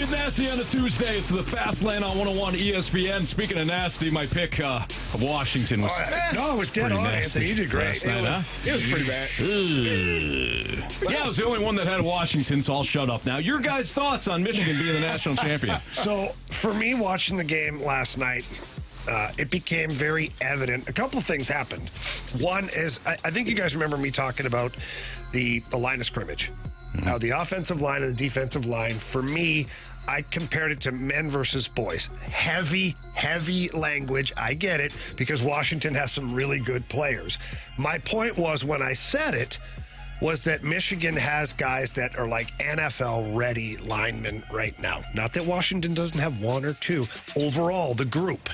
Get nasty on a Tuesday. It's the Fast Lane on 101 ESPN. Speaking of nasty, my pick of Washington was no, it was dead on, nasty. Anthony. You did great. It was pretty bad. Yeah, I was the only one that had Washington, so I'll shut up now. Your guys' thoughts on Michigan being the national champion? So, for me, watching the game last night, it became very evident. A couple of things happened. One is, I think you guys remember me talking about the line of scrimmage. Now, the offensive line and the defensive line, for me, I compared it to men versus boys. Heavy language. I get it, because Washington has some really good players. My point was, when I said it, was that Michigan has guys that are like NFL-ready linemen right now. Not that Washington doesn't have one or two. Overall, the group.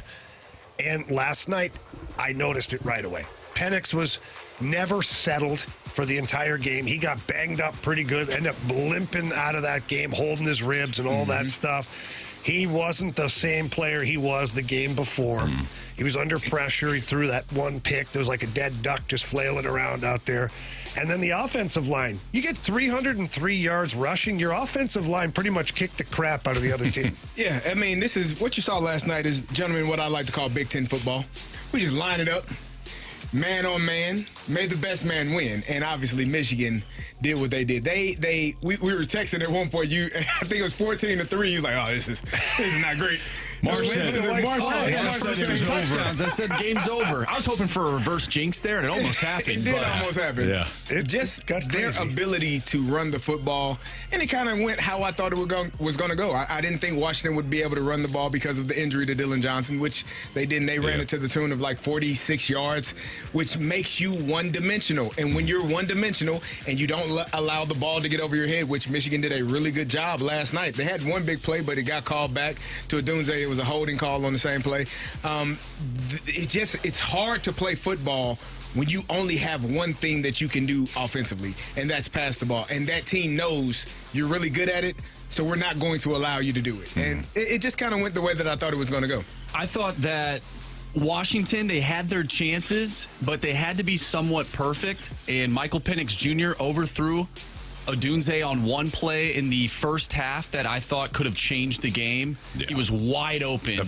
And last night, I noticed it right away. Penix was never settled for the entire game. He got banged up pretty good, ended up limping out of that game, holding his ribs and all that stuff. He wasn't the same player he was the game before. He was under pressure. He threw that one pick. There was like a dead duck just flailing around out there. And then the offensive line. You get 303 yards rushing. Your offensive line pretty much kicked the crap out of the other team. Yeah, I mean, this is what you saw last night is, gentlemen, what I like to call Big Ten football. We just line it up, man on man, made the best man win. And obviously Michigan did what they did. We were texting at one point, I think it was 14-3. You was like, oh, this is not great. Marsh said touchdowns. I said game's over. I was hoping for a reverse jinx there, and it almost happened. It did almost happen. Yeah. It just got their crazy. ability to run the football, and it kind of went how I thought it was going to go. I didn't think Washington would be able to run the ball because of the injury to Dylan Johnson, which they didn't. They ran it to the tune of like 46 yards, which makes you one-dimensional. And when you're one-dimensional and you don't allow the ball to get over your head, which Michigan did a really good job last night. They had one big play, but it got called back to Adunze. It was a holding call on the same play. It's hard to play football when you only have one thing that you can do offensively, and that's pass the ball. And that team knows you're really good at it, so we're not going to allow you to do it. And it just kind of went the way that I thought it was going to go. I thought that Washington, they had their chances, but they had to be somewhat perfect. And Michael Penix Jr. overthrew Adunze on one play in the first half that I thought could have changed the game. Yeah. He was wide open. That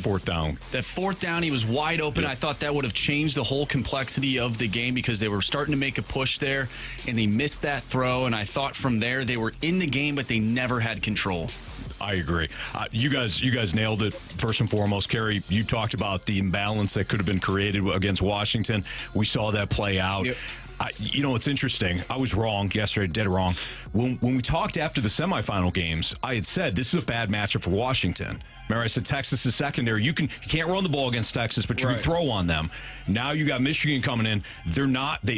fourth down, he was wide open. Yeah. I thought that would have changed the whole complexity of the game because they were starting to make a push there, and they missed that throw. And I thought from there they were in the game, but they never had control. I agree. You guys nailed it. First and foremost, Carey, you talked about the imbalance that could have been created against Washington. We saw that play out. Yep. It's interesting. I was wrong yesterday, dead wrong. When we talked after the semifinal games, I had said this is a bad matchup for Washington. Remember, I said Texas is secondary. You can't run the ball against Texas, but you can throw on them. Now you got Michigan coming in.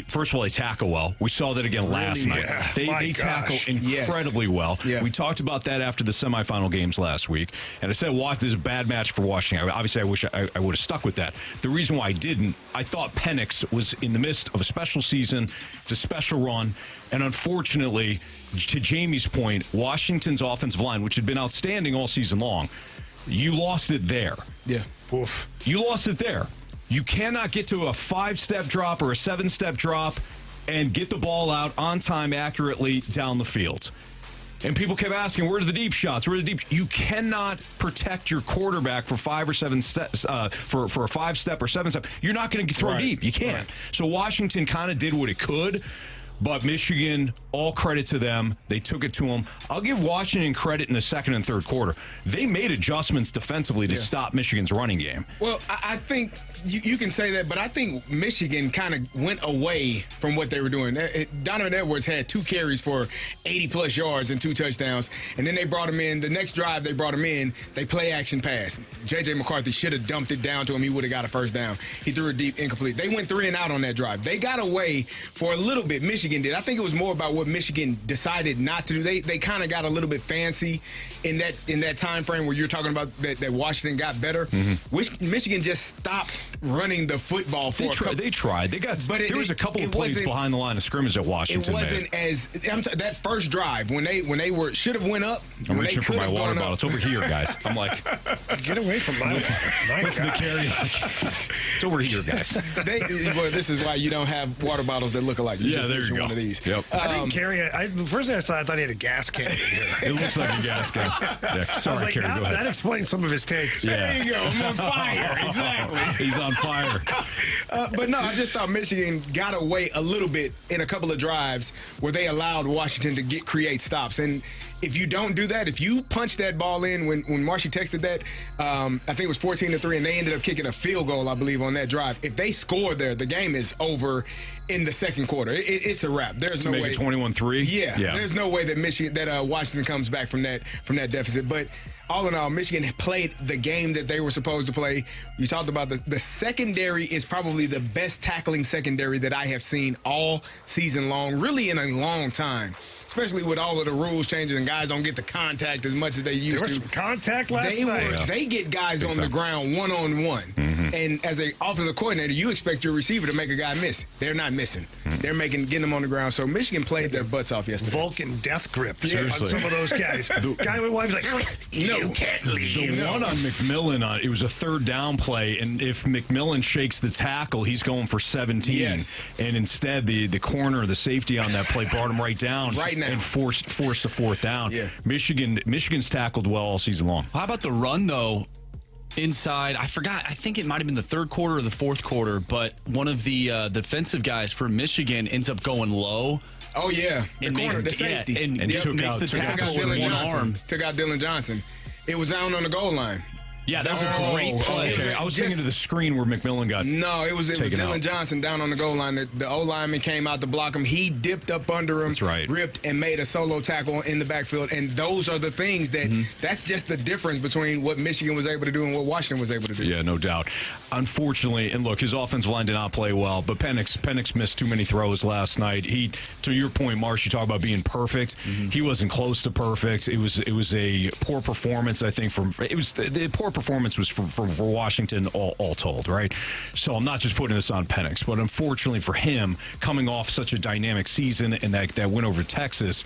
First of all, they tackle well. We saw that again last night. They tackle incredibly well. Yeah. We talked about that after the semifinal games last week, and I said, this is a bad match for Washington. Obviously, I wish I would have stuck with that. The reason why I didn't, I thought Penix was in the midst of a special season. It's a special run, and unfortunately, to Jamie's point, Washington's offensive line, which had been outstanding all season long, you lost it there. Yeah. Oof. You lost it there. You cannot get to a 5-step drop or a 7-step drop and get the ball out on time accurately down the field. And people kept asking, where are the deep shots? You cannot protect your quarterback for 5 or 7 steps, for a 5-step or 7-step. You're not going to throw deep. You can't. Right. So Washington kind of did what it could. But Michigan, all credit to them. They took it to them. I'll give Washington credit in the second and third quarter. They made adjustments defensively to stop Michigan's running game. Well, I think you can say that, but I think Michigan kind of went away from what they were doing. Donovan Edwards had 2 carries for 80-plus yards and 2 touchdowns, and then they brought him in. The next drive they brought him in, they play-action pass. J.J. McCarthy should have dumped it down to him. He would have got a first down. He threw it deep, incomplete. They went 3 and out on that drive. They got away for a little bit. Michigan did. I think it was more about what Michigan decided not to do. They kind of got a little bit fancy in that time frame where you're talking about that Washington got better. Which Michigan just stopped running the football for They tried. There was a couple of plays behind the line of scrimmage at Washington. It wasn't that first drive when they should have went up. I'm reaching for my water bottle. It's over here, guys. I'm like, get away from my water. Listen to Carey. It's over here, guys. This is why you don't have water bottles that look alike. There you go. one of these. Yep. I think Carey, the first thing I saw, I thought he had a gas can in here. It looks like a gas can. Yeah. I was Sorry, like, Carey, go ahead. that explains some of his takes. Yeah. There you go. I'm on fire. Exactly. He's on fire. But no, I just thought Michigan got away a little bit in a couple of drives where they allowed Washington to create stops. And if you don't do that, if you punch that ball in, when Marshy texted that, I think it was 14-3, and they ended up kicking a field goal, I believe, on that drive. If they score there, the game is over in the second quarter. It's a wrap. There's no way. Make it 21-3? Yeah. There's no way that Washington comes back from that deficit. But all in all, Michigan played the game that they were supposed to play. You talked about the secondary is probably the best tackling secondary that I have seen all season long, really in a long time. Especially with all of the rules changes and guys don't get the contact as much as they used to. There was some contact last night. They get guys on the ground one-on-one. Mm-hmm. And as an offensive coordinator, you expect your receiver to make a guy miss. They're not missing. Mm-hmm. They're getting them on the ground. So Michigan played their butts off yesterday. Vulcan death grip on Seriously. some of those guys. Guy with wives like, you can't leave. The one on McMillan, it was a third down play, and if McMillan shakes the tackle, he's going for 17. Yes. And instead, the corner, the safety on that play brought him right down. Right now. And forced a fourth down. Yeah. Michigan's tackled well all season long. How about the run, though? Inside, I forgot. I think it might have been the third quarter or the fourth quarter, but one of the defensive guys for Michigan ends up going low. Oh, yeah. The corner, the safety. Yeah, and Makes the tackle with one arm. Took out Dylan Johnson. It was down on the goal line. Yeah, that was a great play. Okay. I was thinking of the screen where McMillan got No, it was Dylan Johnson down on the goal line. The O-lineman came out to block him. He dipped up under him, That's right. ripped, and made a solo tackle in the backfield. And those are the things that's just the difference between what Michigan was able to do and what Washington was able to do. Yeah, no doubt. Unfortunately, and look, his offensive line did not play well, but Penix missed too many throws last night. To your point, Marsh, you talk about being perfect. He wasn't close to perfect. It was a poor performance, I think. The poor performance was for Washington all told, right? So I'm not just putting this on Penix, but unfortunately for him, coming off such a dynamic season and that win over Texas,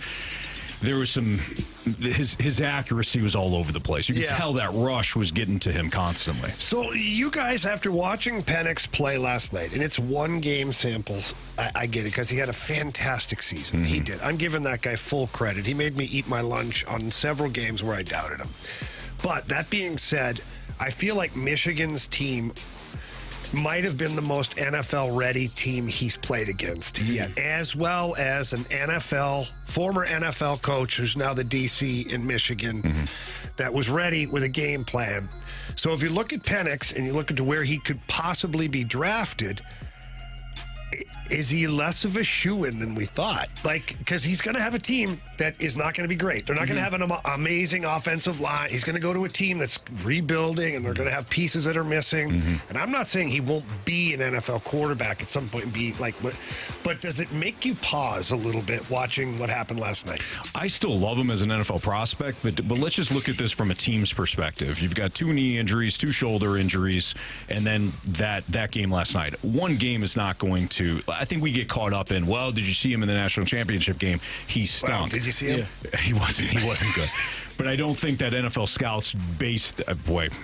there was his accuracy was all over the place. You could tell that rush was getting to him constantly. So you guys, after watching Penix play last night, and it's one game samples, I get it, because he had a fantastic season. Mm-hmm. He did. I'm giving that guy full credit. He made me eat my lunch on several games where I doubted him. But that being said, I feel like Michigan's team might have been the most NFL-ready team he's played against yet, as well as an former NFL coach who's now the DC in Michigan that was ready with a game plan. So if you look at Penix and you look into where he could possibly be drafted, is he less of a shoo-in than we thought? Because he's going to have a team that is not going to be great. They're not going to have an amazing offensive line. He's going to go to a team that's rebuilding, and they're going to have pieces that are missing. And I'm not saying he won't be an NFL quarterback at some point and be like, but does it make you pause a little bit watching what happened last night? I still love him as an NFL prospect, but let's just look at this from a team's perspective. You've got 2 knee injuries, 2 shoulder injuries, and then that game last night. One game is not going to. I think we get caught up in, well, did you see him in the national championship game? He stunk. Wow, did you see him? Yeah. He wasn't good. But I don't think that NFL scouts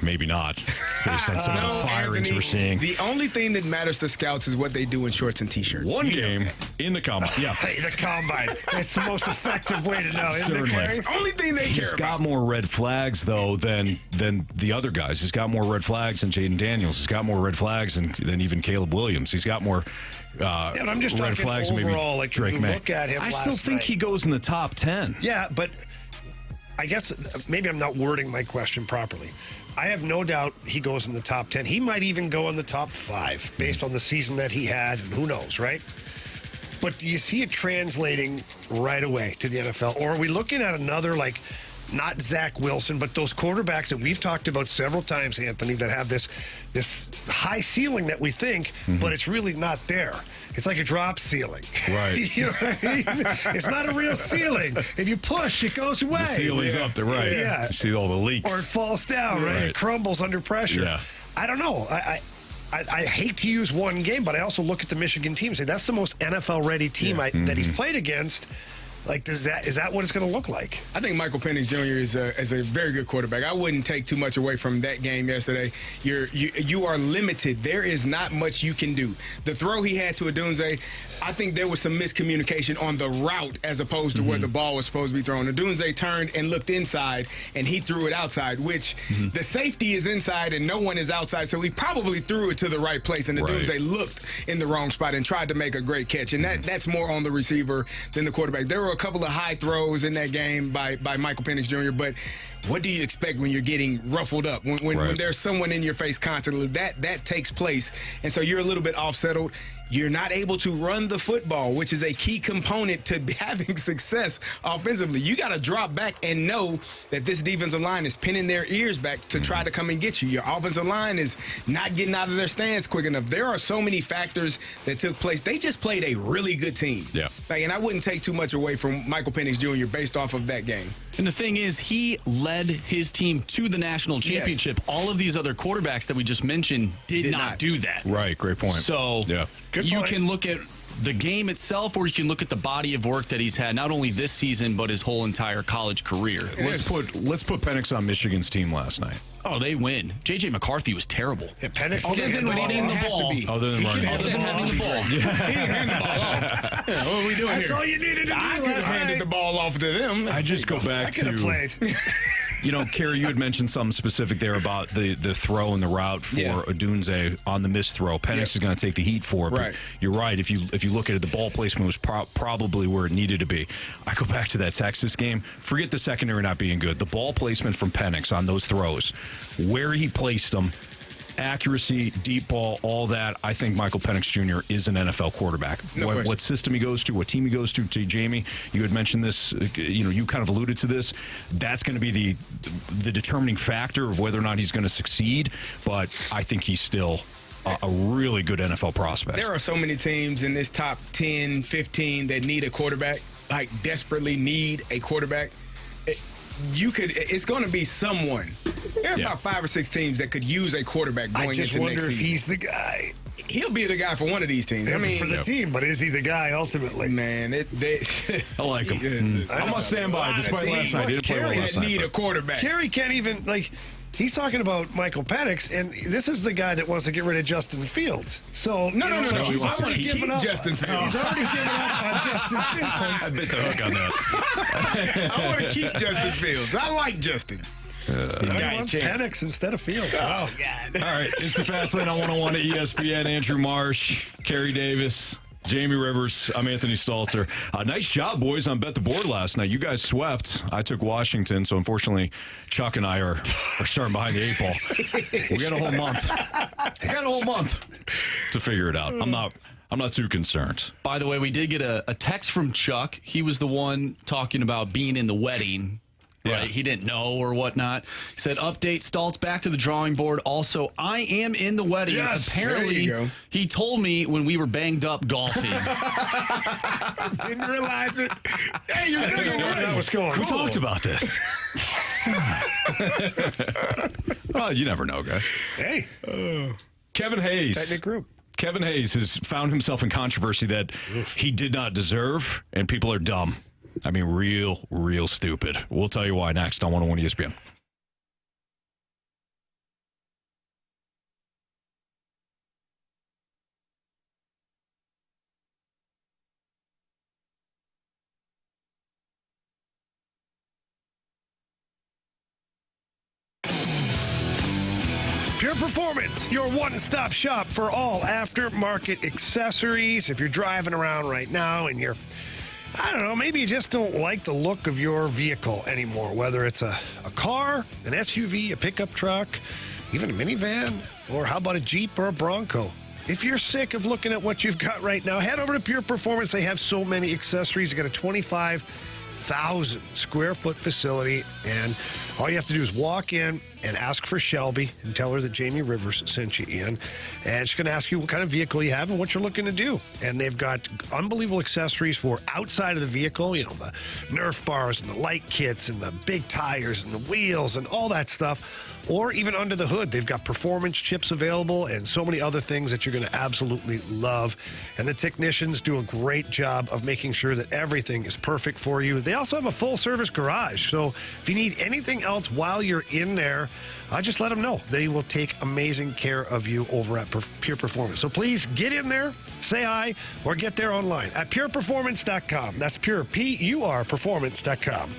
maybe not, based on some of the firings we're seeing. The only thing that matters to scouts is what they do in shorts and T-shirts. One game in the combine. Yeah. Hey, the combine. It's the most effective way to know. Certainly. It's the only thing they care about. He's got more red flags, though, than the other guys. He's got more red flags than Jaden Daniels. He's got more red flags than even Caleb Williams. He's got more but I'm just red talking flags overall, maybe Drake when you May. look at him I still think he goes in the top 10. Yeah, but I guess maybe I'm not wording my question properly. I have no doubt he goes in the top 10. He might even go in the top 5 based on the season that he had, and who knows, right? But do you see it translating right away to the NFL? Or are we looking at another, not Zach Wilson, but those quarterbacks that we've talked about several times, Anthony, that have this high ceiling that we think, but it's really not there. It's like a drop ceiling. Right. You know what I mean? It's not a real ceiling. If you push, it goes away. The ceiling's up there, right. Yeah. You see all the leaks. Or it falls down, right? It crumbles under pressure. Yeah. I don't know. I hate to use one game, but I also look at the Michigan team and say that's the most NFL-ready team that he's played against. Like, is that what it's going to look like? I think Michael Penix Jr. is a very good quarterback. I wouldn't take too much away from that game yesterday. You are limited. There is not much you can do. The throw he had to Odunze, I think there was some miscommunication on the route as opposed to where the ball was supposed to be thrown. Odunze turned and looked inside, and he threw it outside, which the safety is inside and no one is outside, so he probably threw it to the right place, and Odunze looked in the wrong spot and tried to make a great catch, and that's more on the receiver than the quarterback. There were a couple of high throws in that game by Michael Penix Jr., but what do you expect when you're getting ruffled up? When there's someone in your face constantly, that takes place, and so you're a little bit off-settled. You're not able to run the football, which is a key component to having success offensively. You got to drop back and know that this defensive line is pinning their ears back to try to come and get you. Your offensive line is not getting out of their stands quick enough. There are so many factors that took place. They just played a really good team. Yeah. And I wouldn't take too much away from Michael Penix Jr. based off of that game. And the thing is, he led his team to the national championship. Yes. All of these other quarterbacks that we just mentioned did not do that. Right, great point. So you can look at the game itself, or you can look at the body of work that he's had, not only this season, but his whole entire college career. Let's put Penix on Michigan's team last night. Oh, they win. J.J. McCarthy was terrible. Yeah, Penix Other than running the ball. Other than running the ball. He didn't hand the ball off. Yeah, what are we doing That's here? all you needed to do. I could have handed the ball off to them. I just go I back could have to, played. Carey, you had mentioned something specific there about the throw and the route for Odunze on the missed throw. Penix is going to take the heat for it. Right. But you're right. If you look at it, the ball placement was probably where it needed to be. I go back to that Texas game. Forget the secondary not being good. The ball placement from Penix on those throws, where he placed them, accuracy, deep ball, all that. I think Michael Penix Jr. is an NFL quarterback. What system he goes to, what team he goes to, Jamie, you had mentioned this, you kind of alluded to this. That's going to be the determining factor of whether or not he's going to succeed, but I think he's still a really good NFL prospect. There are so many teams in this top 10, 15 that need a quarterback, like desperately need a quarterback. It's going to be someone. There are about 5 or 6 teams that could use a quarterback going into next season. I just wonder if he's the guy. He'll be the guy for one of these teams. For the team, but is he the guy ultimately? Man, I like him. I'm on standby despite last night. He didn't play well last night. Need a quarterback. Carey can't even, he's talking about Michael Penix, and this is the guy that wants to get rid of Justin Fields. So No. He's already given up. Justin Fields. He's already given up on Justin Fields. I bit the hook on that. I want to keep Justin Fields. I like Justin. I want Penix instead of Fields. Oh, God. All right, it's the Fast Lane on 101 at ESPN. Andrew Marsh, Carey Davis, Jamie Rivers. I'm Anthony Stalter. Nice job, boys, on Bet the Board last night. You guys swept. I took Washington, so unfortunately, Chuck and I are starting behind the 8 ball. We got a whole month. To figure it out. I'm not too concerned. By the way, we did get a text from Chuck. He was the one talking about being in the wedding. Right, he didn't know or whatnot. He said, update, Stalt's back to the drawing board. Also, I am in the wedding. Yes, apparently, he told me when we were banged up golfing. Didn't realize it. Hey, you're doing it. That was going. Who talked about this? Well, you never know, guys. Hey. Kevin Hayes. Tight-knit group. Kevin Hayes has found himself in controversy that he did not deserve, and people are dumb. I mean, real stupid. We'll tell you why next on 101 ESPN. Pure Performance, your one-stop shop for all aftermarket accessories. If you're driving around right now and I don't know, maybe you just don't like the look of your vehicle anymore, whether it's a car, an SUV, a pickup truck, even a minivan, or how about a Jeep or a Bronco? If you're sick of looking at what you've got right now, head over to Pure Performance. They have so many accessories. They got a 25,000 square foot facility, and all you have to do is walk in, and ask for Shelby and tell her that Jamie Rivers sent you in. And she's going to ask you what kind of vehicle you have and what you're looking to do. And they've got unbelievable accessories for outside of the vehicle, you know, the Nerf bars and the light kits and the big tires and the wheels and all that stuff. Or even under the hood, they've got performance chips available and so many other things that you're going to absolutely love. And the technicians do a great job of making sure that everything is perfect for you. They also have a full-service garage. So if you need anything else while you're in there, just let them know. They will take amazing care of you over at Pure Performance. So please get in there, say hi, or get there online at pureperformance.com. That's pure, P-U-R, performance.com.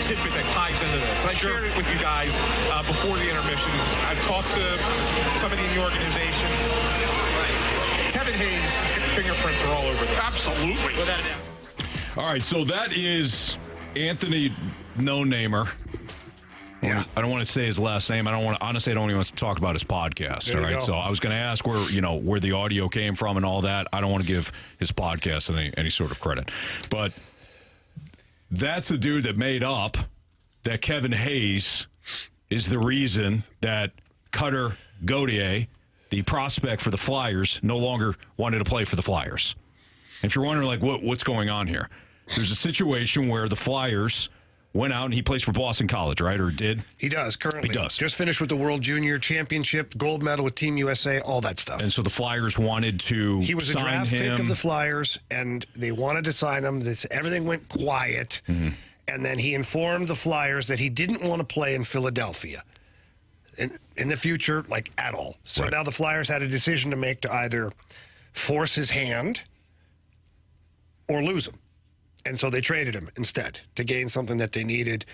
tidbit that ties into this. I shared it with you guys before the intermission. I've talked to somebody in the organization. Right. Kevin Hayes' fingerprints are all over this. Absolutely. Without a doubt. All right, so that is Anthony No-Namer. Yeah. I don't want to say his last name. Honestly, I don't even want to talk about his podcast. There all right. you go. So I was going to ask where the audio came from and all that. I don't want to give his podcast any sort of credit. But that's the dude that made up that Kevin Hayes is the reason that Cutter Gauthier, the prospect for the Flyers, no longer wanted to play for the Flyers. And if you're wondering, like, what's going on here, there's a situation where the Flyers went out and he plays for Boston College, right? Or did? He does, currently. He does. Just finished with the World Junior Championship, gold medal with Team USA, all that stuff. And so the Flyers wanted to He was a sign draft him. pick of the Flyers, and they wanted to sign him. Everything went quiet. Mm-hmm. And then he informed the Flyers that he didn't want to play in Philadelphia in the future, like, at all. So now the Flyers had a decision to make to either force his hand or lose him. And so they traded him instead to gain something that they needed.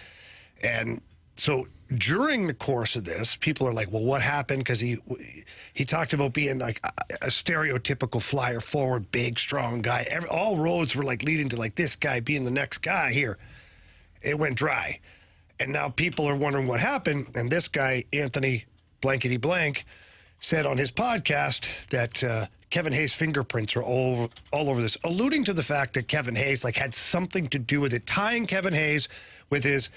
And so during the course of this, people are like, well, what happened? Because he talked about being like a stereotypical flyer forward, big, strong guy. All roads were like leading to like this guy being the next guy here. It went dry. And now people are wondering what happened. And this guy, Anthony Blankety Blank, said on his podcast that Kevin Hayes' fingerprints are all over this, alluding to the fact that Kevin Hayes like had something to do with it, tying Kevin Hayes with his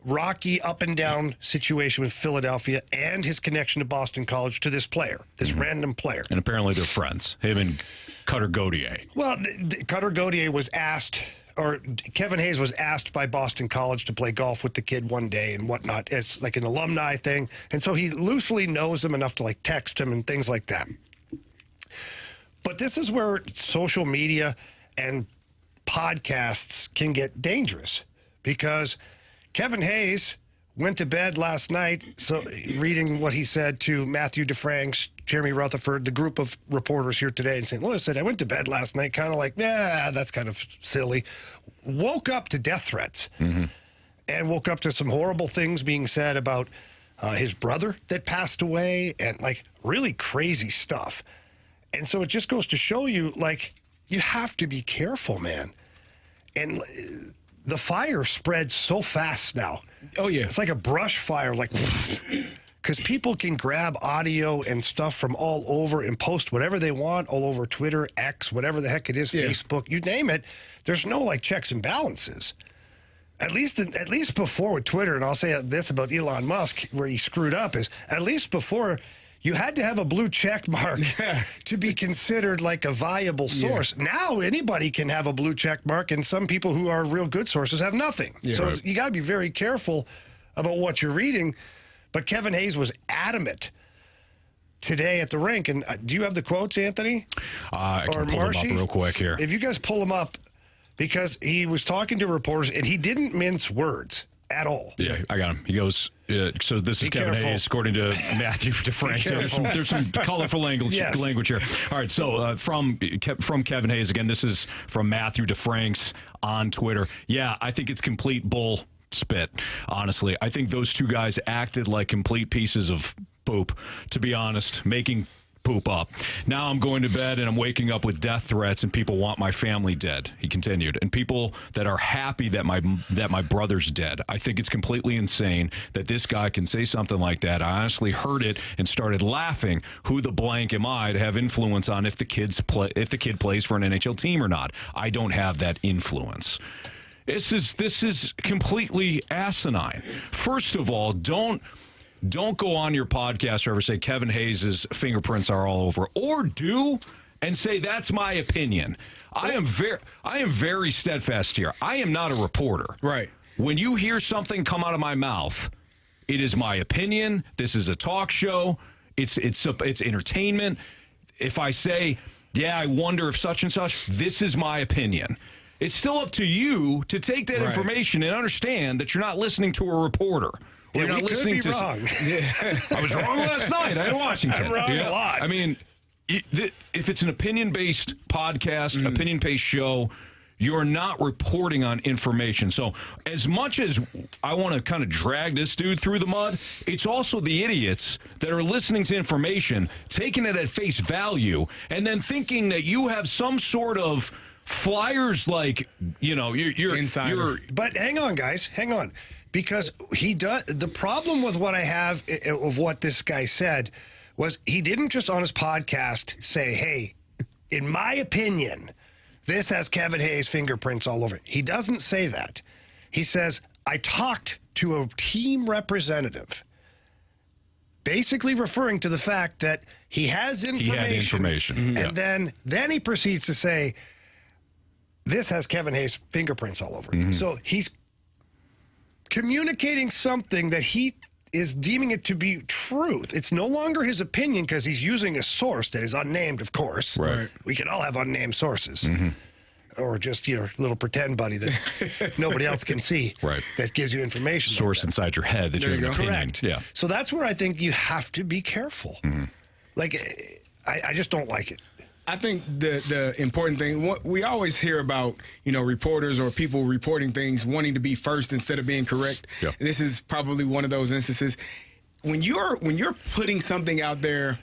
rocky up and down situation with Philadelphia and his connection to Boston College to this player, this random player. And apparently they're friends, him and Cutter Gauthier. Well, Cutter Gauthier was asked, or Kevin Hayes was asked by Boston College to play golf with the kid one day and whatnot. It's like an alumni thing. And so he loosely knows him enough to like text him and things like that. But this is where social media and podcasts can get dangerous, because Kevin Hayes went to bed last night, so reading what he said to Matthew DeFranks, Jeremy Rutherford, the group of reporters here today in St. Louis, said, I went to bed last night kind of like, that's kind of silly. Woke up to death threats and woke up to some horrible things being said about his brother that passed away and like really crazy stuff. And so it just goes to show you, like, you have to be careful, man. And the fire spreads so fast now. Oh, yeah. It's like a brush fire, like, because people can grab audio and stuff from all over and post whatever they want all over Twitter, X, whatever the heck it is, Facebook, you name it. There's no, like, checks and balances. At least before with Twitter, and I'll say this about Elon Musk, where he screwed up, is at least before you had to have a blue check mark to be considered like a viable source. Now anybody can have a blue check mark, and some people who are real good sources have nothing. So you got to be very careful about what you're reading. But Kevin Hayes was adamant today at the rink. And do you have the quotes, Anthony? I can pull them up real quick here. If you guys pull them up, because he was talking to reporters, and he didn't mince words at all. Yeah, I got him. He goes, so this is Kevin Hayes, according to Matthew DeFranks. There's some colorful language here. All right, so from Kevin Hayes, again, this is from Matthew DeFranks on Twitter. Yeah, I think it's complete bull spit, honestly. I think those two guys acted like complete pieces of poop, to be honest, making poop up. Now I'm going to bed and I'm waking up with death threats and people want my family dead, he continued, and people that are happy that my brother's dead. I think it's completely insane that this guy can say something like that. I honestly heard it and started laughing. Who the blank am I to have influence on if the kid plays for an NHL team or not? I don't have that influence. This is completely asinine. First of all, don't go on your podcast or ever say Kevin Hayes' fingerprints are all over, or do and say that's my opinion. I am very steadfast here. I am not a reporter. Right. When you hear something come out of my mouth, it is my opinion. This is a talk show. It's entertainment. If I say, yeah, I wonder if such and such, this is my opinion. It's still up to you to take that information and understand that you're not listening to a reporter. We're not listening to. Wrong. I was wrong last night in Washington. I'm wrong a lot. I mean, if it's an opinion-based podcast, opinion-based show, you're not reporting on information. So as much as I want to kind of drag this dude through the mud, it's also the idiots that are listening to information, taking it at face value, and then thinking that you have some sort of flyers like, you're insider. But hang on, guys. Hang on. Because he does. The problem with what I have of what this guy said was he didn't just on his podcast say, hey, in my opinion, this has Kevin Hayes' fingerprints all over it. He doesn't say that. He says, I talked to a team representative, basically referring to the fact that he has information. He had information. And then he proceeds to say, this has Kevin Hayes' fingerprints all over it. So he's communicating something that he is deeming it to be truth. It's no longer his opinion because he's using a source that is unnamed, of course. Right. We can all have unnamed sources. Or just your little pretend buddy that nobody else can see that gives you information. Source like inside your head that you have an opinion. Correct. Yeah. So that's where I think you have to be careful. Like, I just don't like it. I think the important thing, we always hear about, reporters or people reporting things wanting to be first instead of being correct. Yeah. This is probably one of those instances. When you're putting something out there,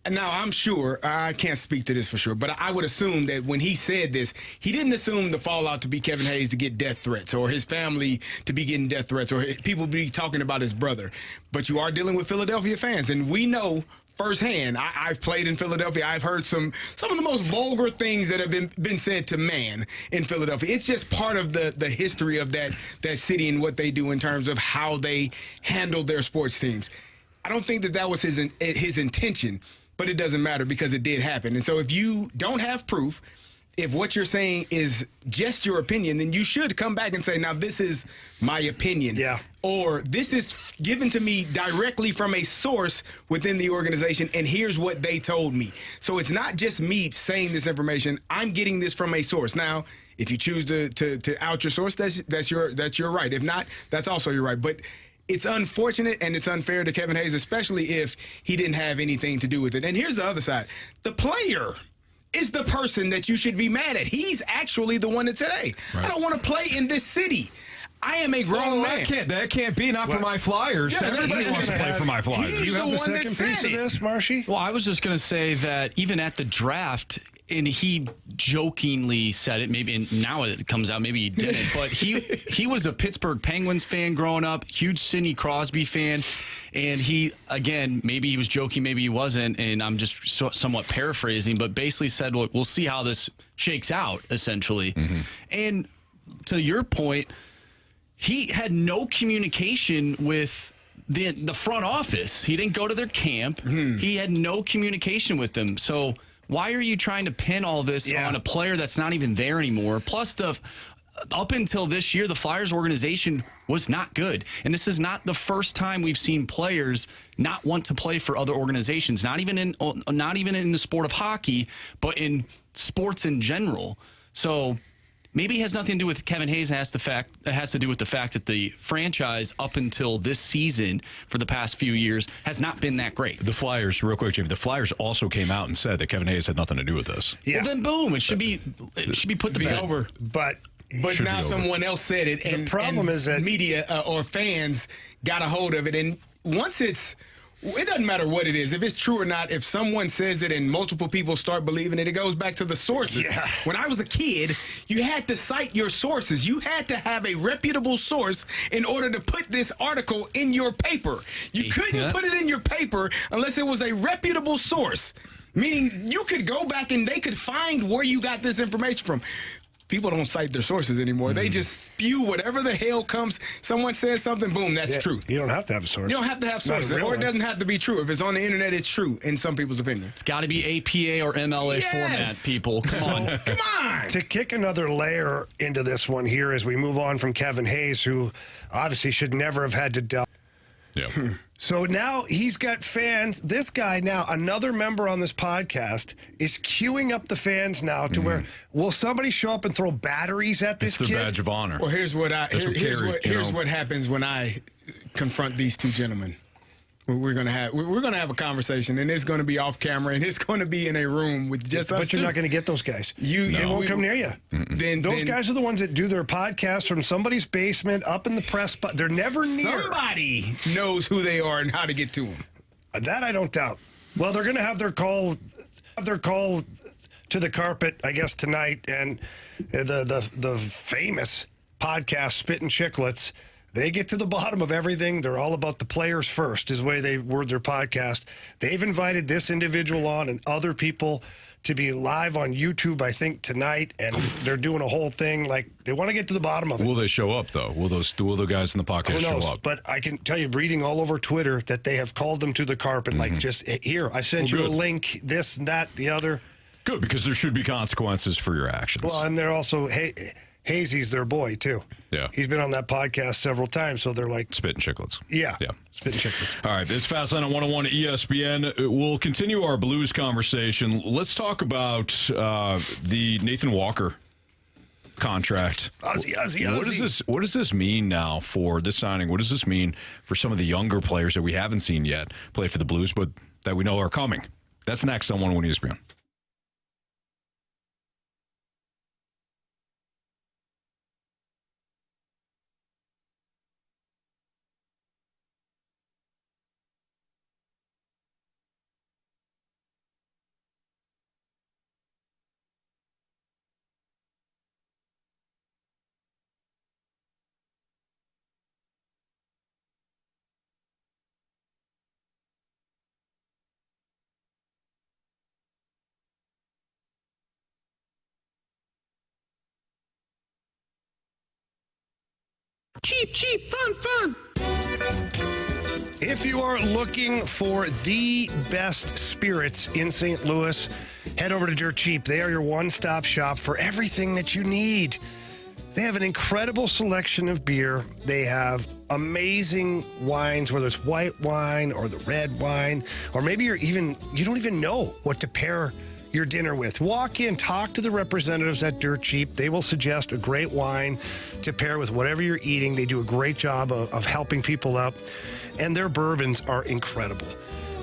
and now I'm sure, I can't speak to this for sure, but I would assume that when he said this, he didn't assume the fallout to be Kevin Hayes to get death threats or his family to be getting death threats or people be talking about his brother. But you are dealing with Philadelphia fans, and we know firsthand. I've played in Philadelphia. I've heard some of the most vulgar things that have been said to man in Philadelphia. It's just part of the history of that city and what they do in terms of how they handle their sports teams. I don't think that was his intention, but it doesn't matter because it did happen. And so if you don't have proof, if what you're saying is just your opinion, then you should come back and say, now, this is my opinion. Yeah. Or this is given to me directly from a source within the organization, and here's what they told me. So it's not just me saying this information. I'm getting this from a source. Now, if you choose to out your source, that's your right. If not, that's also your right. But it's unfortunate and it's unfair to Kevin Hayes, especially if he didn't have anything to do with it. And here's the other side. The player is the person that you should be mad at. He's actually the one that said, hey, right. I don't want to play in this city. I am a grown man. That can't be, not for my Flyers. Yeah, Everybody wants to play for my Flyers. Do you have the one that second said piece of it. this, Marshy? Well, I was just going to say that even at the draft, and he jokingly said it, maybe, and now it comes out, maybe he didn't, but he was a Pittsburgh Penguins fan growing up, huge Sidney Crosby fan, and he, again, maybe he was joking, maybe he wasn't, and I'm just somewhat paraphrasing, but basically said, well, we'll see how this shakes out, essentially. Mm-hmm. And to your point, he had no communication with the front office. He didn't go to their camp. Mm-hmm. He had no communication with them. So why are you trying to pin all this on a player that's not even there anymore? Plus, up until this year, the Flyers organization was not good. And this is not the first time we've seen players not want to play for other organizations, not even in the sport of hockey, but in sports in general. So maybe it has nothing to do with Kevin Hayes. It has to do with the fact that the franchise up until this season for the past few years has not been that great. The Flyers, real quick, Jamie, the Flyers also came out and said that Kevin Hayes had nothing to do with this. Yeah. Well, then boom, it should be put to bed. Over. But now someone else said it, and the problem is that media or fans got a hold of it. And once it doesn't matter what it is, if it's true or not, if someone says it and multiple people start believing it, it goes back to the sources. Yeah. When I was a kid, you had to cite your sources. You had to have a reputable source in order to put this article in your paper. You couldn't put it in your paper unless it was a reputable source, meaning you could go back and they could find where you got this information from. People don't cite their sources anymore. They just spew whatever the hell comes. Someone says something, boom, that's truth. You don't have to have a source. You don't have to have sources, or it doesn't have to be true. If it's on the internet, it's true in some people's opinion. It's got to be APA or MLA format, people. Come on. Come on. To kick another layer into this one here as we move on from Kevin Hayes, who obviously should never have had to deal. Yeah. So now he's got fans. This guy now, another member on this podcast, is queuing up the fans now to where, will somebody show up and throw batteries at this It's kid? their badge of honor. Well, here's what Carey, what happens when I confront these two gentlemen. We're gonna have a conversation, and it's gonna be off camera, and it's gonna be in a room with just us. But you're not going to get those guys. They won't come near you. Then Those guys are the ones that do their podcasts from somebody's basement up in the press. They're never near. Somebody knows who they are and how to get to them. That I don't doubt. Well, they're going to have their call to the carpet, I guess, tonight, and the famous podcast Spittin' Chicklets. They get to the bottom of everything. They're all about the players first, is the way they word their podcast. They've invited this individual on and other people to be live on YouTube, I think, tonight, and they're doing a whole thing. Like, they want to get to the bottom of it. Will they show up, though? Will the guys in the podcast Who knows? show up? But I can tell you, reading all over Twitter, that they have called them to the carpet. Like, just, here, I sent you a link, this and that, the other. Good, because there should be consequences for your actions. Well, and they're also, Hazy's their boy, too. Yeah. He's been on that podcast several times, so they're like... Spittin' Chicklets. Yeah. Yeah. Spittin' Chicklets. All right, it's Fastline on 101 ESPN. We'll continue our Blues conversation. Let's talk about the Nathan Walker contract. Ozzy. What does this mean now for this signing? What does this mean for some of the younger players that we haven't seen yet play for the Blues, but that we know are coming? That's next on 101 ESPN. Cheap, fun. If you are looking for the best spirits in St. Louis, head over to Dirt Cheap. They are your one-stop shop for everything that you need. They have an incredible selection of beer. They have amazing wines, whether it's white wine or the red wine, or maybe you don't even know what to pair your dinner with. Walk in, talk to the representatives at Dirt Cheap. They will suggest a great wine to pair with whatever you're eating. They do a great job of helping people out, and their bourbons are incredible.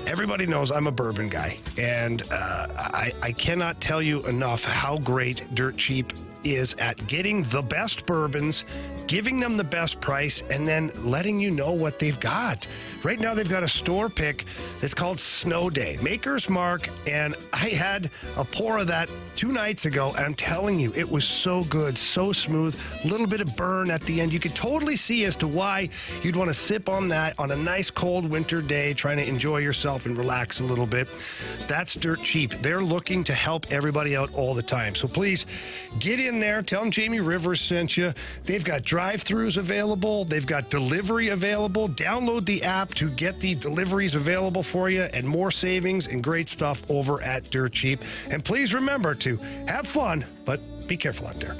Everybody knows I'm a bourbon guy, and I cannot tell you enough how great Dirt Cheap is at getting the best bourbons, giving them the best price, and then letting you know what they've got. Right now, they've got a store pick that's called Snow Day, Maker's Mark, and I had a pour of that 2 nights ago, and I'm telling you, it was so good, so smooth, a little bit of burn at the end. You could totally see as to why you'd want to sip on that on a nice cold winter day, trying to enjoy yourself and relax a little bit. That's Dirt Cheap. They're looking to help everybody out all the time. So please get in there. Tell them Jamie Rivers sent you. They've got drive-thrus available. They've got delivery available. Download the app to get the deliveries available for you, and more savings and great stuff over at Dirt Cheap. And please remember to have fun, but be careful out there.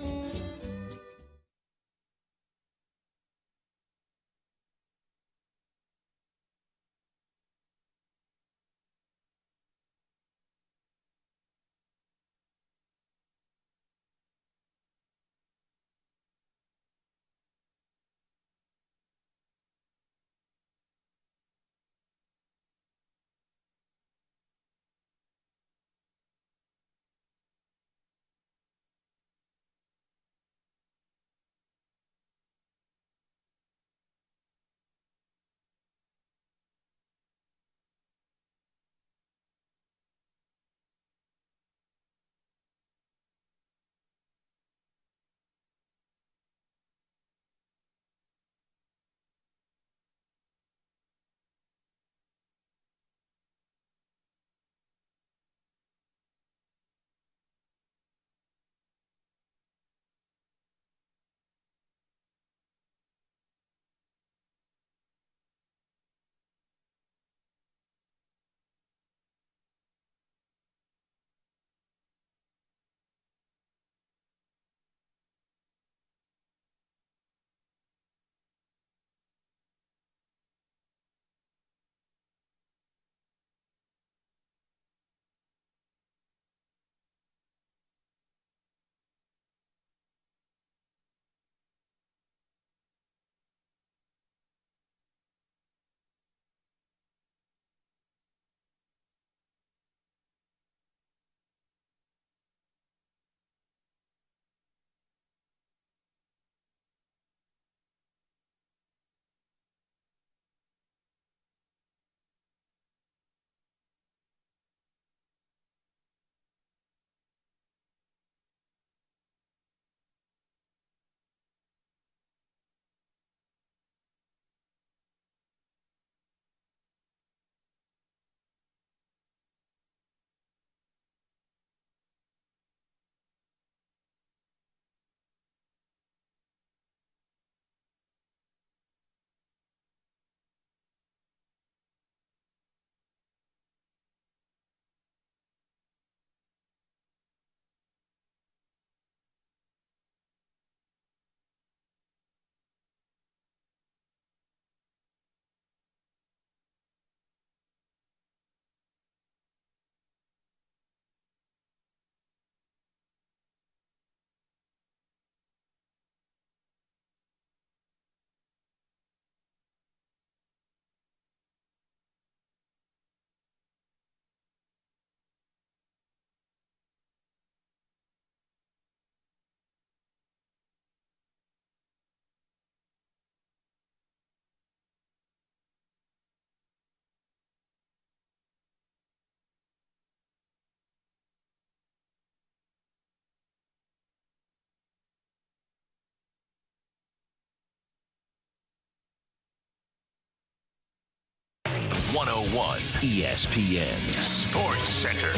ESPN Sports Center.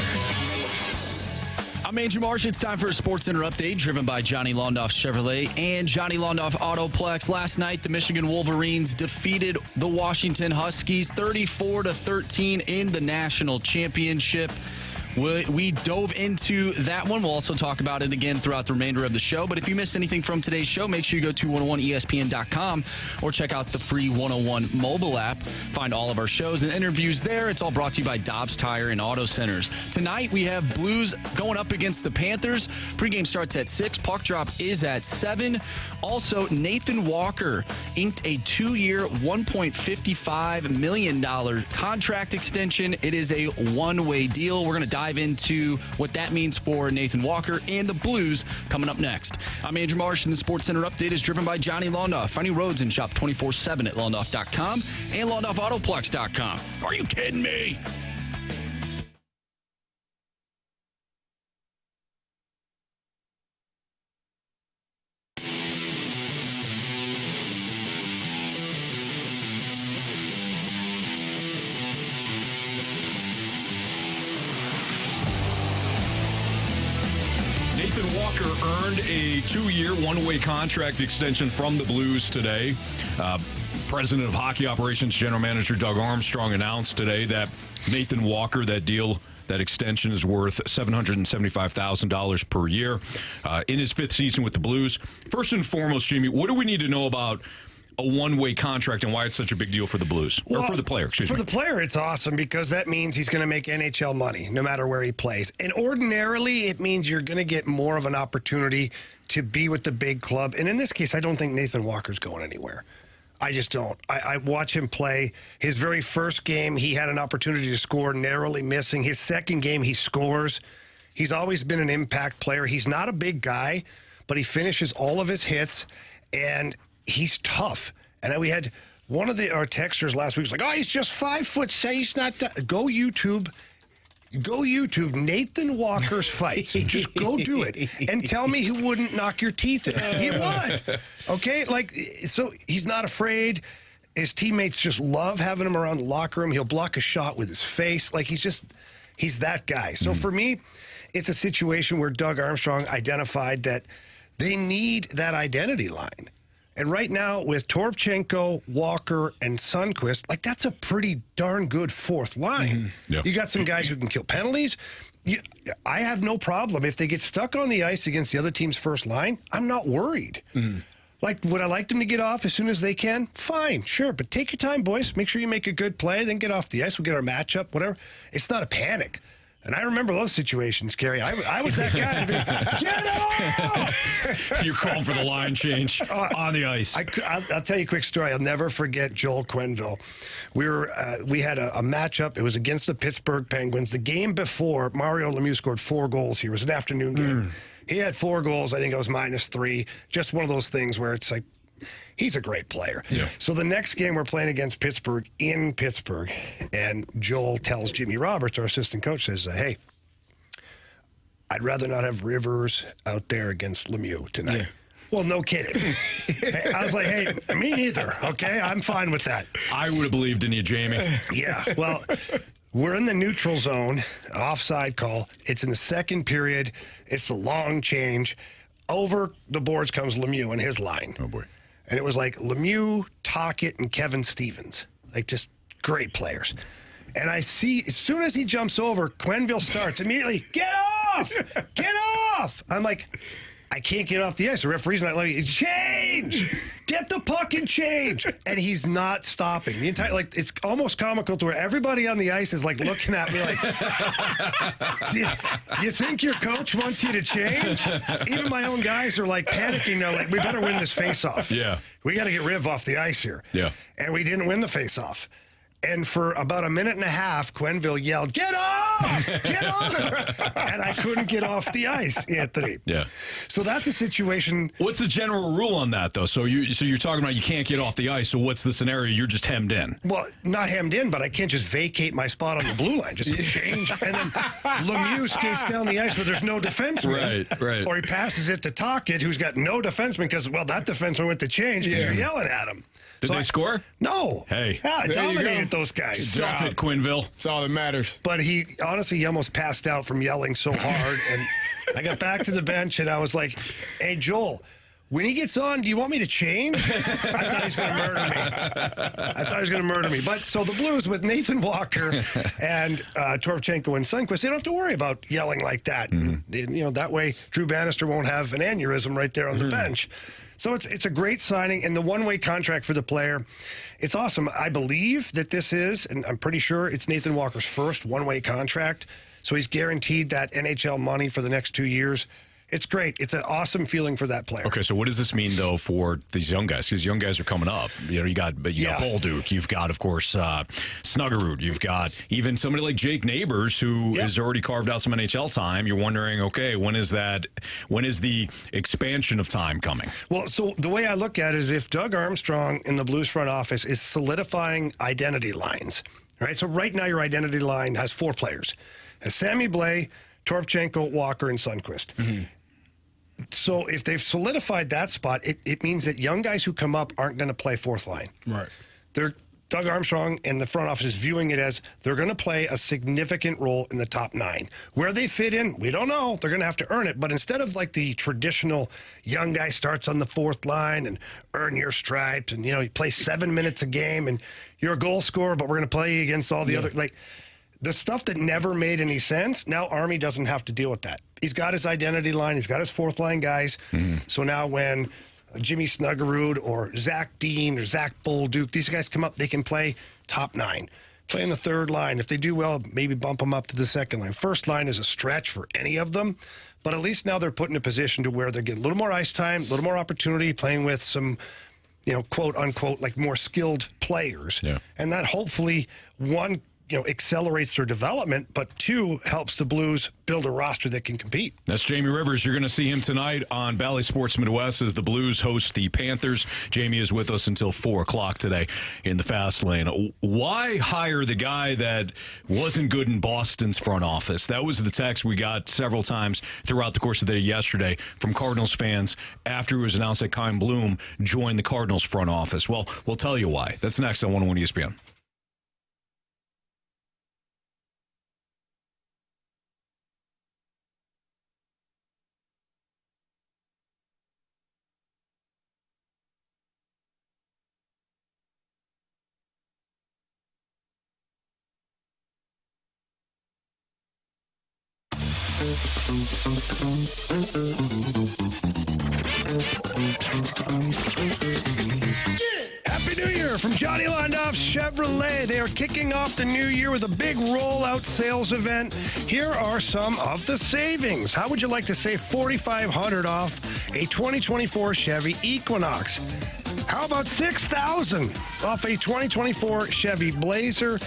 I'm Andrew Marsh. It's time for a Sports Center update driven by Johnny Londoff Chevrolet and Johnny Londoff Autoplex. Last night, the Michigan Wolverines defeated the Washington Huskies 34-13 in the national championship. We dove into that one. We'll also talk about it again throughout the remainder of the show. But if you missed anything from today's show, make sure you go to 101ESPN.com or check out the free 101 mobile app. Find all of our shows and interviews there. It's all brought to you by Dobbs Tire and Auto Centers. Tonight, we have Blues going up against the Panthers. Pregame starts at 6. Puck drop is at 7. Also, Nathan Walker inked a 2-year, $1.55 million contract extension. It is a one-way deal. We're going to dive into what that means for Nathan Walker and the Blues coming up next. I'm Andrew Marsh, and the Sports Center update is driven by Johnny Londoff. Find new roads and shop 24/7 at londoff.com and londoffautoplex.com. Are you kidding me? Nathan Walker earned a 2-year, one-way contract extension from the Blues today. President of Hockey Operations, General Manager Doug Armstrong, announced today that Nathan Walker, that deal, that extension is worth $775,000 per year in his 5th season with the Blues. First and foremost, Jimmy, what do we need to know about a one-way contract and why it's such a big deal for the Blues? Or for the player, excuse me. For the player, it's awesome because that means he's going to make NHL money no matter where he plays. And ordinarily, it means you're going to get more of an opportunity to be with the big club. And in this case, I don't think Nathan Walker's going anywhere. I just don't. I watch him play. His very first game, he had an opportunity to score, narrowly missing. His second game, he scores. He's always been an impact player. He's not a big guy, but he finishes all of his hits, and he's tough. And we had one of our texters last week was like, oh, he's just 5'6". He's not. Go YouTube. Nathan Walker's fights. Just go do it. And tell me he wouldn't knock your teeth in. He would. Okay? So he's not afraid. His teammates just love having him around the locker room. He'll block a shot with his face. He's that guy. So for me, it's a situation where Doug Armstrong identified that they need that identity line. And right now, with Toropchenko, Walker, and Sundqvist, that's a pretty darn good fourth line. Mm-hmm. Yeah. You got some guys who can kill penalties. I have no problem. If they get stuck on the ice against the other team's first line, I'm not worried. Mm-hmm. Would I like them to get off as soon as they can? Fine, sure. But take your time, boys. Make sure you make a good play, then get off the ice. We'll get our matchup, whatever. It's not a panic. And I remember those situations, Carey. I was that guy to be, get off! You're calling for the line change on the ice. I'll tell you a quick story. I'll never forget Joel Quenneville. We had a matchup. It was against the Pittsburgh Penguins. The game before, Mario Lemieux scored 4 goals here. It was an afternoon game. He had 4 goals. I think it was -3. Just one of those things where it's like, he's a great player. Yeah. So the next game we're playing against Pittsburgh in Pittsburgh, and Joel tells Jimmy Roberts, our assistant coach, says, hey, I'd rather not have Rivers out there against Lemieux tonight. Yeah. Well, no kidding. I was like, hey, me neither, okay? I'm fine with that. I would have believed in you, Jamie. Yeah, well, we're in the neutral zone, offside call. It's in the second period. It's a long change. Over the boards comes Lemieux and his line. Oh, boy. And it was Lemieux, Tocchet, and Kevin Stevens. Just great players. And I see, as soon as he jumps over, Quenneville starts immediately, get off! Get off! I'm like, I can't get off the ice. The referee's not letting me, change! Get the puck and change! And he's not stopping. The entire, it's almost comical to where everybody on the ice is looking at me you think your coach wants you to change? Even my own guys are panicking now, we better win this face-off. Yeah. We got to get Riv off the ice here. Yeah. And we didn't win the face-off. And for about a minute and a half, Quenneville yelled, get off! Get off! And I couldn't get off the ice, Anthony. Yeah. So that's a situation. What's the general rule on that, though? So you're talking about you can't get off the ice. So what's the scenario? You're just hemmed in. Well, not hemmed in, but I can't just vacate my spot on the blue line. Just change. And then Lemieux skates down the ice, but there's no defenseman. Right. Or he passes it to Tocchet, who's got no defenseman because, that defenseman went to change because you're yelling at him. Did they score? No. Hey. Yeah, I dominated those guys. Stuff it, Quenneville. That's all that matters. But he almost passed out from yelling so hard. And I got back to the bench, and I was like, hey, Joel, when he gets on, do you want me to change? I thought he was going to murder me. But so the Blues with Nathan Walker and Toropchenko and Sundqvist, they don't have to worry about yelling like that. Mm-hmm. That way Drew Bannister won't have an aneurysm right there on the bench. So it's a great signing, and the one-way contract for the player, it's awesome. I believe that this is, and I'm pretty sure it's Nathan Walker's first one-way contract, so he's guaranteed that NHL money for the next 2 years. It's great. It's an awesome feeling for that player. Okay, so what does this mean, though, for these young guys? Because young guys are coming up. You got Bolduc. You've got, of course, Snuggerud. You've got even somebody like Jake Neighbors, who has already carved out some NHL time. You're wondering, okay, when is the expansion of time coming? Well, so the way I look at it is if Doug Armstrong in the Blues front office is solidifying identity lines, right? So right now your identity line has 4 players. It has Sammy Blais, Toropchenko, Walker, and Sundqvist. Mm-hmm. So if they've solidified that spot, it means that young guys who come up aren't going to play fourth line. Right. Doug Armstrong and the front office is viewing it as they're going to play a significant role in the top 9. Where they fit in, we don't know. They're going to have to earn it. But instead of like the traditional young guy starts on the fourth line and earn your stripes and, you play 7 minutes a game and you're a goal scorer, but we're going to play you against all the other, the stuff that never made any sense, now Army doesn't have to deal with that. He's got his identity line. He's got his fourth line guys. Mm-hmm. So now when Jimmy Snuggerud or Zach Dean or Zach Bolduc, these guys come up, they can play top 9. Play in the third line. If they do well, maybe bump them up to the second line. First line is a stretch for any of them. But at least now they're put in a position to where they're getting a little more ice time, a little more opportunity, playing with some, quote unquote, like more skilled players. Yeah. And that hopefully, one, accelerates their development, but 2, helps the Blues build a roster that can compete. That's Jamie Rivers. You're going to see him tonight on Bally Sports Midwest as the Blues host the Panthers. Jamie is with us until 4 o'clock today in the Fast Lane. Why hire the guy that wasn't good in Boston's front office? That was the text we got several times throughout the course of the day yesterday from Cardinals fans after it was announced that Chaim Bloom joined the Cardinals front office. Well, we'll tell you why. That's next on 101 ESPN. Happy New Year from Johnny Londoff Chevrolet. They are kicking off the new year with a big rollout sales event. Here are some of the savings. How would you like to save $4,500 off a 2024 Chevy Equinox? How about $6,000 off a 2024 Chevy Blazer?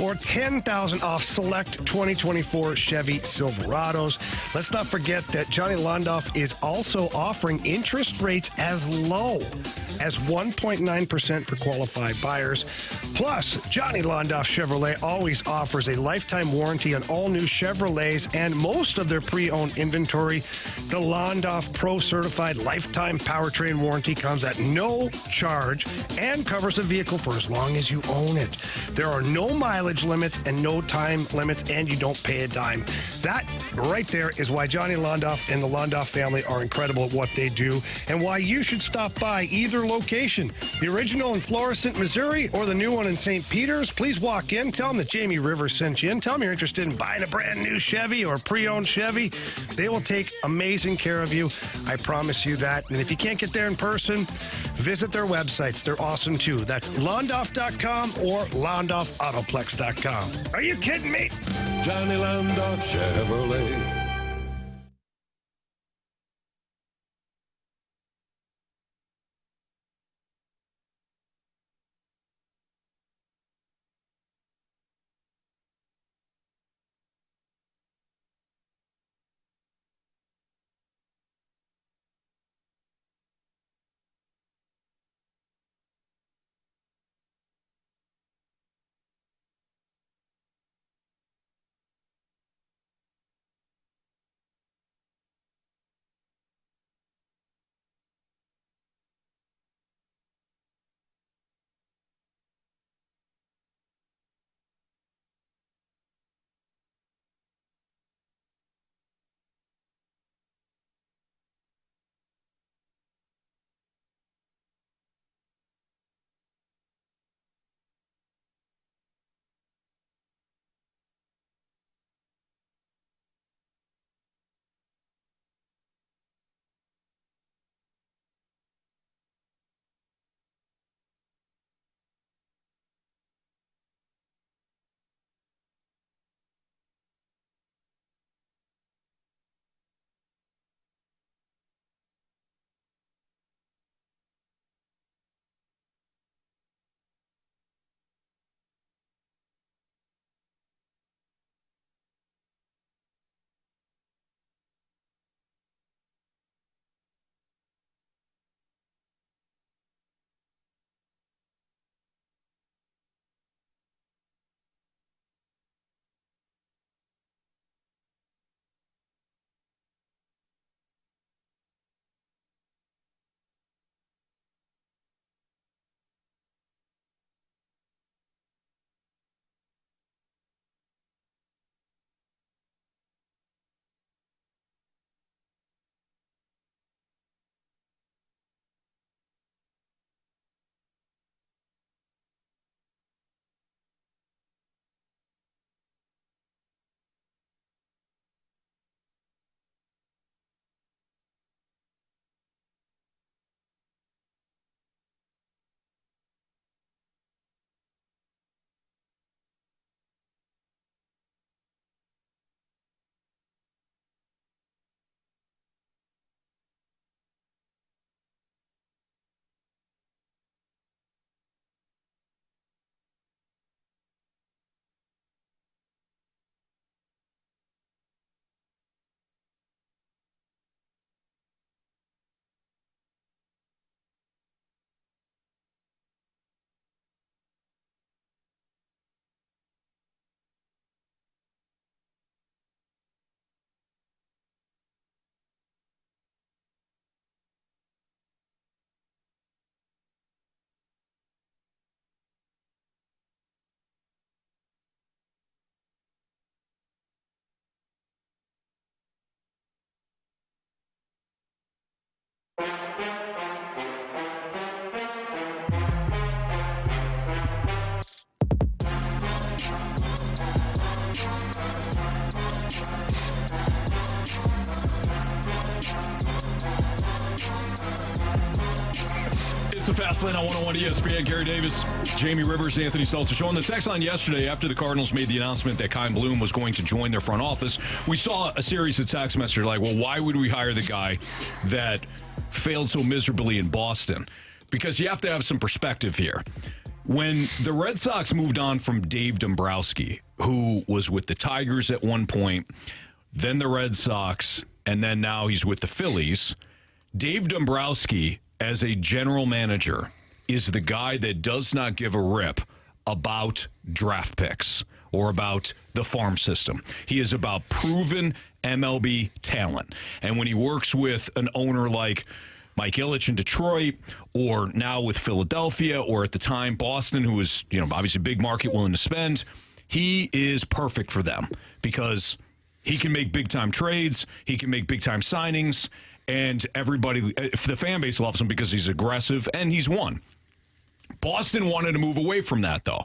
Or $10,000 off select 2024 Chevy Silverados. Let's not forget that Johnny Londoff is also offering interest rates as low as 1.9% for qualified buyers. Plus, Johnny Londoff Chevrolet always offers a lifetime warranty on all new Chevrolets and most of their pre-owned inventory. The Londoff Pro Certified Lifetime Powertrain Warranty comes at no charge and covers the vehicle for as long as you own it. There are no mileage limits and no time limits, and you don't pay a dime. That right there is why Johnny Londoff and the Londoff family are incredible at what they do and why you should stop by either location. The original in Florissant, Missouri, or the new one in St. Peters. Please walk in. Tell them that Jamie Rivers sent you in. Tell them you're interested in buying a brand new Chevy or pre-owned Chevy. They will take amazing care of you. I promise you that. And if you can't get there in person, visit their websites. They're awesome too. That's Londoff.com or LondoffAutoplex.com. Are you kidding me? Johnny Londoff Chevrolet. the Fast Lane on 101 ESPN. Gary Davis, Jamie Rivers, Anthony Stalter. So on the text line yesterday, after the Cardinals made the announcement that Chaim Bloom was going to join their front office, we saw a series of text messages like, well, why would we hire the guy that failed so miserably in Boston? Because you have to have some perspective here. When the Red Sox moved on from Dave Dombrowski, who was with the Tigers at one point, then the Red Sox, and then now he's with the Phillies, Dave Dombrowski, as a general manager, is the guy that does not give a rip about draft picks or about the farm system. He is about proven MLB talent. And when he works with an owner like Mike Ilitch in Detroit, or now with Philadelphia, or at the time Boston, who was, obviously a big market willing to spend, he is perfect for them because he can make big-time trades, he can make big-time signings, and everybody, the fan base loves him because he's aggressive, and he's won. Boston wanted to move away from that, though.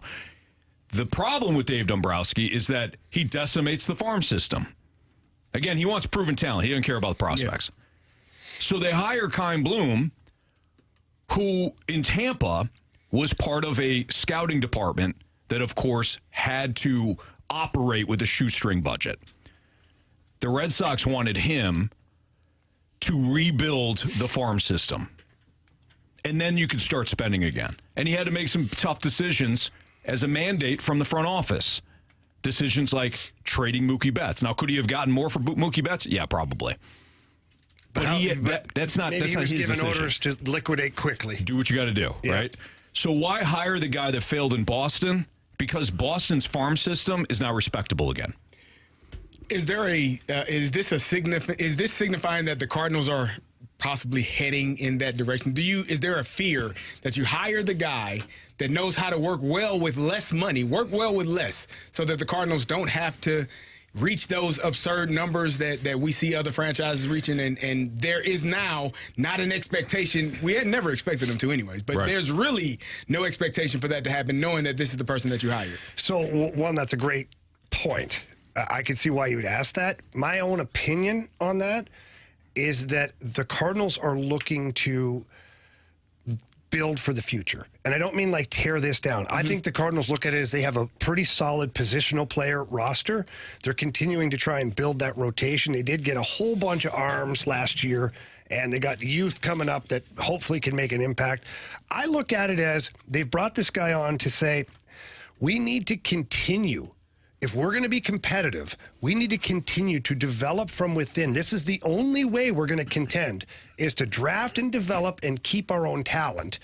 The problem with Dave Dombrowski is that he decimates the farm system. Again, he wants proven talent. He doesn't care about the prospects. Yeah. So they hire Chaim Bloom, who in Tampa was part of a scouting department that, of course, had to operate with a shoestring budget. The Red Sox wanted him to rebuild the farm system. And then you could start spending again. And he had to make some tough decisions as a mandate from the front office. Decisions like trading Mookie Betts. Now, could he have gotten more for Mookie Betts? Yeah, probably. But that's not his decision. He was given orders to liquidate quickly. Do what you got to do, right? So why hire the guy that failed in Boston? Because Boston's farm system is now respectable again. Is this signifying that the Cardinals are possibly heading in that direction? Is there a fear that you hire the guy that knows how to work well with less money, work well with less, so that the Cardinals don't have to reach those absurd numbers that we see other franchises reaching, and there is now not an expectation. We had never expected them to anyways, but There's really no expectation for that to happen, knowing that this is the person that you hired. So, one, that's a great point. I can see why you would ask that. My own opinion on that is that the Cardinals are looking to build for the future. And I don't mean like tear this down. I think the Cardinals look at it as they have a pretty solid positional player roster. They're continuing to try and build that rotation. They did get a whole bunch of arms last year, and they got youth coming up that hopefully can make an impact. I look at it as they've brought this guy on to say, we need to continue. If we're going to be competitive, we need to continue to develop from within. This is the only way we're going to contend, is to draft and develop and keep our own talent,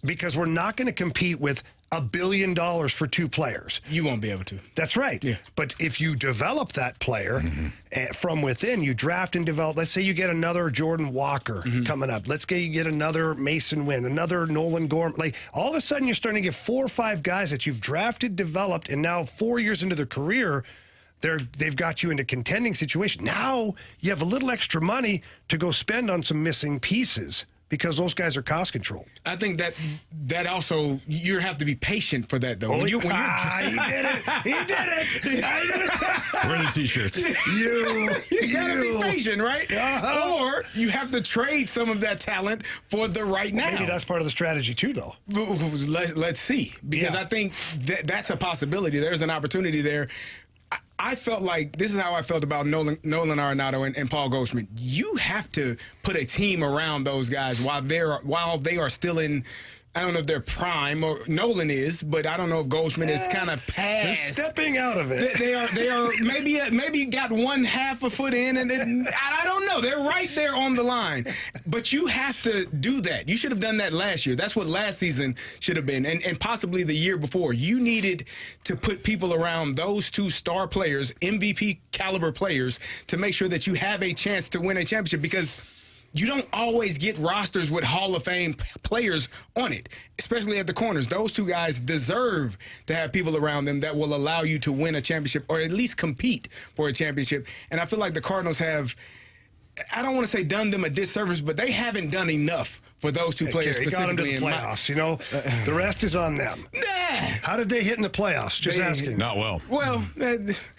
because we're not going to compete with $1 billion for two players. You won't be able to. That's right. Yeah. But if you develop that player from within, you draft and develop. Let's say you get another Jordan Walker coming up. Let's say you get another Mason Wynn, another Nolan Gorman. Like, all of a sudden, you're starting to get 4 or 5 guys that you've drafted, developed, and now 4 years into their career, they've got you into contending situation. Now you have a little extra money to go spend on some missing pieces, because those guys are cost controlled. I think that also, you have to be patient for that, though. He did it. He did it. Wear the T-shirts. You got to be patient, right? Or you have to trade some of that talent for the right now. Maybe that's part of the strategy, too, though. Let's see. Because I think that's a possibility. There's an opportunity there. I felt like, this is how I felt about Nolan Arenado and Paul Goldschmidt. You have to put a team around those guys while they are still in, I don't know if they're prime, or Nolan is, but I don't know if Goldschmidt is kind of past. They're stepping out of it. They are maybe got 1/2 a foot in, and then, I don't know. They're right there on the line. But you have to do that. You should have done that last year. That's what last season should have been, and possibly the year before. You needed to put people around those 2 star players, MVP caliber players, to make sure that you have a chance to win a championship, because you don't always get rosters with Hall of Fame players on it, especially at the corners. Those 2 guys deserve to have people around them that will allow you to win a championship, or at least compete for a championship. And I feel like the Cardinals have, I don't want to say done them a disservice, but they haven't done enough for those 2 players Carey, specifically got into the playoffs. The rest is on them. Nah, How did they hit in the playoffs? Just asking. Not well. Well,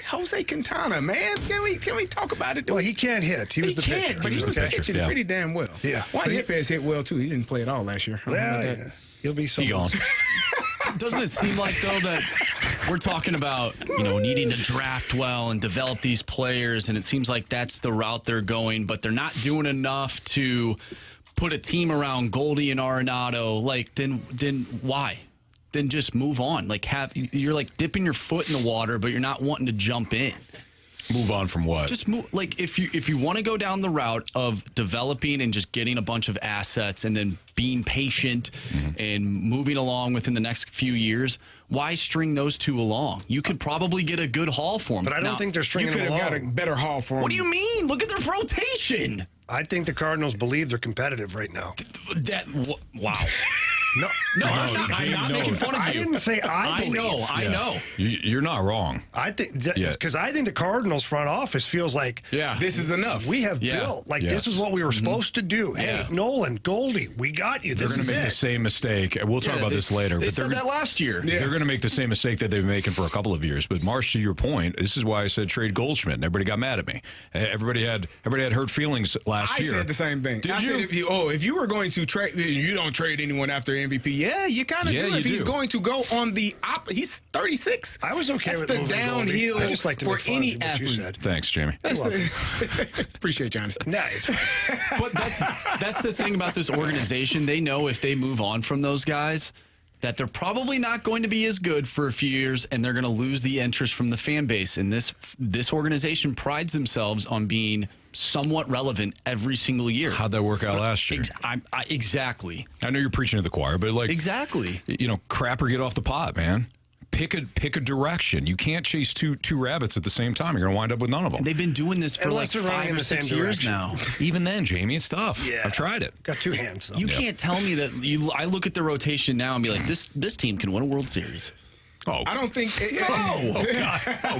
Jose Quintana, man. Can we talk about it? Well, he can't hit. He was the pitcher. But he was pitching pretty damn well. Yeah. Juan Yepes hit well, too. He didn't play at all last year. Yeah. He'll be something. He gone. Doesn't it seem like, though, that we're talking about, needing to draft well and develop these players, and it seems like that's the route they're going, but they're not doing enough to put a team around Goldie and Arenado. Like, then why? Then just move on. Like, you're like dipping your foot in the water, but you're not wanting to jump in. Move on from what? Just move. Like, if you want to go down the route of developing and just getting a bunch of assets and then being patient and moving along within the next few years, why string those two along? You could probably get a good haul for them. But I don't think they're stringing them along. You could have got a better haul for them. What do you mean? Look at their rotation. I think the Cardinals believe they're competitive right now. Wow. No, I'm not making fun of you. I didn't say I believe. I know. You're not wrong. I think because I think the Cardinals front office feels like this is enough. We have built this is what we were supposed to do. Hey, Nolan, Goldie, we got you. They're going to make the same mistake. We'll talk about this later. They said that last year. They're going to make the same mistake that they've been making for a couple of years. But Marsh, to your point, this is why I said trade Goldschmidt, and everybody got mad at me. Everybody had hurt feelings last year. I said the same thing. Did you? Said if you were going to trade, you don't trade anyone after MVP. Yeah, you kind of do. If he's going to go on the he's 36. I was okay with the downhill I just like to for make fun any of what you athlete. said. Thanks, Jamie. Appreciate you, honesty. Nah, it's fine. But that's the thing about this organization. They know if they move on from those guys, that they're probably not going to be as good for a few years, and they're going to lose the interest from the fan base. And this organization prides themselves on being somewhat relevant every single year. How'd that work out last year? Exactly. I know you're preaching to the choir, but exactly. Crap or get off the pot, man. Pick a direction. You can't chase two rabbits at the same time. You're going to wind up with none of them. And they've been doing this for Unless like they're running 5 in or the 6 same years direction. now. Even then, Jamie, it's tough. Yeah. I've tried it. Got 2 hands, though. You can't tell me that I look at the rotation now and be like, this team can win a World Series. Oh, I don't think. Oh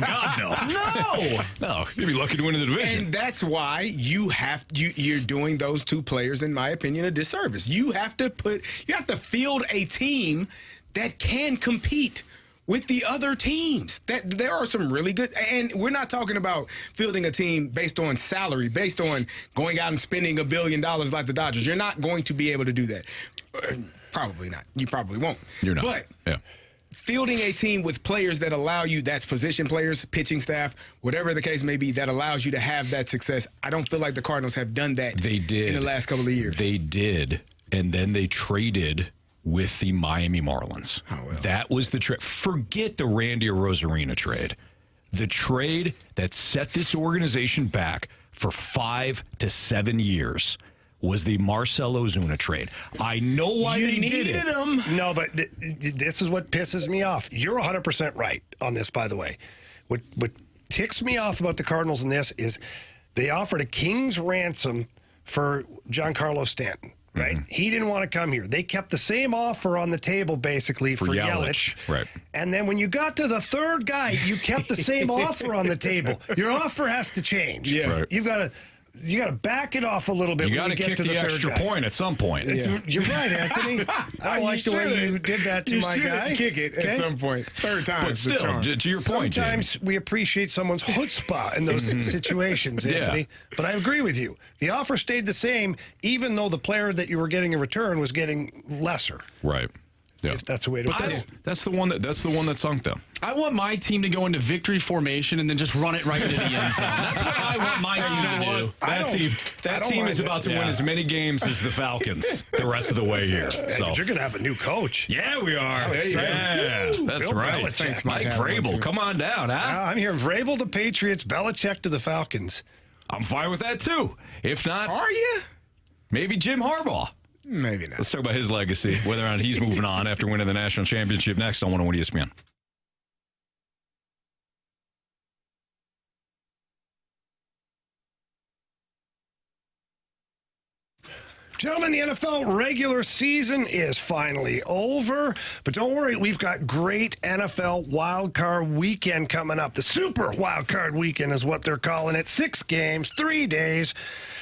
God, no. No, you'd be lucky to win in the division. And that's why you're doing those 2 players, in my opinion, a disservice. You have to field a team that can compete with the other teams. That there are some really good, and we're not talking about fielding a team based on salary, based on going out and spending $1 billion like the Dodgers. You're not going to be able to do that. Probably not. You probably won't. You're not. But fielding a team with players that allow you, that's position players, pitching staff, whatever the case may be, that allows you to have that success. I don't feel like the Cardinals have done that. They did in the last couple of years. They did, and then they traded with the Miami Marlins. Oh, well. That was the trade. Forget the Randy Arozarena trade. The trade that set this organization back for 5 to 7 years was the Marcell Ozuna trade. I know why they did it. Him. No, but this is what pisses me off. You're 100% right on this, by the way. What ticks me off about the Cardinals in this is they offered a king's ransom for Giancarlo Stanton. Right? Mm-hmm. He didn't want to come here. They kept the same offer on the table, basically, for Yelich. Right. And then when you got to the third guy, you kept the same offer on the table. Your offer has to change. Yeah. Right. You got to back it off a little bit. You got to kick the extra point at some point. You're right, Anthony. I like the way you did that to my guy. Kick it at some point. Third time. But still, to your point, sometimes we appreciate someone's chutzpah in those situations, Anthony. Yeah. But I agree with you. The offer stayed the same, even though the player that you were getting in return was getting lesser. Right. Yeah. If that's the way to put it. That's the one that sunk them. I want my team to go into victory formation and then just run it right into the end zone. That's what I want my team to do. That team is about to win as many games as the Falcons the rest of the way here. So But you're going to have a new coach. yeah, we are. there you go. Yeah, that's Bill right. Belichick Mike might have one, Vrabel, too. come on down, huh? I'm hearing Vrabel to Patriots, Belichick to the Falcons. I'm fine with that too. If not, Are you? maybe Jim Harbaugh. Maybe not. Let's talk about his legacy, whether or not he's moving on after winning the national championship next on 101 ESPN. Gentlemen, the NFL regular season is finally over, but don't worry, we've got great NFL wildcard weekend coming up. The Super Wildcard Weekend is what they're calling it. 6 games, 3 days.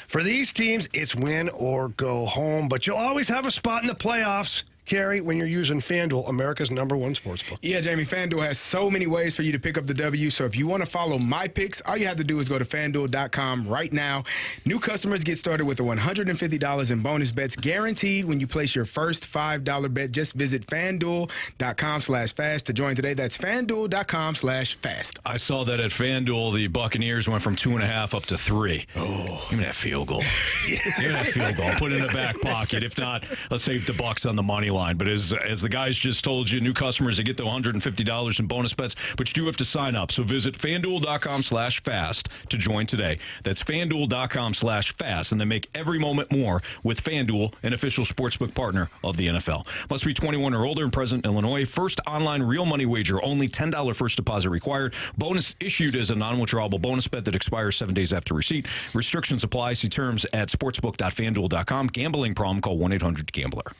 For these teams, it's win or go home, but you'll always have a spot in the playoffs. Carey, when you're using FanDuel, America's #1 sportsbook. Yeah, Jamie, FanDuel has so many ways for you to pick up the W. So if you want to follow my picks, all you have to do is go to FanDuel.com right now. New customers get started with $150 in bonus bets guaranteed when you place your first $5 bet. Just visit FanDuel.com/fast to join today. That's FanDuel.com/fast. I saw that at FanDuel, the Buccaneers went from 2.5 up to 3. Oh, give me that field goal. Give me that field goal. Put it in the back pocket. If not, let's save the Bucs on the money line. But as the guys just told you, new customers, they get the $150 in bonus bets, but you do have to sign up. So visit FanDuel.com/fast to join today. That's FanDuel.com/fast, and then make every moment more with FanDuel, an official sportsbook partner of the NFL. Must be 21 or older and present in Illinois. First online real money wager, only $10 first deposit required. Bonus issued as a non-withdrawable bonus bet that expires 7 days after receipt. Restrictions apply. See terms at sportsbook.fanduel.com. Gambling problem, call 1-800-GAMBLER.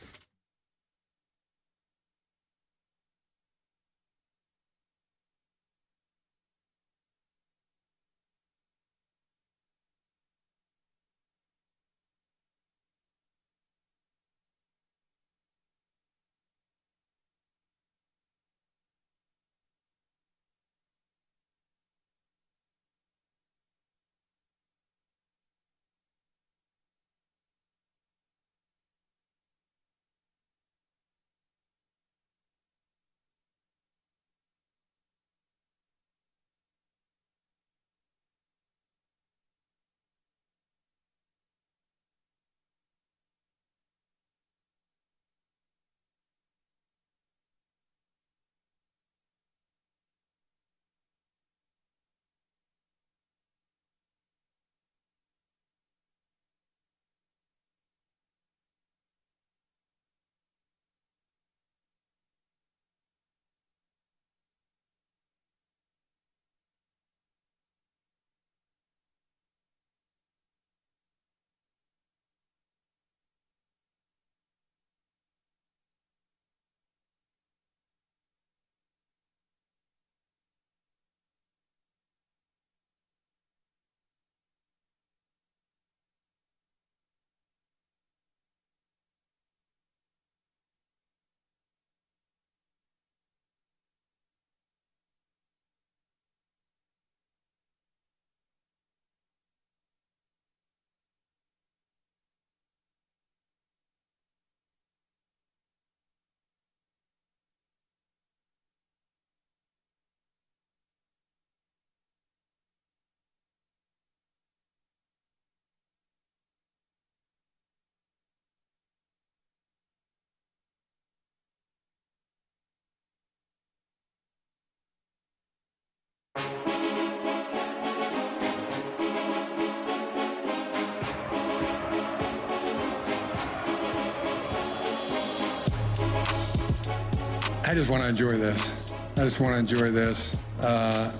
I just want to enjoy this. I just want to enjoy this. And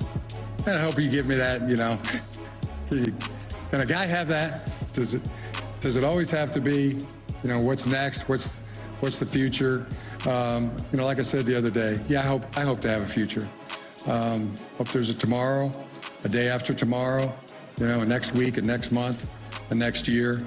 I hope you give me that, you know. Can a guy have that? Does it always have to be, you know, what's next? What's the future? You know, like I said the other day, yeah, I hope to have a future. Hope there's a tomorrow, a day after tomorrow, you know, next week and next month and next year.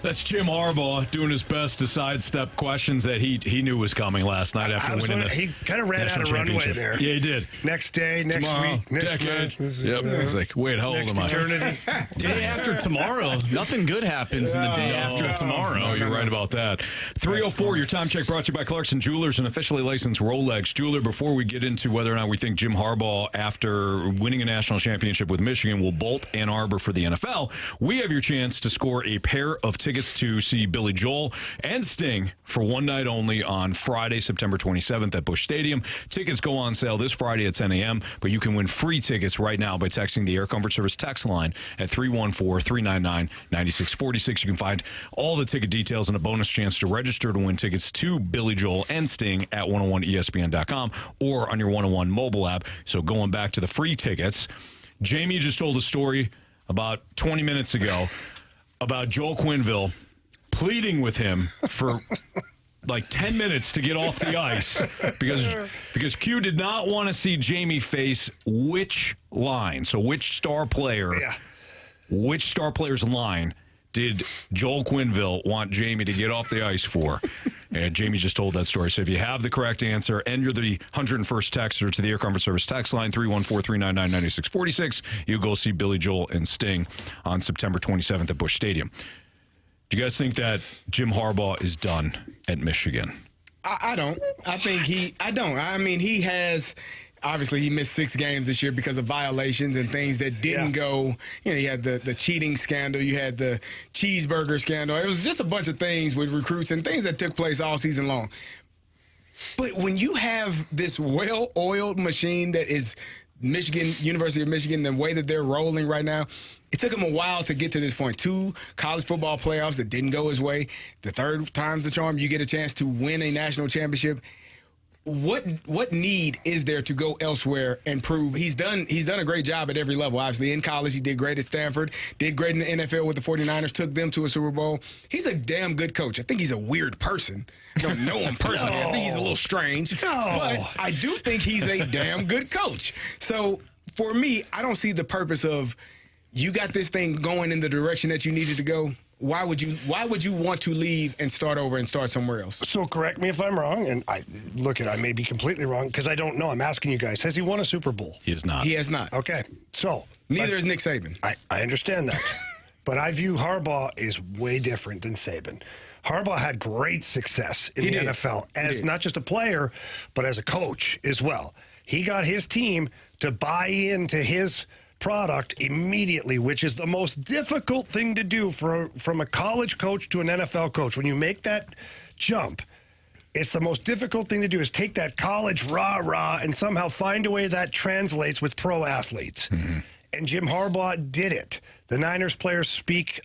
That's Jim Harbaugh doing his best to sidestep questions that he knew was coming last night after winning He kind of ran out of runway there. Yeah, he did. Next day, next Tomorrow, week, next decade. month. Yep. He's like, wait, how old am I? Eternity. Day after tomorrow. Nothing good happens in the day after tomorrow. No, you're right about that. 3:04, your time check brought to you by Clarkson Jewelers, an officially licensed Rolex jeweler. Before we get into whether or not we think Jim Harbaugh, after winning a national championship with Michigan, will bolt Ann Arbor for the NFL, we have your chance to score a pair of tickets to see Billy Joel and Sting for one night only on Friday, September 27th at Busch Stadium. Tickets go on sale this Friday at 10 a.m., but you can win free tickets right now by texting the Air Comfort Service text line at 314-399-9646. You can find all the ticket details and a bonus chance to register to win tickets to Billy Joel and Sting at 101ESPN.com or on your 101 mobile app. So going back to the free tickets, Jamie just told a story about 20 minutes ago about Joel Quenneville pleading with him for like 10 minutes to get off the ice because Q did not want to see Jamie face which line. So which star player's line did Joel Quenneville want Jamie to get off the ice for? And Jamie just told that story. So if you have the correct answer and you're the 101st texter to the Air Comfort Service text line, 314-399-9646, you go see Billy Joel and Sting on September 27th at Busch Stadium. Do you guys think that Jim Harbaugh is done at Michigan? I don't. I don't. I mean, he has. Obviously, he missed 6 games this year because of violations and things that didn't go. You know, you had the cheating scandal. You had the cheeseburger scandal. It was just a bunch of things with recruits and things that took place all season long. But when you have this well-oiled machine that is Michigan, University of Michigan, the way that they're rolling right now, it took him a while to get to this point. 2 college football playoffs that didn't go his way. The third time's the charm. You get a chance to win a national championship. What need is there to go elsewhere and prove he's done a great job at every level? Obviously, in college, he did great at Stanford, did great in the NFL with the 49ers, took them to a Super Bowl. He's a damn good coach. I think he's a weird person. I don't know him personally. I think he's a little strange. But I do think he's a damn good coach. So for me, I don't see the purpose of you got this thing going in the direction that you needed to go. Why would you want to leave and start over and start somewhere else? So correct me if I'm wrong, and I may be completely wrong because I don't know. I'm asking you guys, has he won a Super Bowl? He has not. He has not. Okay, so Neither is Nick Saban. I understand that. But I view Harbaugh is way different than Saban. Harbaugh had great success in the NFL as not just a player, but as a coach as well. He got his team to buy into his product immediately, which is the most difficult thing to do from a college coach to an NFL coach. When you make that jump, it's the most difficult thing to do is take that college rah-rah and somehow find a way that translates with pro athletes. Mm-hmm. And Jim Harbaugh did it. The Niners players speak,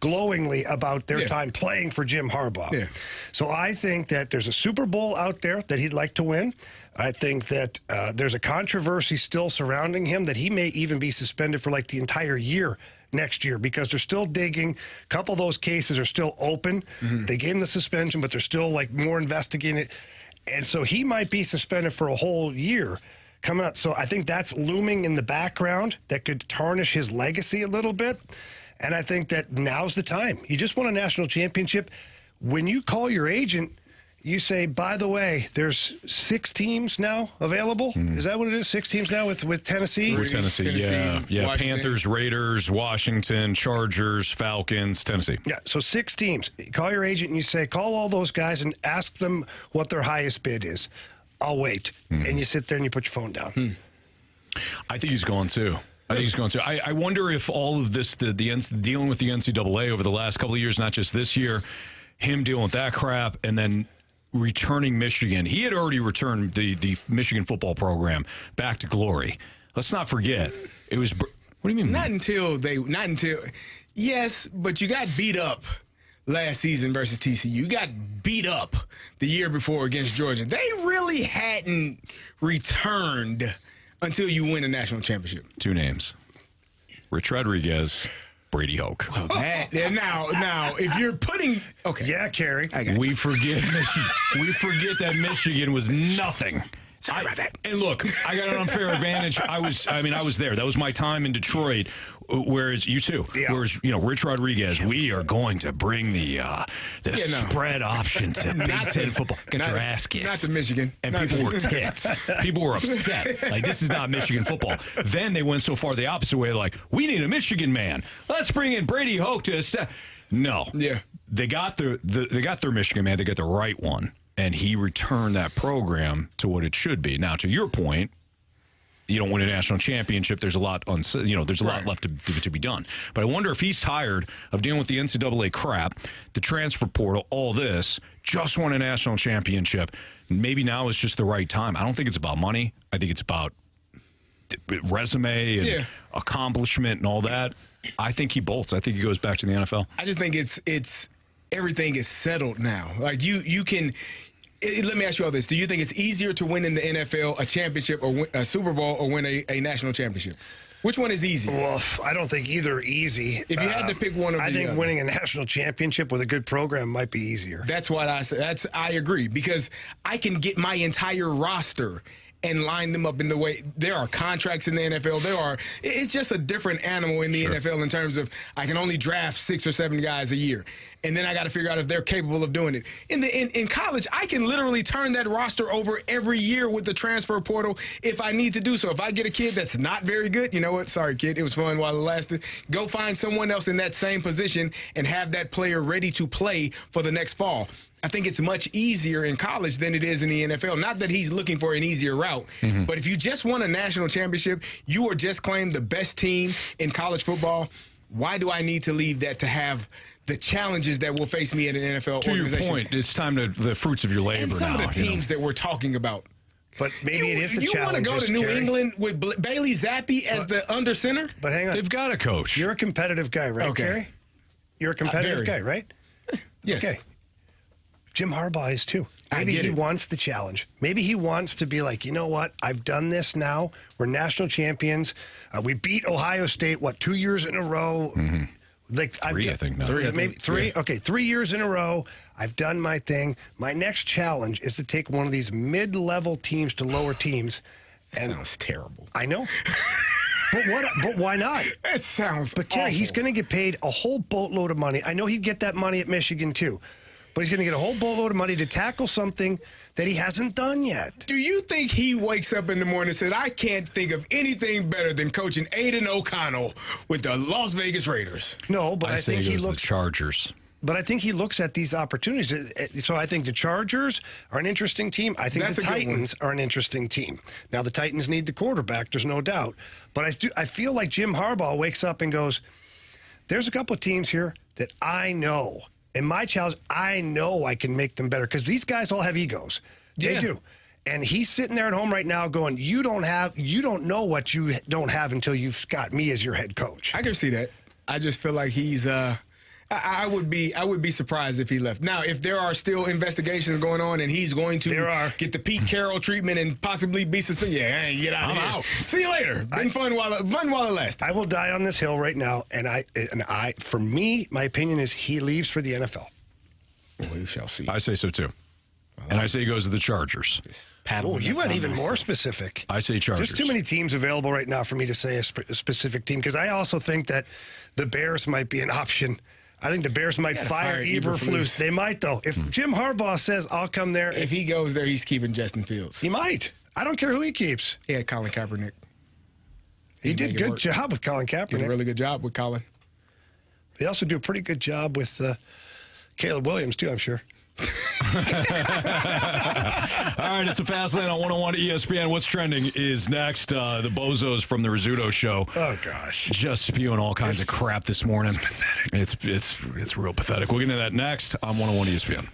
glowingly about their time playing for Jim Harbaugh. Yeah. So I think that there's a Super Bowl out there that he'd like to win. I think that there's a controversy still surrounding him that he may even be suspended for the entire year next year because they're still digging. A couple of those cases are still open. Mm-hmm. They gave him the suspension, but they're still more investigating it. And so he might be suspended for a whole year coming up. So I think that's looming in the background that could tarnish his legacy a little bit. And I think that now's the time. You just won a national championship. When you call your agent, you say, by the way, there's 6 teams now available. Is that what it is? 6 teams now with Tennessee? With Tennessee, yeah. Washington. Panthers, Raiders, Washington, Chargers, Falcons, Tennessee. Yeah, so 6 teams. You call your agent and you say, call all those guys and ask them what their highest bid is. I'll wait. And you sit there and you put your phone down. I think he's gone too. I wonder if all of this, the dealing with the NCAA over the last couple of years, not just this year, him dealing with that crap, and then returning Michigan. He had already returned the Michigan football program back to glory. Let's not forget. It was, what do you mean? Not until, yes, but you got beat up last season versus TCU. You got beat up the year before against Georgia. They really hadn't returned until you win a national championship. 2 names. Rich Rodriguez, Brady Hoke. Well, now, if you're putting... Okay. Yeah, Carey. We forget Michigan. We forget that Michigan was nothing. Sorry about that. And look, I got an unfair advantage. I was there. That was my time in Detroit. Whereas you too. Yeah. Whereas Rich Rodriguez, we are going to bring the spread option to Big Ten football. Get your ass kicked. Not to Michigan. And people were ticked. People were upset. This is not Michigan football. Then they went so far the opposite way. We need a Michigan man. Let's bring in Brady Hoke to step. No. Yeah. They got their Michigan man. They got the right one. And he returned that program to what it should be. Now, to your point, you don't win a national championship. There's a lot left to be done. But I wonder if he's tired of dealing with the NCAA crap, the transfer portal, all this. Just won a national championship. Maybe now is just the right time. I don't think it's about money. I think it's about resume and accomplishment and all that. I think he bolts. I think he goes back to the NFL. I just think it's everything is settled now. You can. Let me ask you all this. Do you think it's easier to win in the NFL a championship or a Super Bowl or win a national championship? Which one is easier? Well, I don't think either are easy. If you had to pick one of the I think winning a national championship with a good program might be easier. That's what I said. I agree because I can get my entire roster and line them up in the way. There are contracts in the NFL. It's just a different animal in the NFL in terms of I can only draft 6 or 7 guys a year. and then I got to figure out if they're capable of doing it. In college, I can literally turn that roster over every year with the transfer portal if I need to do so. If I get a kid that's not very good, you know what? Sorry, kid, it was fun while it lasted. Go find someone else in that same position and have that player ready to play for the next fall. I think it's much easier in college than it is in the NFL. Not that he's looking for an easier route, but if you just won a national championship, you are just claimed the best team in college football. Why do I need to leave that to have the challenges that will face me at an NFL organization? To your point, it's time to the fruits of your labor and some now. of the teams that we're talking about. But maybe it is the challenge. You want to go to New England with Bailey Zappi as the under center? But hang on. They've got a coach. You're a competitive guy, right, Okay. Carey? You're a competitive guy, right? Yes. Okay. Jim Harbaugh is too. Maybe he wants the challenge. Maybe he wants to be like, you know what? I've done this now. We're national champions. We beat Ohio State, 2 years in a row? Like Three, I think. Now. Maybe three? Yeah. Okay, 3 years in a row. I've done my thing. My next challenge is to take one of these mid-level teams to lower teams. That sounds terrible. I know. But why not? That sounds But Carey, awful. he's going to get paid a whole boatload of money. I know he'd get that money at Michigan too. But he's going to get a whole boatload of money to tackle something that he hasn't done yet. Do you think he wakes up in the morning and said, I can't think of anything better than coaching Aiden O'Connell with the Las Vegas Raiders? No, but I think he looks the Chargers. But I think he looks at these opportunities. So I think the Chargers are an interesting team. I think the Titans are an interesting team. Now, the Titans need the quarterback, there's no doubt. But I feel like Jim Harbaugh wakes up and goes, there's a couple of teams here that I know. And my challenge, I know I can make them better because these guys all have egos. They do. And he's sitting there at home right now going, you don't know what you don't have until you've got me as your head coach. I can see that. I just feel like he's I would be surprised if he left. Now, if there are still investigations going on and he's going to get the Pete Carroll treatment and possibly be suspended, get out of here. Out. See you later. Been fun while it lasted. I will die on this hill right now, and I, for me, my opinion is he leaves for the NFL. We shall see. I say so too. And I say he goes to the Chargers. Oh, you went even more specific. I say Chargers. There's too many teams available right now for me to say a specific team because I also think that the Bears might be an option. I think the Bears might fire Eberflus. They might, though. If Jim Harbaugh says, I'll come there. If he goes there, he's keeping Justin Fields. He might. I don't care who he keeps. He had Colin Kaepernick. He did a good job with Colin Kaepernick. Did a really good job with Colin. They also do a pretty good job with Caleb Williams, too, I'm sure. All right, it's a Fast Lane on 101 ESPN. What's trending is next. The bozos from the Rizzuto Show. Oh gosh, just spewing all kinds of crap this morning. It's pathetic. It's real pathetic. We'll get into that next on 101 ESPN.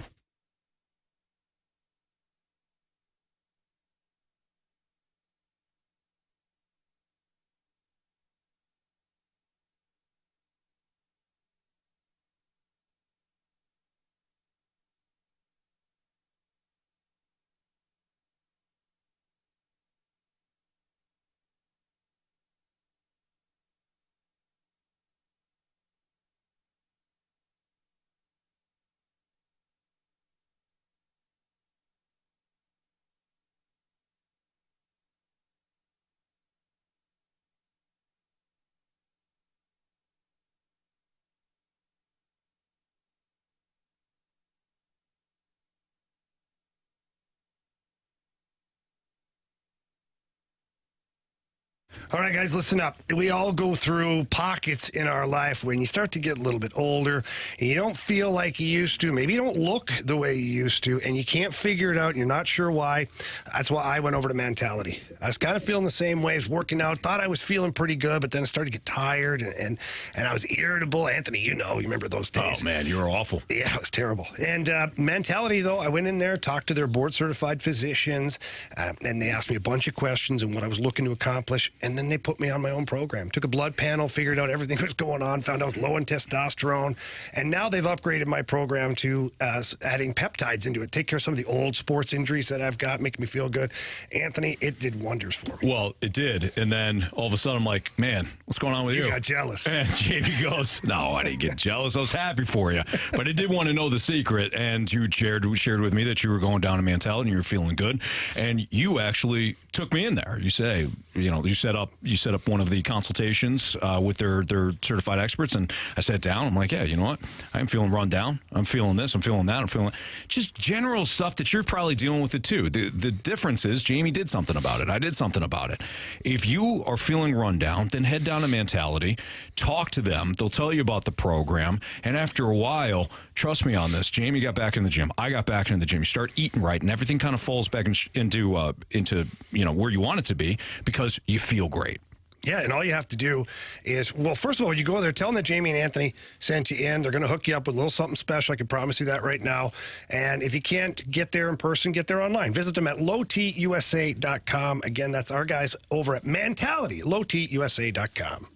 All right, guys, listen up. We all go through pockets in our life when you start to get a little bit older and you don't feel like you used to. Maybe you don't look the way you used to and you can't figure it out and you're not sure why. That's why I went over to Mentality. I was kind of feeling the same way as working out. Thought I was feeling pretty good, but then I started to get tired and I was irritable. Anthony, you remember those days. Oh, man, you were awful. Yeah, it was terrible. And Mentality, though, I went in there, talked to their board-certified physicians, and they asked me a bunch of questions and what I was looking to accomplish. And then they put me on my own program. Took a blood panel, figured out everything that was going on, found out I was low in testosterone. And now they've upgraded my program to adding peptides into it. Take care of some of the old sports injuries that I've got, make me feel good. Anthony, it did wonders for me. Well, it did. And then all of a sudden I'm like, man, what's going on with you? You got jealous. And Jamie goes, no, I didn't get jealous. I was happy for you. But I did want to know the secret. And you shared with me that you were going down to Mentality and you were feeling good. And you actually took me in there. You say, you set up you set up one of the consultations with their certified experts, and I sat down. I'm like, yeah, you know what? I'm feeling run down. I'm feeling this. I'm feeling that. I'm feeling just general stuff that you're probably dealing with it too. The difference is Jamie did something about it. I did something about it. If you are feeling run down, then head down to Mentality, talk to them. They'll tell you about the program, and after a while, trust me on this, Jamie got back in the gym. I got back into the gym. You start eating right, and everything kind of falls back into where you want it to be because you feel great. Yeah, and all you have to do is, well, first of all, you go there, tell them that Jamie and Anthony sent you in. They're going to hook you up with a little something special. I can promise you that right now. And if you can't get there in person, get there online. Visit them at lowtusa.com. Again, that's our guys over at Mentality, lowtusa.com.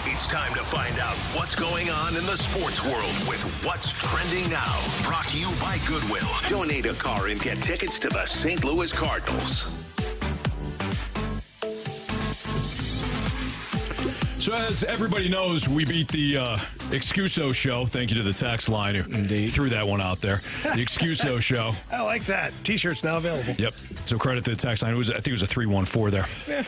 It's time to find out what's going on in the sports world with What's Trending Now. Brought to you by Goodwill. Donate a car and get tickets to the St. Louis Cardinals. So as everybody knows, we beat the Excuso show. Thank you to the text line who threw that one out there. The Excuso show. I like that. T-shirt's now available. Yep. So credit to the text line. I think it was a 314 there. Yeah.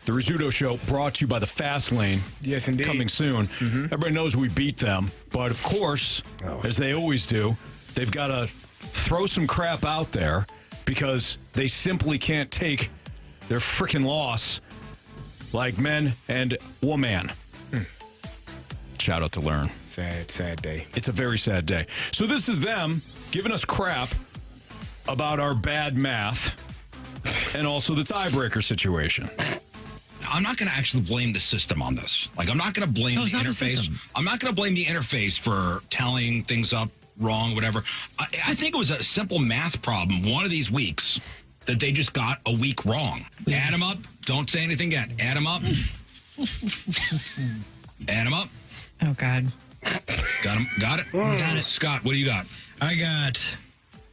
The Rizzuto Show brought to you by the Fast Lane. Yes, indeed. Coming soon. Mm-hmm. Everybody knows we beat them. But, of course, as they always do, they've got to throw some crap out there because they simply can't take their freaking loss like men and woman. Shout out to Learn. Sad day. It's a very sad day. So this is them giving us crap about our bad math and also the tiebreaker situation. I'm not going to actually blame the system on this. Like, I'm not going to blame the interface. I'm not going to blame the interface for tallying things up wrong, whatever. I think it was a simple math problem one of these weeks that they just got a week wrong. Add them up. Don't say anything yet. Add them up. Add them up. Oh, God. Got him. Got it? Got it. Scott, what do you got?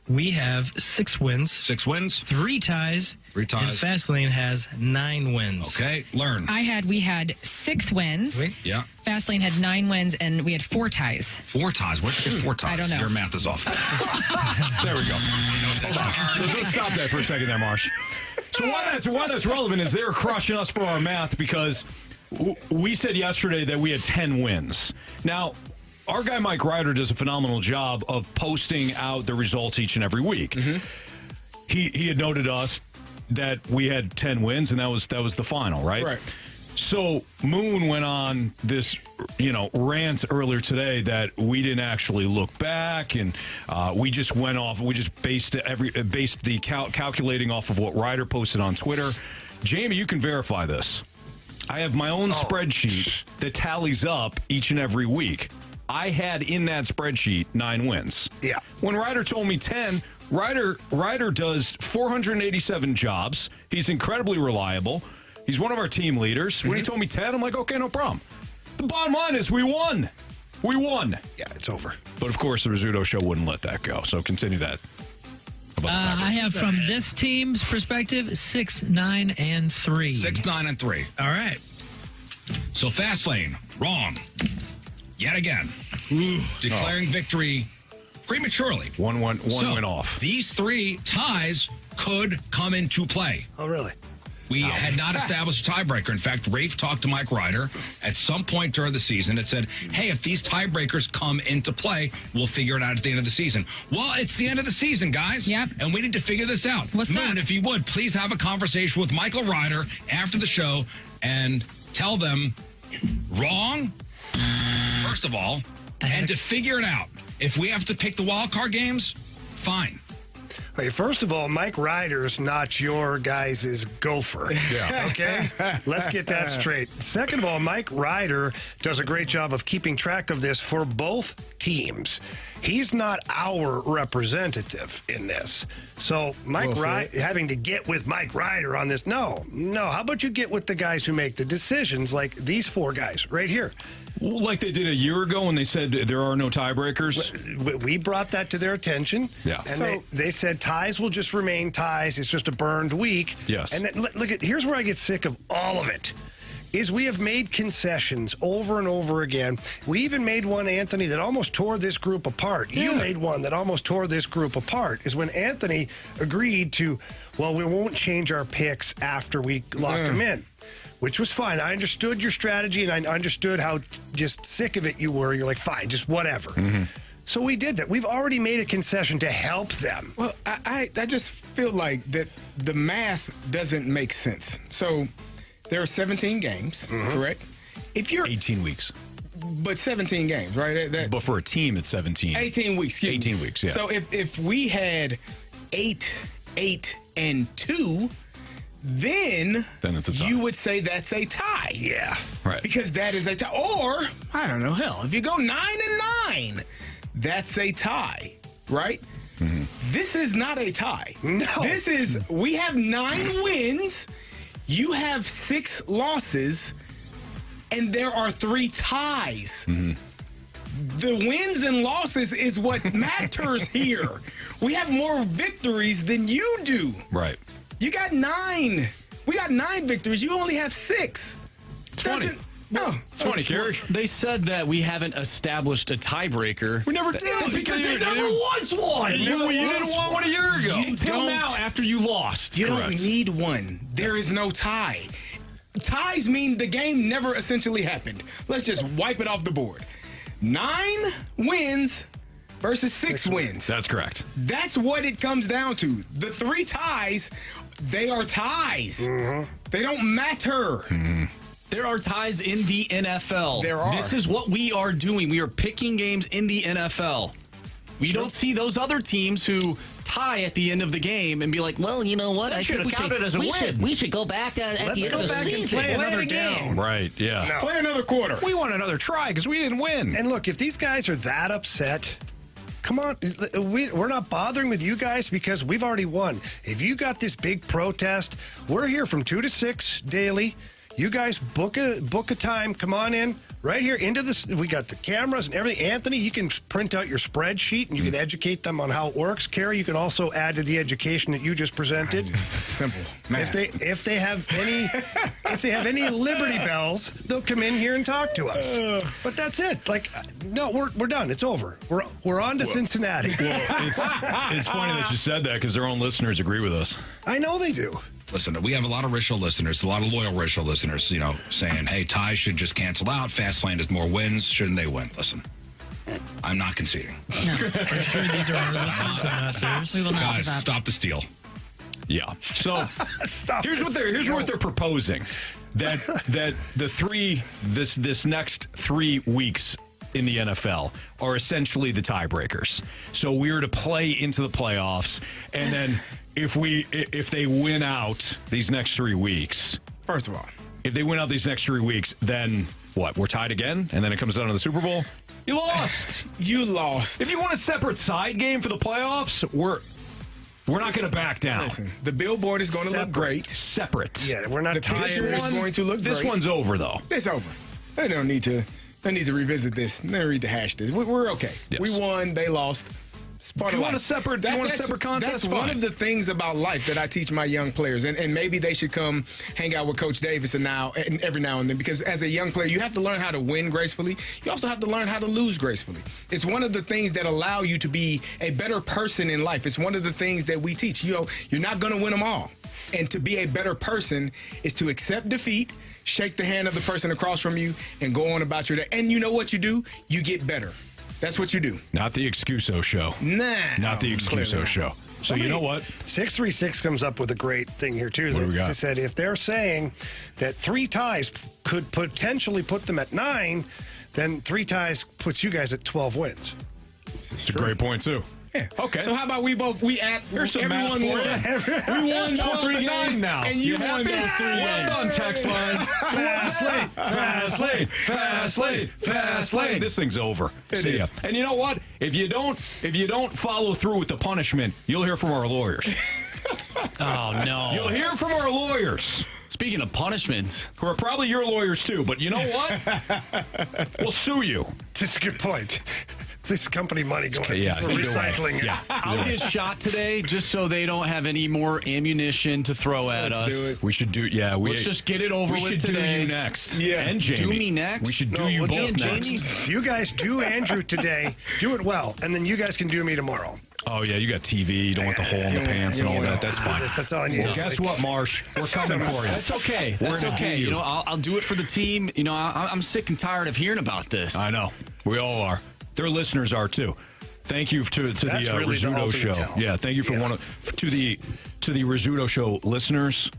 We have 6 wins. 6 wins. 3 ties. 3 And ties. Fastlane has 9 wins. Okay, learn. We had 6 wins. Yeah. Fastlane had 9 wins, and we had 4 ties. 4 ties. Where'd you get 4 ties? I don't know. Your math is off. There we go. Let's stop that for a second there, Marsh. So why that's relevant is they're crushing us for our math because we said yesterday that we had 10 wins. Now, our guy Mike Ryder does a phenomenal job of posting out the results each and every week. Mm-hmm. He had noted us that we had 10 wins, and that was the final, right? Right. So Moon went on this, rant earlier today that we didn't actually look back, and we just went off. We just based the calculating off of what Ryder posted on Twitter. Jamie, you can verify this. I have my own spreadsheet that tallies up each and every week. I had in that spreadsheet 9 wins. Yeah. When Ryder told me 10, Ryder does 487 jobs. He's incredibly reliable. He's one of our team leaders. When he told me 10, I'm like, okay, no problem. The bottom line is we won. We won. Yeah, it's over. But, of course, the Rizzuto show wouldn't let that go. So continue that. I have from this team's perspective 6, 9, and 3. 6, 9, and 3. All right. So Fastlane, wrong. Yet again. Declaring victory prematurely. One went off. These 3 ties could come into play. Oh, really? We had not established a tiebreaker. In fact, Rafe talked to Mike Ryder at some point during the season and said, hey, if these tiebreakers come into play, we'll figure it out at the end of the season. Well, it's the end of the season, guys. Yep. And we need to figure this out. What's Moon, that? if you would, please have a conversation with Michael Ryder after the show and tell them wrong, first of all, and to figure it out. If we have to pick the wild card games, fine. Okay, first of all, Mike Ryder's not your guys' gopher. Yeah. Okay? Let's get that straight. Second of all, Mike Ryder does a great job of keeping track of this for both teams. He's not our representative in this. So having to get with Mike Ryder on this, no. How about you get with the guys who make the decisions, like these 4 guys right here? Like they did a year ago when they said there are no tiebreakers. We brought that to their attention. Yeah. And they said ties will just remain ties. It's just a burned week. Yes. And here's where I get sick of all of it. Is we have made concessions over and over again. We even made one, Anthony, that almost tore this group apart. Yeah. You made one that almost tore this group apart. Is when Anthony agreed to, well, we won't change our picks after we lock them in. Which was fine. I understood your strategy, and I understood how just sick of it you were. You're like, fine, just whatever. Mm-hmm. So we did that. We've already made a concession to help them. Well, I just feel like that the math doesn't make sense. So there are 17 games, correct? If you're 18 weeks. But 17 games, right? But for a team, it's 17. 18 weeks. 18 weeks, yeah. So if we had 8, 8, and 2... Then it's a tie. You would say that's a tie. Yeah. Right. Because that is a tie. Or, I don't know, hell, if you go 9 and 9, that's a tie, right? Mm-hmm. This is not a tie. No. This is, we have 9 wins, you have 6 losses, and there are 3 ties. Mm-hmm. The wins and losses is what matters here. We have more victories than you do. Right. You got 9. We got 9 victories. You only have 6. It's funny. It's funny, Carey. They said that we haven't established a tiebreaker. We never did. That's because there never was one. You didn't want one a year ago. Until now, after you lost. You don't need one. There is no tie. Ties mean the game never essentially happened. Let's just wipe it off the board. 9 wins versus 6 wins. That's correct. That's what it comes down to. The 3 ties, they are ties. Mm-hmm. They don't matter. Mm-hmm. There are ties in the NFL. There are. This is what we are doing. We are picking games in the NFL. We don't see those other teams who tie at the end of the game and be like, well, you know what? I think we should go back at the end of the season. Play another game. Right, yeah. No. Play another quarter. We want another try because we didn't win. And look, if these guys are that upset, come on. We're not bothering with you guys because we've already won. If you got this big protest, we're here from 2 to 6 daily. You guys book a time. Come on in right here into this. We got the cameras and everything. Anthony, you can print out your spreadsheet and you can educate them on how it works. Carey, you can also add to the education that you just presented. Simple. If they have any Liberty Bells, they'll come in here and talk to us. But that's it. Like, no, we're done. It's over. We're on to Cincinnati. Well, it's funny that you said that because their own listeners agree with us. I know they do. Listen, we have a lot of racial listeners, a lot of loyal racial listeners, saying, hey, ties should just cancel out. Fastlane has more wins. Shouldn't they win? Listen, I'm not conceding. No. Are you sure these are our listeners and not theirs? We will not Guys, give up. stop the steal. Yeah. So here's what they're proposing. That this next 3 weeks in the NFL are essentially the tiebreakers. So we're to play into the playoffs, and then if they win out these next 3 weeks, First of all, if they win out these next 3 weeks, then what? We're tied again, and then it comes down to the Super Bowl. You lost. You lost. If you want a separate side game for the playoffs, we're not going to back down. Listen, the billboard is going to look great. Separate. Yeah, we're not The tired. picture is going to look This great. one's over, though. It's over. They don't need to. They need to revisit this. They read the hash this. We're okay. Yes. We won. They lost. It's part You of want life. a separate contest? That's one of the things about life that I teach my young players, and maybe they should come hang out with Coach Davis and every now and then, because as a young player, you have to learn how to win gracefully. You also have to learn how to lose gracefully. It's one of the things that allow you to be a better person in life. It's one of the things that we teach. You're not going to win them all, and to be a better person is to accept defeat, shake the hand of the person across from you, and go on about your day. And you know what you do? You get better. That's what you do. Not the Excuso show. Nah. Not the Excuso show. So you know what? 636 comes up with a great thing here, too. What do we got? They said if they're saying that 3 ties could potentially put them at 9, then 3 ties puts you guys at 12 wins. It's a great point, too. Yeah. Okay. So how about Here's some everyone math for won. you. We won those 3 games now. and you won those 3 Well games. done, text line. Fast lane. This thing's over. See ya. And you know what? If you don't follow through with the punishment, you'll hear from our lawyers. Oh, no. You'll hear from our lawyers. Speaking of punishments, Who are probably your lawyers, too. But you know what? We'll sue you. That's a good point. This company money going. Okay, yeah, We're either way. recycling it. Yeah. I'll get shot today just so they don't have any more ammunition to throw at Let's us. do it. We should do, Let's just get it over we with should today. do you next. Yeah. And Jamie. Do me next? We should do No, you we'll do both it, next. Jamie. If you guys do Andrew today, do it well, and then you guys can do me tomorrow. Oh, yeah, you got TV. You don't want the hole in the pants and all that. That's fine. That's all I need. Well, guess what, Marsh? We're coming for you. That's okay. We're That's gonna okay. do you. You know, I'll do it for the team. You know, I'm sick and tired of hearing about this. I know. We all are. Their listeners are, too. Thank you to the That's really the Rizzuto ultimate show. tell. Yeah, thank you for Yeah. to the Rizzuto show listeners.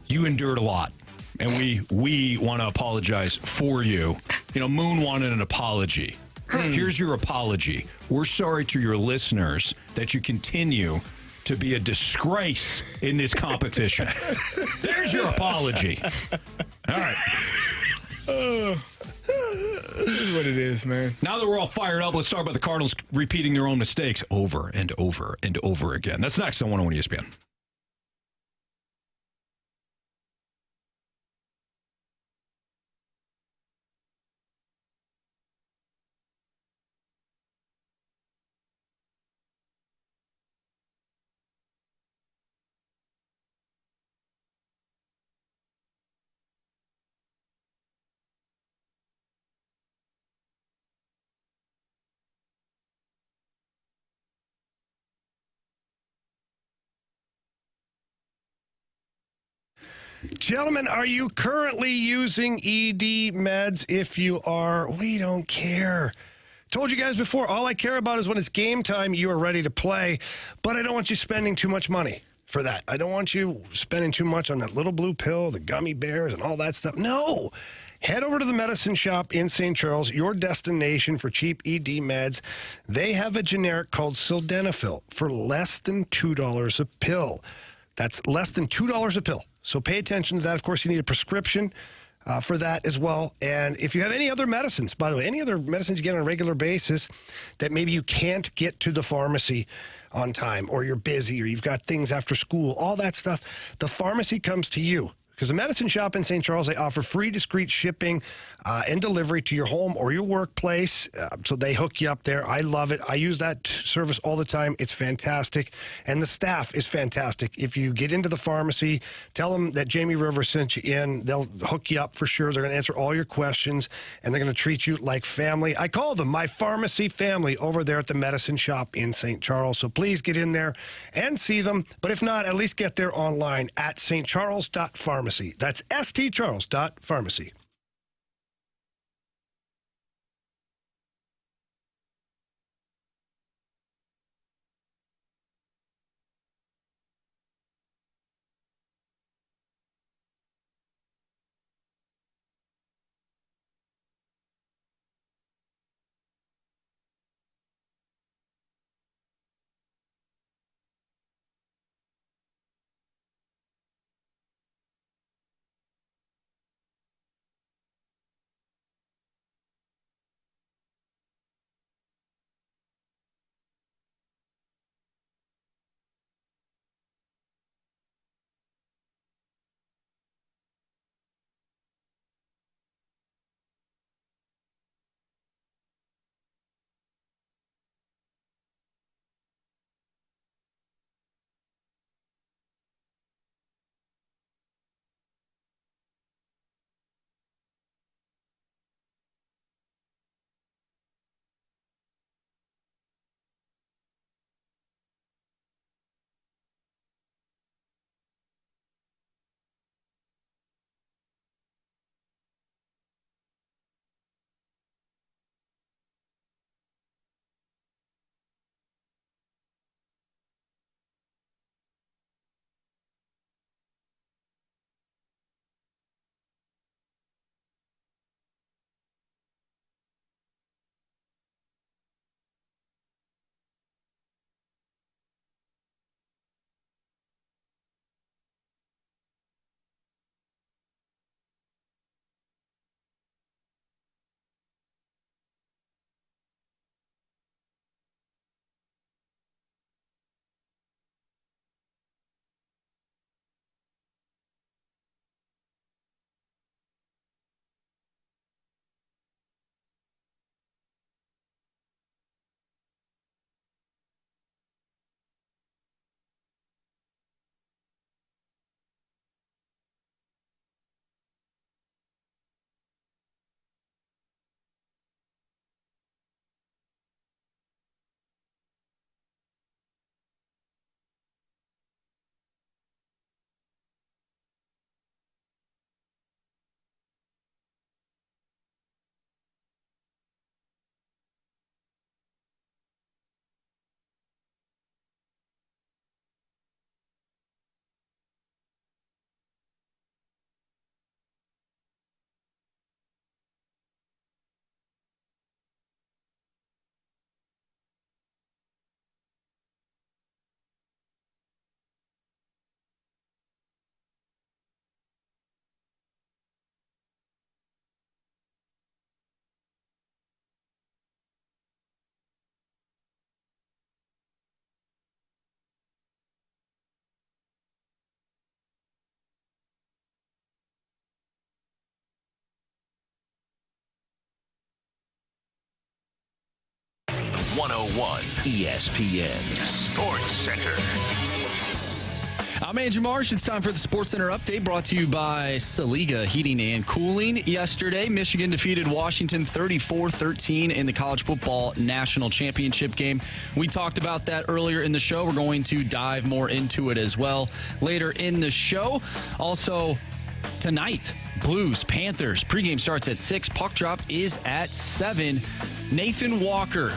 You endured a lot, and we want to apologize for you. You know, Moon wanted an apology. Here's your apology. We're sorry to your listeners that you continue to be a disgrace in this competition. There's your apology. All right. This is what it is, man. Now that we're all fired up, let's talk about the Cardinals repeating their own mistakes over and over and over again. That's next on 101 ESPN. Gentlemen, are you currently using ED meds? If you are, we don't care. Told you guys before, all I care about is when it's game time, you are ready to play, but I don't want you spending too much money for that. I don't want you spending too much on that little blue pill, the gummy bears, and all that stuff. No. Head over to the medicine shop in St. Charles, your destination for cheap ED meds. They have a generic called Sildenafil for less than $2 a pill. That's less than $2 a pill. So pay attention to that. Of course, you need a prescription for that as well. And if you have any other medicines, by the way, any other medicines you get on a regular basis that maybe you can't get to the pharmacy on time, or you're busy, or you've got things after school, all that stuff, the pharmacy comes to you Because the Medicine Shop in St. Charles, they offer free, discreet shipping and delivery to your home or your workplace. So they hook you up there. I love it. I use that service all the time. It's fantastic. And the staff is fantastic. If you get into the pharmacy, tell them that Jamie Rivers sent you in. They'll hook you up for sure. They're going to answer all your questions, and they're going to treat you like family. I call them my pharmacy family over there at the Medicine Shop in St. Charles. So please get in there and see them. But if not, at least get there online at stcharles.pharmacy. That's stcharles.pharmacy. ESPN Sports Center. I'm Andrew Marsh. It's time for the Sports Center update brought to you by Saliga Heating and Cooling. Yesterday, Michigan defeated Washington 34-13 in the College Football National Championship game. We talked about that earlier in the show. We're going to dive more into it as well later in the show. Also, tonight, Blues, Panthers. Pregame starts at 6. Puck drop is at 7. Nathan Walker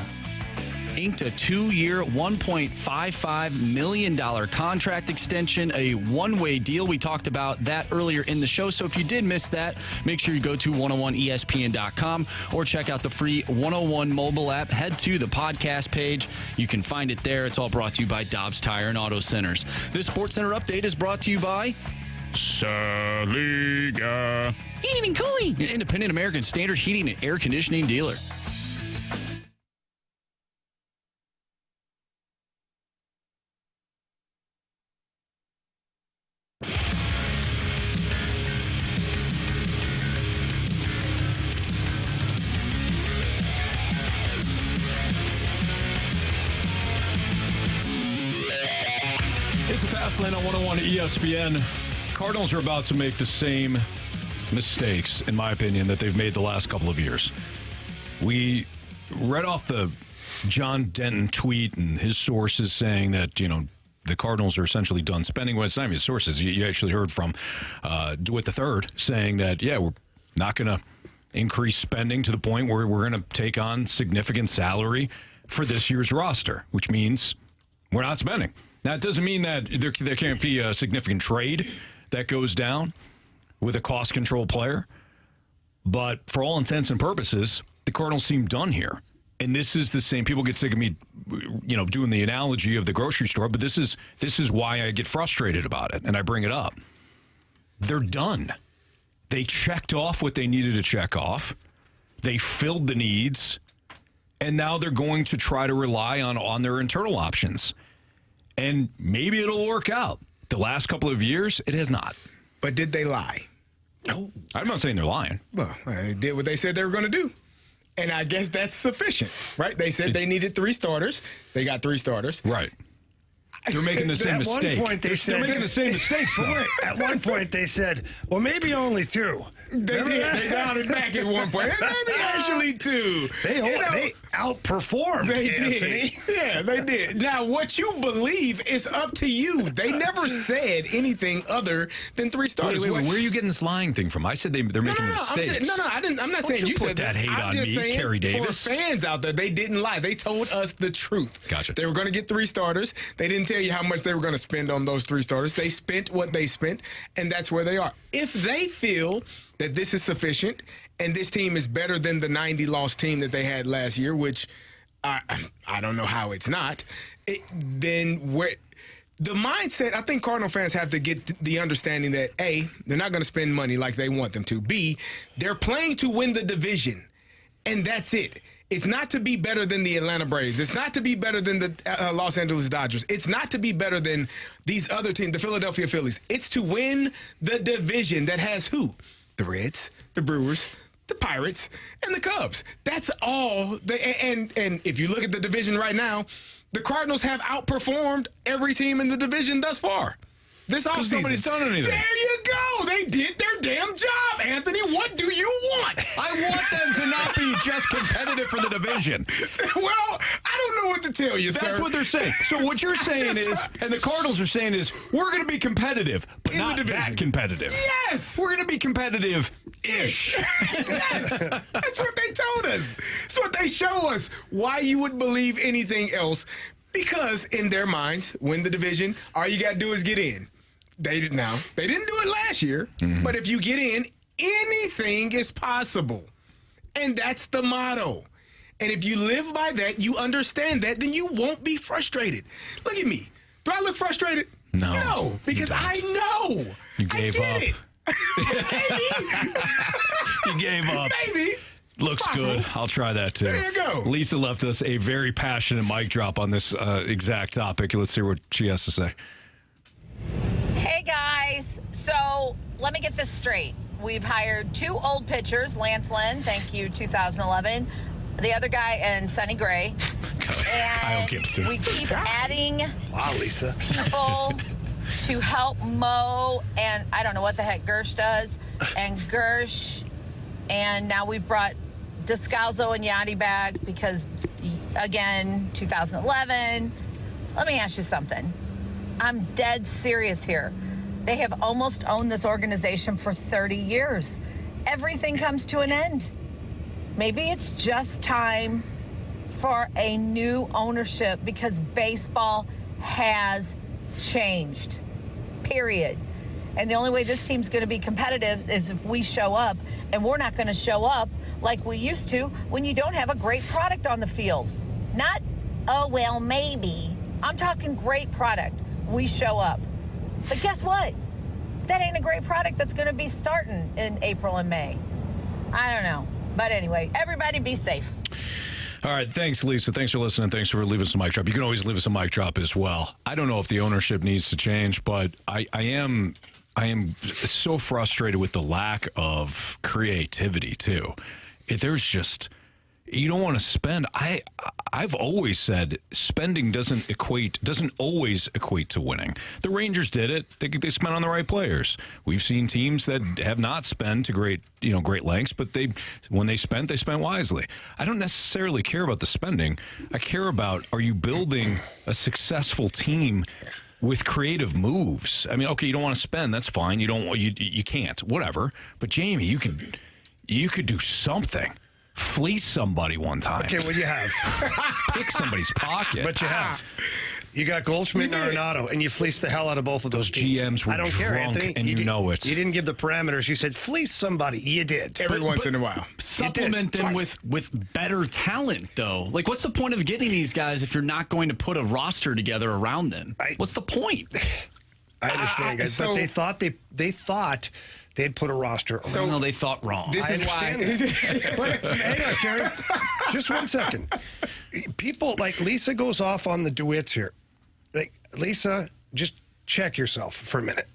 inked a 2-year, $1.55 million contract extension, a one-way deal. We talked about that earlier in the show. So if you did miss that, make sure you go to 101ESPN.com or check out the free 101 mobile app. Head to the podcast page. You can find it there. It's all brought to you by Dobbs Tire and Auto Centers. This Sports Center update is brought to you by Saliga Heating and Cooling, an independent American Standard heating and air conditioning dealer. Flynn on 101 ESPN. Cardinals are about to make the same mistakes, in my opinion, that they've made the last couple of years. We read off the John Denton tweet and his sources saying that, the Cardinals are essentially done spending. Well, it's not even his sources. You actually heard from DeWitt III saying that, we're not going to increase spending to the point where we're going to take on significant salary for this year's roster, which means we're not spending. Now, it doesn't mean that there can't be a significant trade that goes down with a cost control player. But for all intents and purposes, the Cardinals seem done here. And this is the same. People get sick of me, doing the analogy of the grocery store, but this is why I get frustrated about it, and I bring it up. They're done. They checked off what they needed to check off. They filled the needs, and now they're going to try to rely on their internal options. And maybe it'll work out. The last couple of years, it has not. But did they lie? No. I'm not saying they're lying. Well, they did what they said they were going to do. And I guess that's sufficient, right? They said they needed 3 starters. They got 3 starters. Right. They're making the same mistake. At one point, they're making the same mistakes, though. At one point, they said, well, maybe only 2. They did. They down it back at one point. Maybe actually 2. They outperformed. They Anthony. did. Yeah, they did. Now, what you believe is up to you. They never said anything other than 3 starters. Wait, where are you getting this lying thing from? I said they're making mistakes. I'm not saying you put said that hate I'm on just me, saying Carey Davis. For fans out there, they didn't lie. They told us the truth. Gotcha. They were going to get 3 starters. They didn't tell you how much they were going to spend on those 3 starters. They spent what they spent, and that's where they are. If they feel that this is sufficient and this team is better than the 90-loss team that they had last year, which I don't know how it's not, then where the mindset, I think Cardinal fans have to get the understanding that, A, they're not going to spend money like they want them to. B, they're playing to win the division, and that's it. It's not to be better than the Atlanta Braves. It's not to be better than the Los Angeles Dodgers. It's not to be better than these other teams, the Philadelphia Phillies. It's to win the division that has who? The Reds, the Brewers, the Pirates, and the Cubs. That's all. And if you look at the division right now, the Cardinals have outperformed every team in the division thus far. This offseason. Because nobody's done anything. There you go. They did their damn job, Anthony. What do you want? I want them to not be just competitive for the division. Well, I don't know what to tell you, sir. That's what they're saying. So what you're saying is, and the Cardinals are saying is, we're going to be competitive, but not that competitive. Yes. We're going to be competitive-ish. Yes. That's what they told us. That's what they show us. Why you would believe anything else. Because in their minds, win the division, all you got to do is get in. They didn't do it last year, but if you get in, anything is possible. And that's the motto. And if you live by that, you understand that, then you won't be frustrated. Look at me. Do I look frustrated? No, because I know. You gave up. You gave up. Maybe. Looks good. I'll try that too. There you go. Lisa left us a very passionate mic drop on this exact topic. Let's hear what she has to say. Hey guys, so let me get this straight. We've hired 2 old pitchers, Lance Lynn, thank you, 2011. The other guy, and Sonny Gray. Kyle Gibson. We keep adding Lisa. people to help mow, and I don't know what the heck Gersh does, and Gersh, and now we've brought Descalzo and Yachty back because, again, 2011. Let me ask you something. I'm dead serious here. They have almost owned this organization for 30 years. Everything comes to an end. Maybe it's just time for a new ownership because baseball has changed, period. And the only way this team's going to be competitive is if we show up, and we're not going to show up like we used to when you don't have a great product on the field. Not, oh, well, maybe. I'm talking great product. We show up. But guess what? That ain't a great product that's going to be starting in April and May. I don't know. But anyway, everybody be safe. All right. Thanks, Lisa. Thanks for listening. Thanks for leaving us a mic drop. You can always leave us a mic drop as well. I don't know if the ownership needs to change, but I am so frustrated with the lack of creativity, too. There's just... You don't want to spend. I've always said spending doesn't always equate to winning. The Rangers did it. They spent on the right players. We've seen teams that have not spent to great lengths, but when they spent wisely. I don't necessarily care about the spending. I care about, are you building a successful team with creative moves? I mean, okay, you don't want to spend, that's fine. You can't, whatever. But Jamie, you could do something. Fleece somebody one time. Okay, well, you have. Pick somebody's pocket. But you have. You got Goldschmidt and Arenado, and you fleeced the hell out of both of those teams. GMs were I don't drunk, care, Anthony. and you know it. You didn't give the parameters. You said fleece somebody. You did. Every once in a while. Supplement them with better talent, though. Like, what's the point of getting these guys if you're not going to put a roster together around them? What's the point? I understand, guys. But they thought they'd put a roster around. So, no, they thought wrong. This is why. But hang on, Carey. Just 1 second. People like Lisa goes off on the DeWitts here. Like, Lisa, just check yourself for a minute.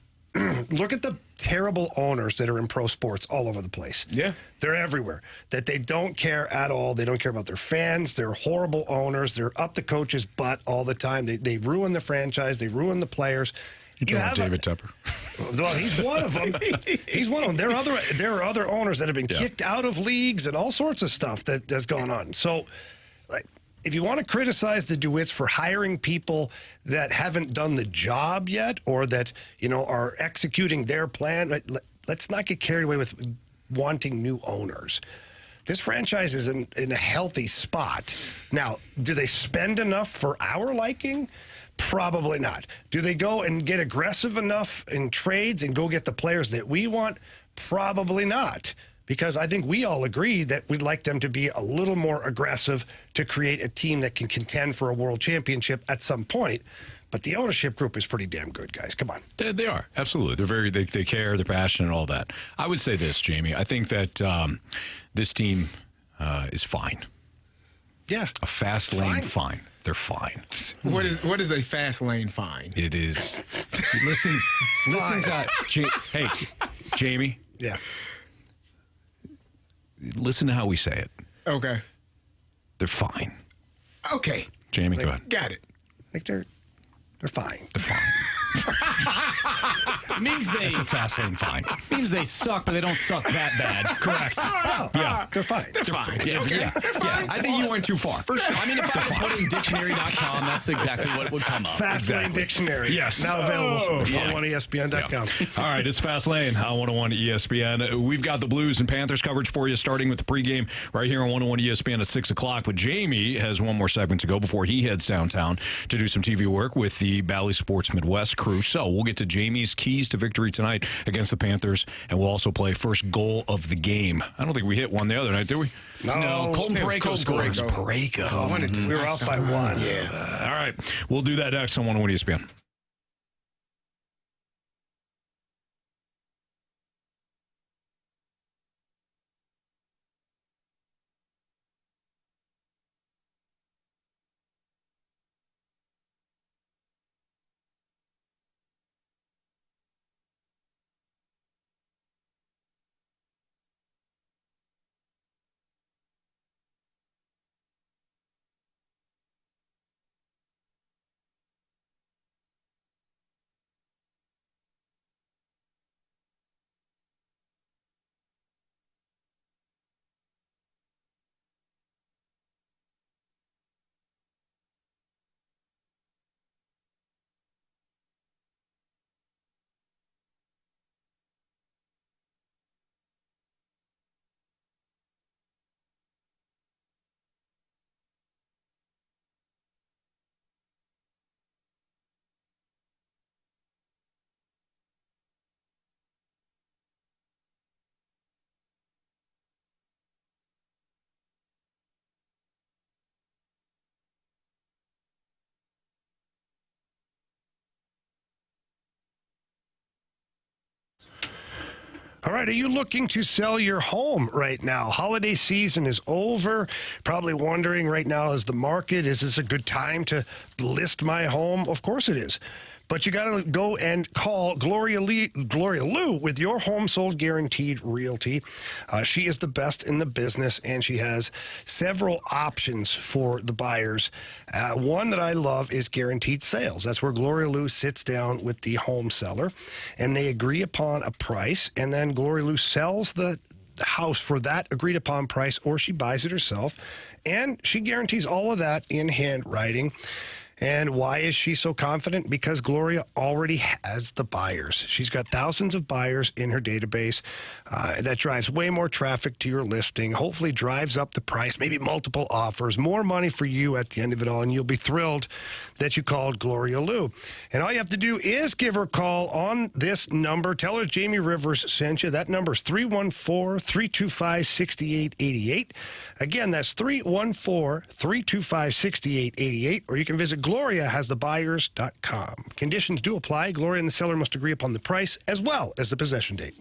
Look at the terrible owners that are in pro sports all over the place. Yeah. They're everywhere. That they don't care at all. They don't care about their fans. They're horrible owners. They're up the coach's butt all the time. They ruin the franchise. They ruin the players. You have David Tepper. Well, he's one of them. He's one of them. There are other owners that have been kicked out of leagues and all sorts of stuff that's gone on. So, like, if you want to criticize the DeWitts for hiring people that haven't done the job yet or that, are executing their plan, let's not get carried away with wanting new owners. This franchise is in a healthy spot. Now, do they spend enough for our liking? Probably not. Do they go and get aggressive enough in trades and go get the players that we want? Probably not. Because I think we all agree that we'd like them to be a little more aggressive to create a team that can contend for a world championship at some point. But the ownership group is pretty damn good, guys. Come on. They are. Absolutely. They care, they're passionate, and all that. I would say this, Jamie. I think that this team is fine. Yeah. A fast lane fine. They're fine. What is a fast lane fine? It is. Listen to hey, Jamie. Yeah. Listen to how we say it. Okay. They're fine. Okay. Jamie, go ahead. Got it. Like they're fine. They're fine. It means It's a fast lane fine. means they suck, but they don't suck that bad. Correct. Yeah, they're fine. They're fine. Yeah, I think you went too far. For sure. I mean, if I put in dictionary.com, that's exactly what would come up. Fast Lane Dictionary. Yes. Now available at 101ESPN.com. All right, it's Fast Lane on 101 ESPN. We've got the Blues and Panthers coverage for you, starting with the pregame right here on 101 ESPN at 6 o'clock. But Jamie has one more segment to go before he heads downtown to do some TV work with the Bally Sports Midwest crew. So we'll get to Jamie's keys to victory tonight against the Panthers, and we'll also play first goal of the game. I don't think we hit one the other night, did we? No, Colton Parayko scores. We were off by one. Yeah. All right. We'll do that next on 101 ESPN. All right, are you looking to sell your home right now? Holiday season is over. Probably wondering right now, is this a good time to list my home? Of course it is. But you got to go and call Gloria Lou with your home sold guaranteed realty. She is the best in the business, and she has several options for the buyers. One that I love is guaranteed sales. That's where Gloria Lou sits down with the home seller, and they agree upon a price, and then Gloria Lou sells the house for that agreed upon price, or she buys it herself, and she guarantees all of that in handwriting. And why is she so confident? Because Gloria already has the buyers. She's got thousands of buyers in her database. That drives way more traffic to your listing, hopefully drives up the price, maybe multiple offers, more money for you at the end of it all, and you'll be thrilled that you called Gloria Lou. And all you have to do is give her a call on this number. Tell her Jamie Rivers sent you. That number is 314-325-6888. Again, that's 314-325-6888, or you can visit GloriaHasTheBuyers.com. Conditions do apply. Gloria and the seller must agree upon the price as well as the possession date.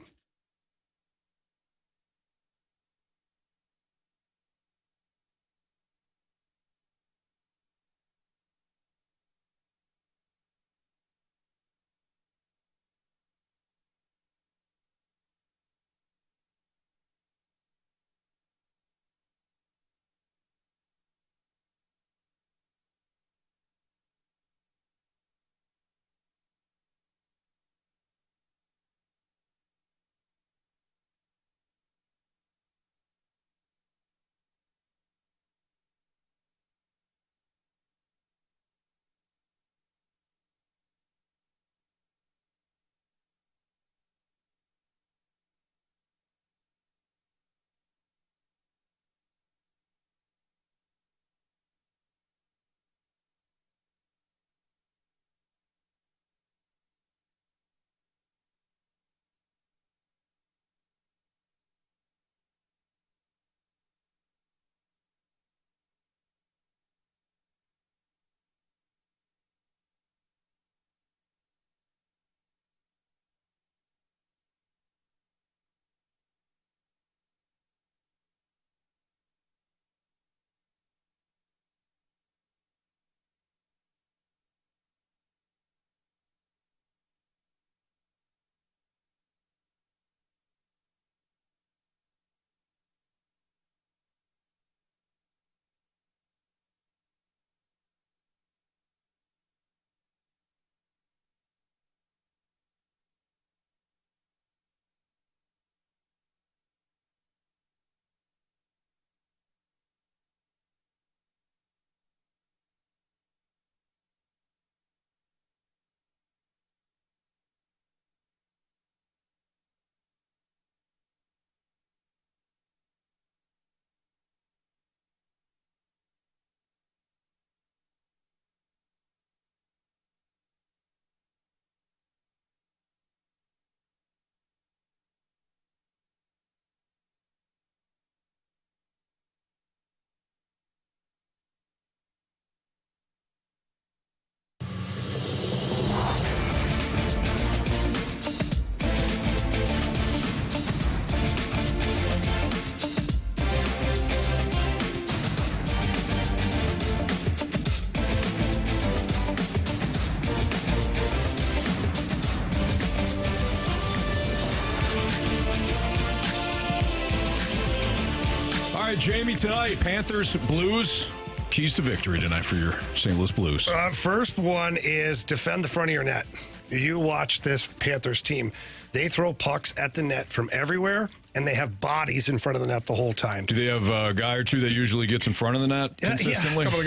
All right, Jamie, tonight, Panthers, Blues. Keys to victory tonight for your St. Louis Blues. First one is defend the front of your net. You watch this Panthers team. They throw pucks at the net from everywhere, and they have bodies in front of the net the whole time. Do they have a guy or two that usually gets in front of the net consistently? Yeah. Couple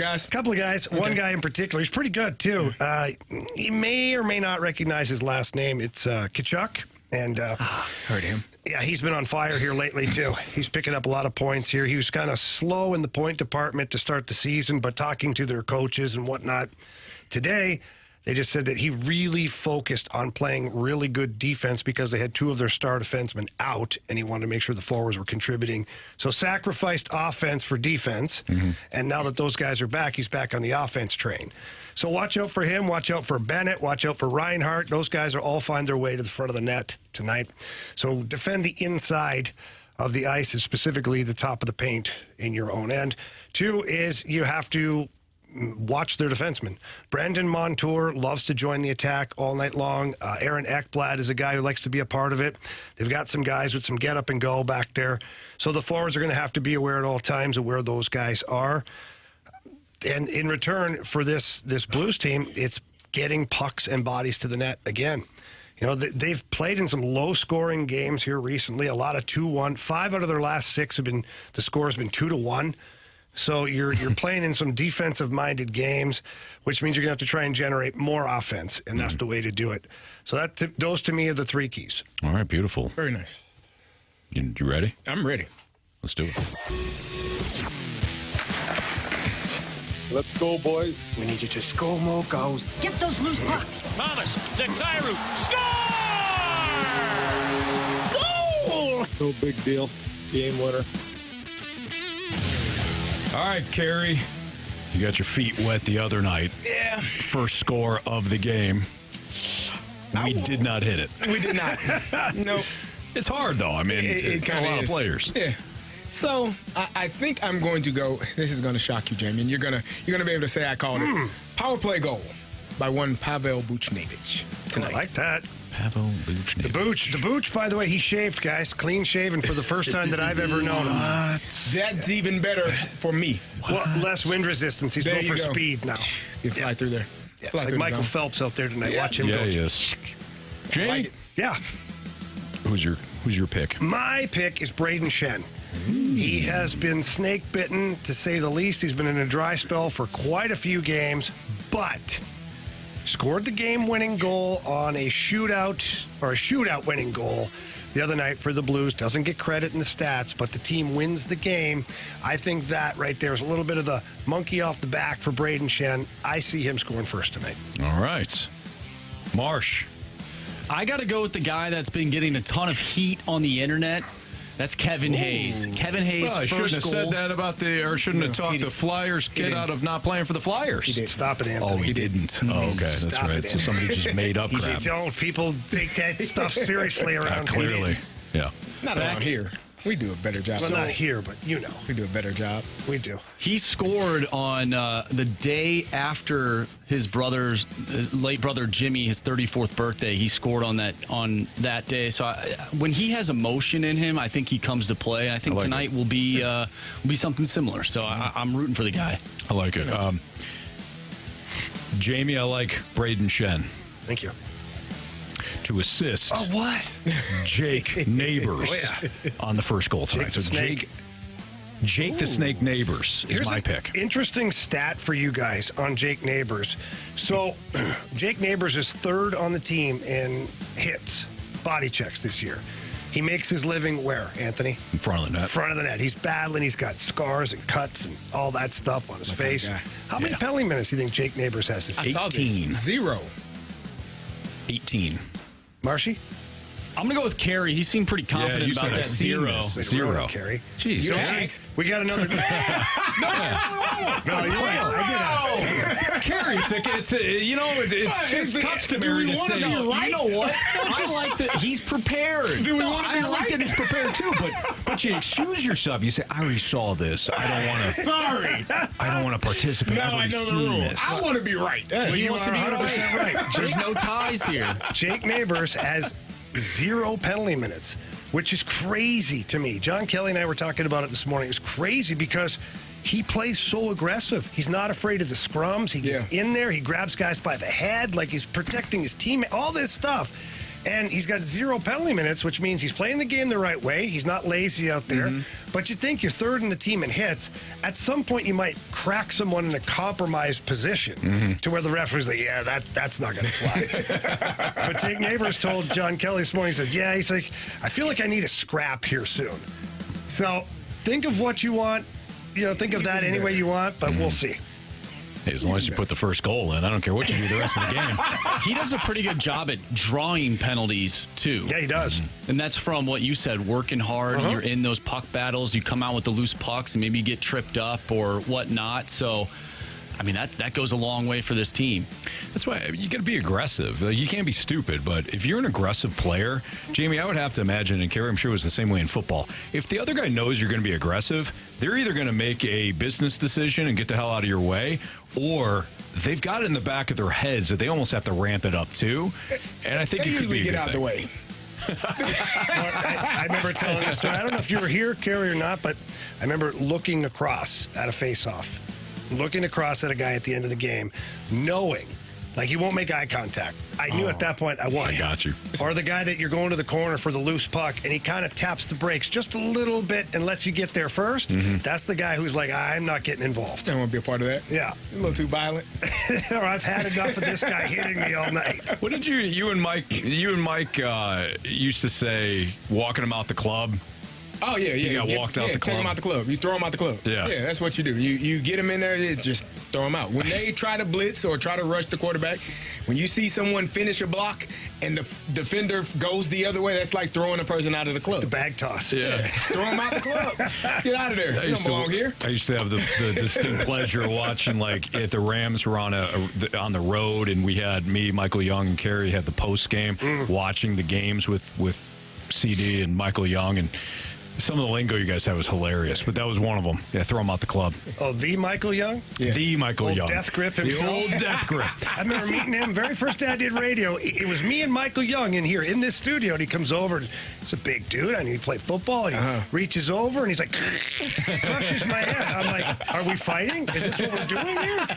of guys. Okay. One guy in particular. He's pretty good, too. You may or may not recognize his last name. It's Tkachuk. And heard him. Yeah, he's been on fire here lately, too. He's picking up a lot of points here. He was kind of slow in the point department to start the season, but talking to their coaches and whatnot today, they just said that he really focused on playing really good defense because they had two of their star defensemen out, and he wanted to make sure the forwards were contributing. So sacrificed offense for defense, and now that those guys are back, he's back on the offense train. So watch out for him. Watch out for Bennett. Watch out for Reinhart. Those guys will all find their way to the front of the net tonight. So defend the inside of the ice, and specifically the top of the paint in your own end. Two is you have to watch their defensemen. Brandon Montour loves to join the attack all night long. Aaron Ekblad is a guy who likes to be a part of it. They've got some guys with some get up and go back there. So the forwards are going to have to be aware at all times of where those guys are. And in return for this Blues team, it's getting pucks and bodies to the net again. You know, they've played in some low-scoring games here recently, a lot of 2-1. 5 out of their last 6 have been, the score has been 2-1. So you're playing in some defensive-minded games, which means you're going to have to try and generate more offense, and that's the way to do it. So those, to me, are the 3 keys. All right, beautiful. Very nice. You ready? I'm ready. Let's do it. Let's go, boys. We need you to score more goals. Get those loose pucks. Thomas to Cairo. Score! Goal! No big deal. Game winner. All right, Carey. You got your feet wet the other night. Yeah. First score of the game. We did not hit it. We did not. Nope. It's hard, though. I mean, it kind of a lot is. of players. Yeah. So I think I'm going to go. This is going to shock you, Jamie, and you're gonna be able to say I called it. Power play goal by one Pavel Buchnevich tonight. I like that. Pavel Buchnevich. The Booch, by the way, he shaved, guys. Clean shaven for the first time that I've ever known him. That's even better for me. Well, less wind resistance. He's going for speed now. You fly through there. Yeah, it's like Michael Phelps out there tonight. Yeah. Watch him go. Yeah, yes. Jamie? Like it. Yeah. Who's your pick? My pick is Braden Shen. He has been snake bitten, to say the least. He's been in a dry spell for quite a few games, but scored the game-winning goal on a shootout winning goal the other night for the Blues. Doesn't get credit in the stats, but the team wins the game. I think that right there is a little bit of the monkey off the back for Braden Shen. I see him scoring first tonight. All right. Marsh. I got to go with the guy that's been getting a ton of heat on the internet. That's Kevin Hayes. Kevin Hayes, Well, I shouldn't have said that about shouldn't have talked the Flyers kid out of not playing for the Flyers. He did. Stop it, Anthony. Oh, he didn't. Oh, okay. That's Stop right. it, So somebody just made up crap. Don't people take that stuff seriously around Clearly. Yeah. Not around here. We do a better job. Well, not here, but you know. We do a better job. We do. He scored on the day after his late brother Jimmy, his 34th birthday. He scored on that day. So when he has emotion in him, I think he comes to play. I think tonight will be something similar. So I'm rooting for the guy. I like it. Jamie, I like Braden Shen. Thank you. To assist. Oh, what? Jake Neighbors on the first goal tonight. Jake the Snake Neighbors is my pick. Interesting stat for you guys on Jake Neighbors. So, Jake Neighbors is third on the team in hits, body checks this year. He makes his living where, Anthony? In front of the net. Front of the net. He's battling. He's got scars and cuts and all that stuff on his face. How many penalty minutes do you think Jake Neighbors has this year? 18. 0. 18. Marshy? I'm going to go with Carey. He seemed pretty confident about that 0. 0. Carey. Jeez. You jinxed. We got another. No, you're right. I did. Carey, it's just customary to say. You know what? I like that he's prepared. Do we want to be right? I like that he's prepared too, but you excuse yourself. You say, I already saw this. I don't want to. Sorry. I don't want to participate. Now I know the rules. I want to be right. He wants to be 100% right. There's no ties here. Jake Neighbors has 0 penalty minutes, which is crazy to me. John Kelly and I were talking about it this morning. It's crazy because he plays so aggressive. He's not afraid of the scrums. He gets in there. He grabs guys by the head like he's protecting his teammate. All this stuff. And he's got 0 penalty minutes, which means he's playing the game the right way. He's not lazy out there. But you think you're third in the team in hits. At some point, you might crack someone in a compromised position to where the referee's like, that's not going to fly. But Jake Neighbors told John Kelly this morning, he says, he's like, I feel like I need a scrap here soon. So think of what you want. Think of that any way you want, but we'll see. Hey, as long as you put the first goal in, I don't care what you do the rest of the game. He does a pretty good job at drawing penalties, too. Yeah, he does. And that's from what you said, working hard. You're in those puck battles. You come out with the loose pucks and maybe you get tripped up or whatnot. So I mean, that goes a long way for this team. That's why you got to be aggressive. You can't be stupid, but if you're an aggressive player, Jamie, I would have to imagine, and Carey, I'm sure it was the same way in football. If the other guy knows you're going to be aggressive, they're either going to make a business decision and get the hell out of your way, or they've got it in the back of their heads that they almost have to ramp it up too. And I think they it could usually be a get good out thing. the way. I remember telling a story. I don't know if you were here, Carey, or not, but I remember looking across at a face-off, looking across at a guy at the end of the game, knowing, like, he won't make eye contact. I knew at that point I won. I got you. Or the guy that you're going to the corner for the loose puck, and he kind of taps the brakes just a little bit and lets you get there first. That's the guy who's like, I'm not getting involved. I don't want to be a part of that. Yeah. A little too violent. Or I've had enough of this guy hitting me all night. What did you and Mike used to say, walking him out the club? Oh, yeah. You got walked out the club. Take him out the club. You throw him out the club. Yeah. Yeah, that's what you do. You get him in there, just throw him out. When they try to blitz or try to rush the quarterback, when you see someone finish a block and the defender goes the other way, that's like throwing a person out of the club. Like the bag toss. Yeah. Throw him out the club. Get out of there. You don't belong here. I used to have the distinct pleasure of watching, like, if the Rams were on the road and we had me, Michael Young, and Carey had the post game, watching the games with CD and Michael Young, and some of the lingo you guys had was hilarious, but that was one of them. Yeah, throw him out the club. Oh, the Michael Young? Yeah. The Michael old Young. Death Grip himself. The old Death Grip. I remember meeting him very first day I did radio. It was me and Michael Young in here in this studio, and he comes over. And he's a big dude. I knew he played football. And he reaches over, and he's like, crushes my head. I'm like, are we fighting? Is this what we're doing here?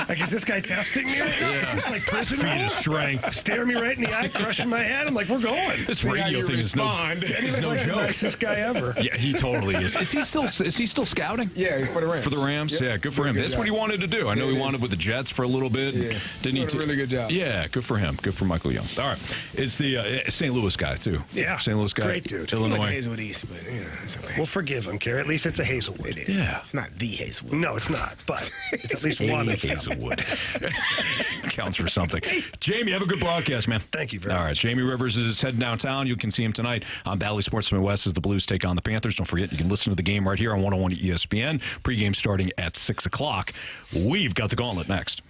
Like, is this guy testing me right now? Yeah. It's just like prison Feat of rules. strength. Stare me right in the eye, crushing my head. I'm like, we're going. This radio thing is no And he was like joke. the nicest guy ever. Yeah, he totally is. Is he still scouting? Yeah, for the Rams. For the Rams? Yep. Yeah, good for him. That's what he wanted to do. I know he wanted with the Jets for a little bit. Yeah. Didn't he? Doing a really good job. Yeah, good for him. Good for Michael Young. All right. It's the St. Louis guy, too. Yeah. St. Louis guy. Great dude. Illinois. Like Hazelwood East, but it's okay. We'll forgive him, Carey. At least it's a Hazelwood. It is. Yeah. It's not the Hazelwood. No, it's not, but it's at least one of them. Hazelwood. Counts for something. Jamie, have a good broadcast, man. Thank you very much. All right. Jamie Rivers is heading downtown. You can see him tonight on Valley Sports Midwest as the Blues take on the Panthers. Don't forget, you can listen to the game right here on 101 ESPN. Pregame starting at 6 o'clock. We've got the Gauntlet next.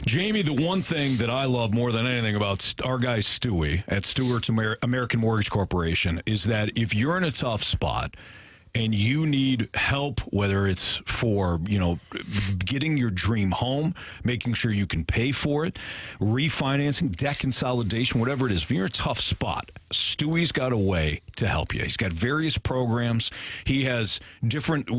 Jamie, the one thing that I love more than anything about our guy Stewie at Stewart's American Mortgage Corporation is that if you're in a tough spot and you need help, whether it's for, getting your dream home, making sure you can pay for it, refinancing, debt consolidation, whatever it is, if you're in a tough spot, Stewie's got a way to help you. He's got various programs. He has different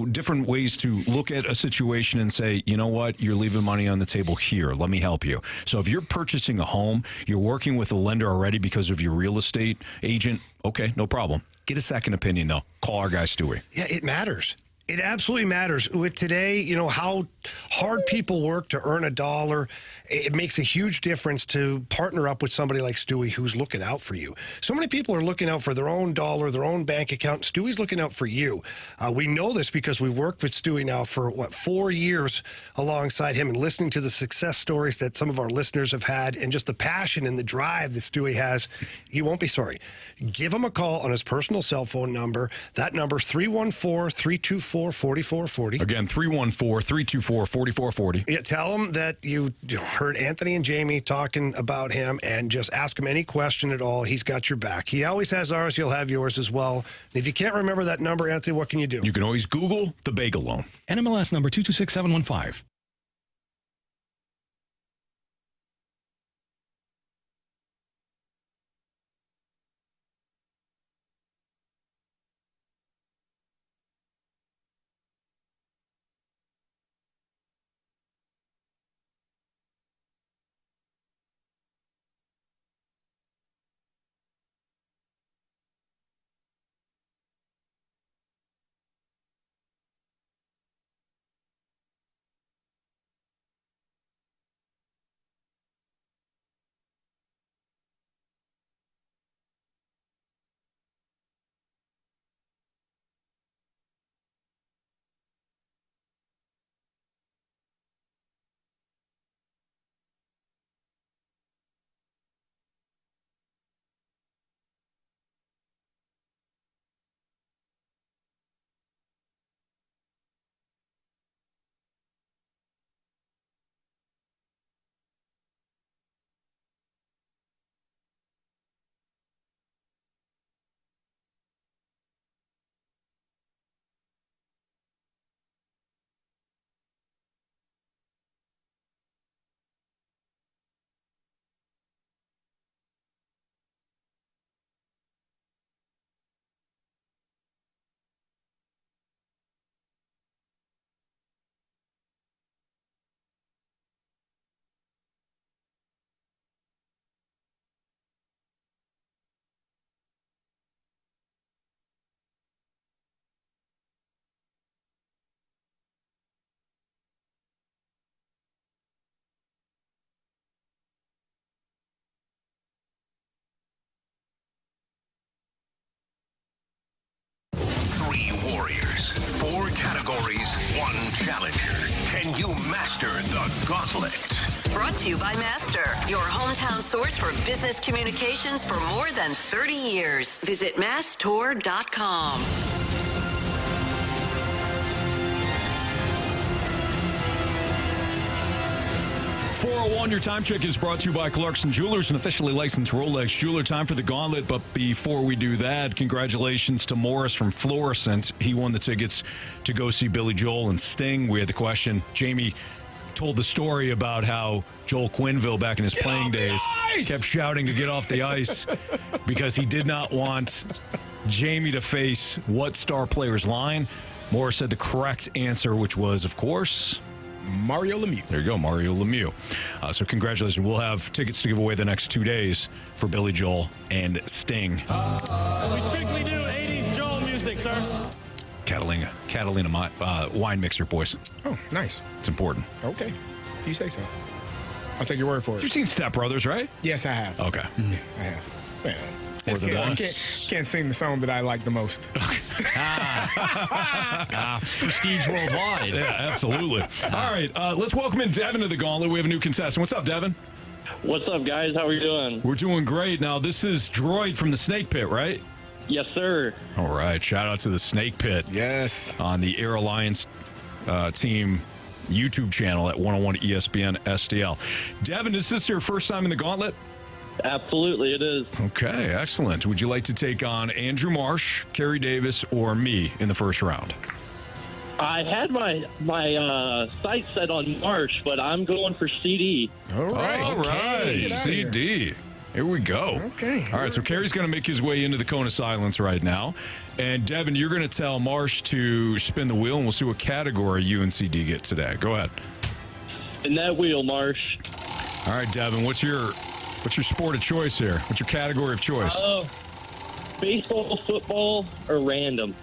ways to look at a situation and say, you know what, you're leaving money on the table here. Let me help you. So if you're purchasing a home, you're working with a lender already because of your real estate agent, okay, no problem. Get a second opinion, though. Call our guy, Stewie. Yeah, it matters. It absolutely matters. With today, how hard people work to earn a dollar, it makes a huge difference to partner up with somebody like Stewie who's looking out for you. So many people are looking out for their own dollar, their own bank account. Stewie's looking out for you. We know this because we've worked with Stewie now for, 4 years alongside him and listening to the success stories that some of our listeners have had and just the passion and the drive that Stewie has. You won't be sorry. Give him a call on his personal cell phone number. That number is 314-324-4440. Again, 314-324-4440. Yeah, tell him that you heard Anthony and Jamie talking about him and just ask him any question at all. He's got your back. He always has ours. He'll have yours as well. And if you can't remember that number, Anthony, what can you do? You can always Google the Bagel Loan. NMLS number 226715. categories, one challenger. Can you master the gauntlet? Brought to you by Master, your hometown source for business communications for more than 30 years. Visit masstour.com. 401, your time check is brought to you by Clarkson Jewelers, an officially licensed Rolex jeweler. Time for the gauntlet, but before we do that, congratulations to Morris from Florissant. He won the tickets to go see Billy Joel and Sting. We had the question. Jamie told the story about how Joel Quenneville, back in his playing days, kept shouting to get off the ice because he did not want Jamie to face what star player's line. Morris said the correct answer, which was, of course, Mario Lemieux. There you go, Mario Lemieux. So congratulations. We'll have tickets to give away the next 2 days for Billy Joel and Sting. We strictly do 80s Joel music, sir. Catalina wine mixer, boys. Oh, nice. It's important. Okay. If you say so. I'll take your word for it. You've seen Step Brothers, right? Yes, I have. Okay. I have. Man. Or the Can't sing the song that I like the most. Prestige worldwide. Yeah, absolutely. All right, let's welcome in Devin to the gauntlet. We have a new contestant. What's up, Devin? What's up, guys? How are you doing? We're doing great. Now, this is Droid from the Snake Pit, right? Yes, sir. All right. Shout out to the Snake Pit. Yes. On the Air Alliance team YouTube channel at 101 ESPN STL. Devin, is this your first time in the gauntlet? Absolutely, it is. Okay, excellent. Would you like to take on Andrew Marsh, Carey Davis, or me in the first round? I had my sights set on Marsh, but I'm going for CD. All right. All right. CD. Here we go. Okay. All right, so Carey's going to make his way into the cone of silence right now. And, Devin, you're going to tell Marsh to spin the wheel, and we'll see what category you and CD get today. Go ahead. Spin that wheel, Marsh. All right, Devin, what's your sport of choice here? What's your category of choice? Baseball, football, or random?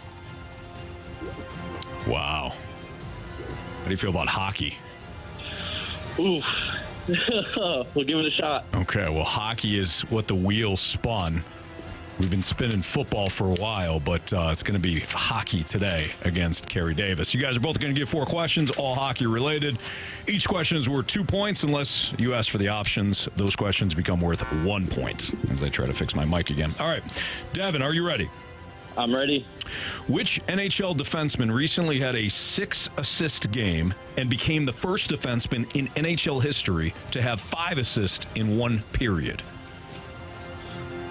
Wow. How do you feel about hockey? Oof. We'll give it a shot. Okay, well, hockey is what the wheel spun. We've been spinning football for a while, but it's going to be hockey today against Carey Davis. You guys are both going to get 4 questions, all hockey related. Each question is worth 2 points unless you ask for the options. Those questions become worth 1 point as I try to fix my mic again. All right, Devin, are you ready? I'm ready. Which NHL defenseman recently had a 6-assist game and became the first defenseman in NHL history to have 5 assists in one period?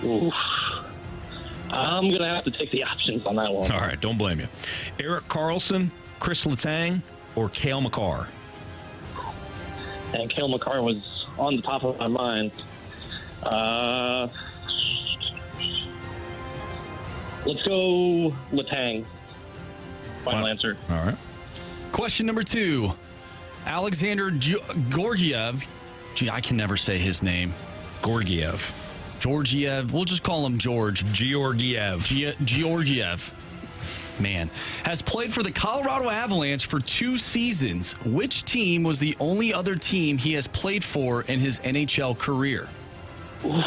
Oof. I'm going to have to take the options on that one. All right, don't blame you. Erik Karlsson, Chris Letang, or Cale Makar? And Cale Makar was on the top of my mind. Let's go Letang. Final answer. All right. Question number 2. Alexander Georgiev. Gee, I can never say his name. Georgiev. We'll just call him George. Georgiev. Georgiev. Man. Has played for the Colorado Avalanche for 2 seasons. Which team was the only other team he has played for in his NHL career? Was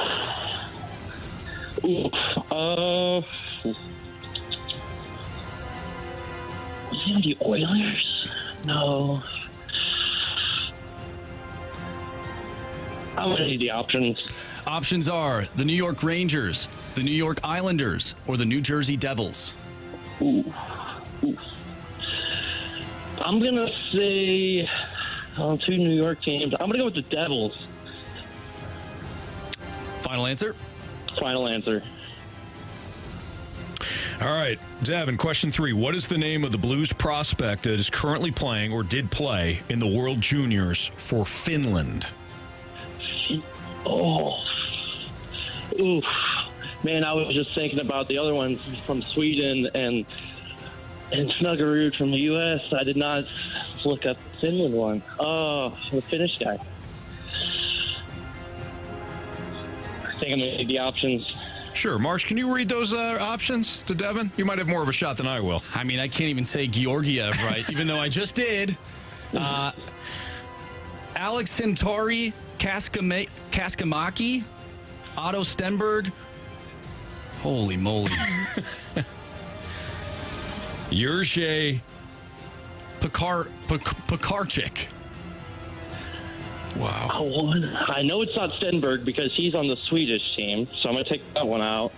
it the Oilers? No. I'm going to need the options. Options are the New York Rangers, the New York Islanders, or the New Jersey Devils. Ooh. I'm going to say 2 New York teams. I'm going to go with the Devils. Final answer? Final answer. All right, Devin, question 3. What is the name of the Blues prospect that is currently playing or did play in the World Juniors for Finland? Oh. Oof. Man, I was just thinking about the other ones from Sweden and Snuggerud from the U.S. I did not look up the Finland one. Oh, the Finnish guy. I think I'm going to need the options. Sure. Marsh, can you read those options to Devin? You might have more of a shot than I will. I mean, I can't even say Georgiev right, even though I just did. Alex Centauri, Kaskamaki, Otto Stenberg. Holy moly. Juraj Pekarczyk. Wow. I know it's not Stenberg because he's on the Swedish team, so I'm going to take that one out.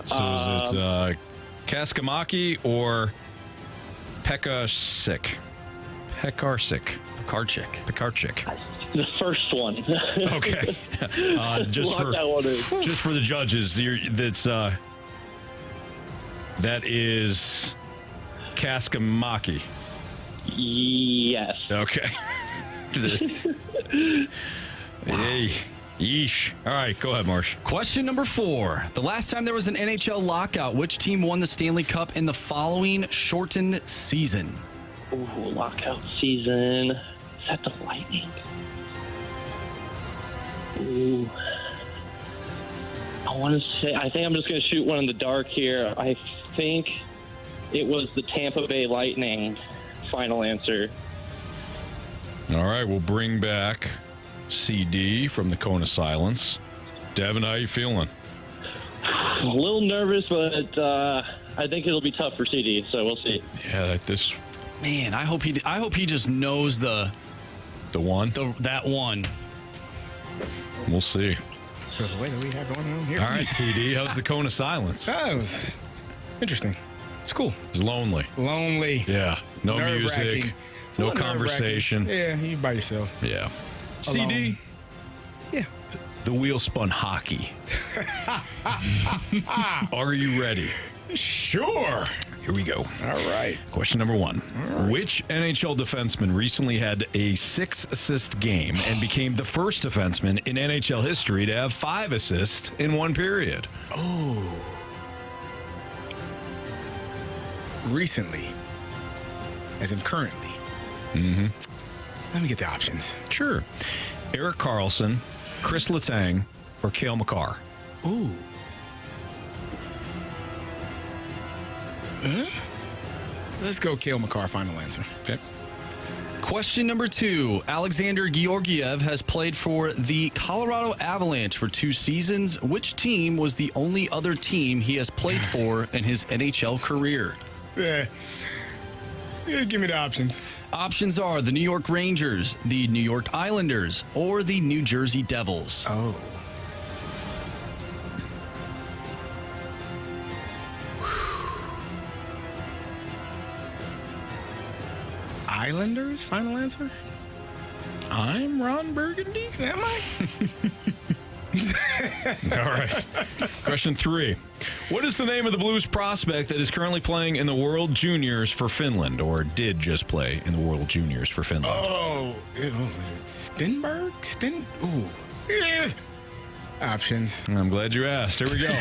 So is it Kaskamaki or Pekarczyk? Pekarczyk. The first one. Okay. Just for the judges, that is Kaskamaki. Yes. Okay. Hey. Yeesh. All right, go ahead, Marsh. Question number 4. The last time there was an NHL lockout, which team won the Stanley Cup in the following shortened season? Ooh, lockout season. Is that the Lightning? Ooh. I think I'm just going to shoot one in the dark here. I think it was the Tampa Bay Lightning. Final answer. All right, we'll bring back CD from the Cone of Silence. Devin, how you feeling? A little nervous, but I think it'll be tough for CD, so we'll see. Yeah, Man, I hope he just knows the one. That one. We'll see. So the way that we have going on here. All right, CD, how's the Cone of Silence? That was interesting. It's cool. It's lonely. Yeah. No music. No conversation. Yeah, you by yourself. Yeah. Alone. CD? Yeah. The wheel spun hockey. Are you ready? Sure. Here we go. All right. Question number 1. Right. Which NHL defenseman recently had a 6-assist game and became the first defenseman in NHL history to have 5 assists in one period? Oh. Recently. As in currently. Mm-hmm. Let me get the options. Sure. Erik Karlsson, Chris Letang, or Cale Makar? Ooh. Let's go Cale Makar, final answer. Okay. Question number 2. Alexander Georgiev has played for the Colorado Avalanche for 2 seasons. Which team was the only other team he has played for in his NHL career? Yeah, give me the options. Options are the New York Rangers, the New York Islanders, or the New Jersey Devils. Oh. Islanders, final answer? I'm Ron Burgundy. Am I? All right. Question 3. What is the name of the Blues prospect that is currently playing in the World Juniors for Finland, or did just play in the World Juniors for Finland? Oh, is it Stenberg? Ooh. Yeah. Options. I'm glad you asked. Here we go.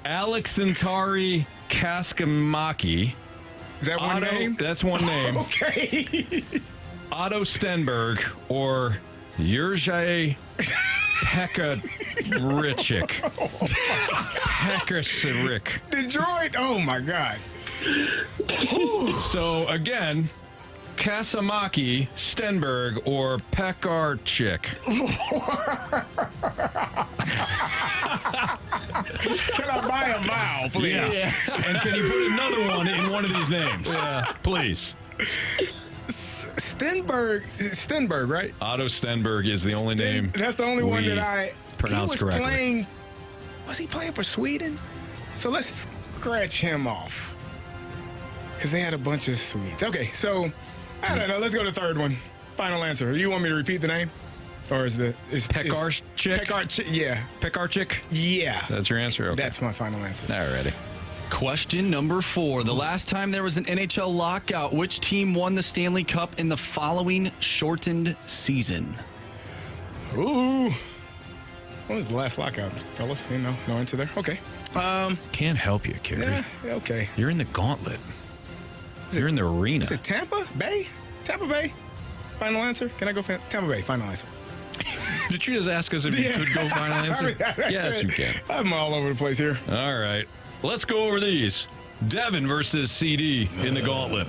Aleksantari Kaskamaki. Is that one name? That's one name. Okay. Otto Stenberg or Juraj Pekarczyk. Pekarczyk. Detroit. Oh, my God. So, again, Kasamaki, Stenberg, or Pekarczyk? Can I buy a vowel, please? Yeah. And can you put another one in one of these names? Yeah. Please. Stenberg, right? Otto Stenberg is the only name. That's the only one that I pronounce correctly. Was he playing for Sweden? So let's scratch him off. Because they had a bunch of Swedes. Okay, so I don't know. Let's go to the third one. Final answer. You want me to repeat the name? Or is Pekarczyk? Pekarczyk, yeah. Pekarczyk? Yeah. That's your answer? Okay. That's my final answer. Alrighty. Question number 4. The last time there was an NHL lockout, which team won the Stanley Cup in the following shortened season? Ooh. When was the last lockout, fellas? No answer there? Okay. Can't help you, Carey. Yeah, okay. You're in the Gauntlet. You're in the arena. Is it Tampa Bay? Tampa Bay? Final answer? Can I go Tampa Bay? Final answer. Did you just ask us if you could go final answer? Yes, you can. I'm all over the place here. All right. Let's go over these. Devin versus CD in the Gauntlet.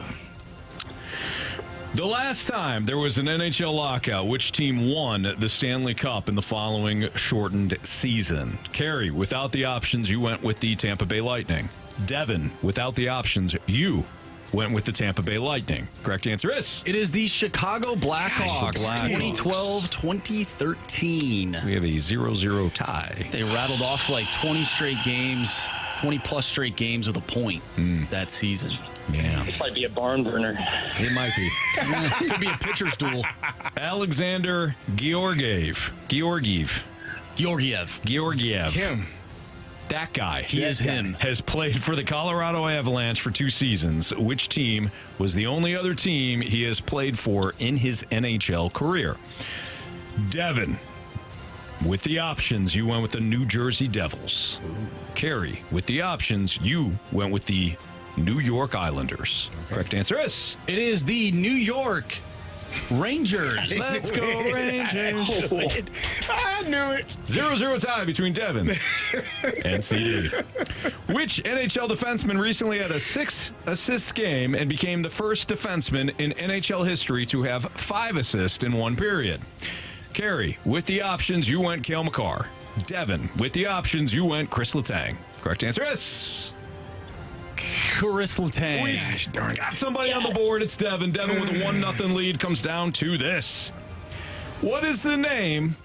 The last time there was an NHL lockout, which team won the Stanley Cup in the following shortened season? Carey, without the options, you went with the Tampa Bay Lightning. Devin, without the options, you went with the Tampa Bay Lightning. Correct answer is? It is the Chicago Blackhawks, 2012-2013. We have a 0-0 tie. They rattled off like 20 straight games, 20-plus straight games with a point that season. Yeah. This might be a barn burner. It might be. It could be a pitcher's duel. Alexander Georgiev. Him. That guy. He is him. Has played for the Colorado Avalanche for 2 seasons. Which team was the only other team he has played for in his NHL career? Devin, with the options, you went with the New Jersey Devils. Carey, with the options, you went with the New York Islanders. Correct answer is? It is the New York Rangers. Let's go Rangers. I knew it. 0-0 tie between Devin and CD. Which NHL defenseman recently had a 6-assist game and became the first defenseman in NHL history to have 5 assists in one period? Carey, with the options, you went Cale Makar. Devin, with the options, you went Chris Letang. Correct answer is... Chris Letang. We got somebody on the board. It's Devin. Devin with a 1-0 lead comes down to this. What is the name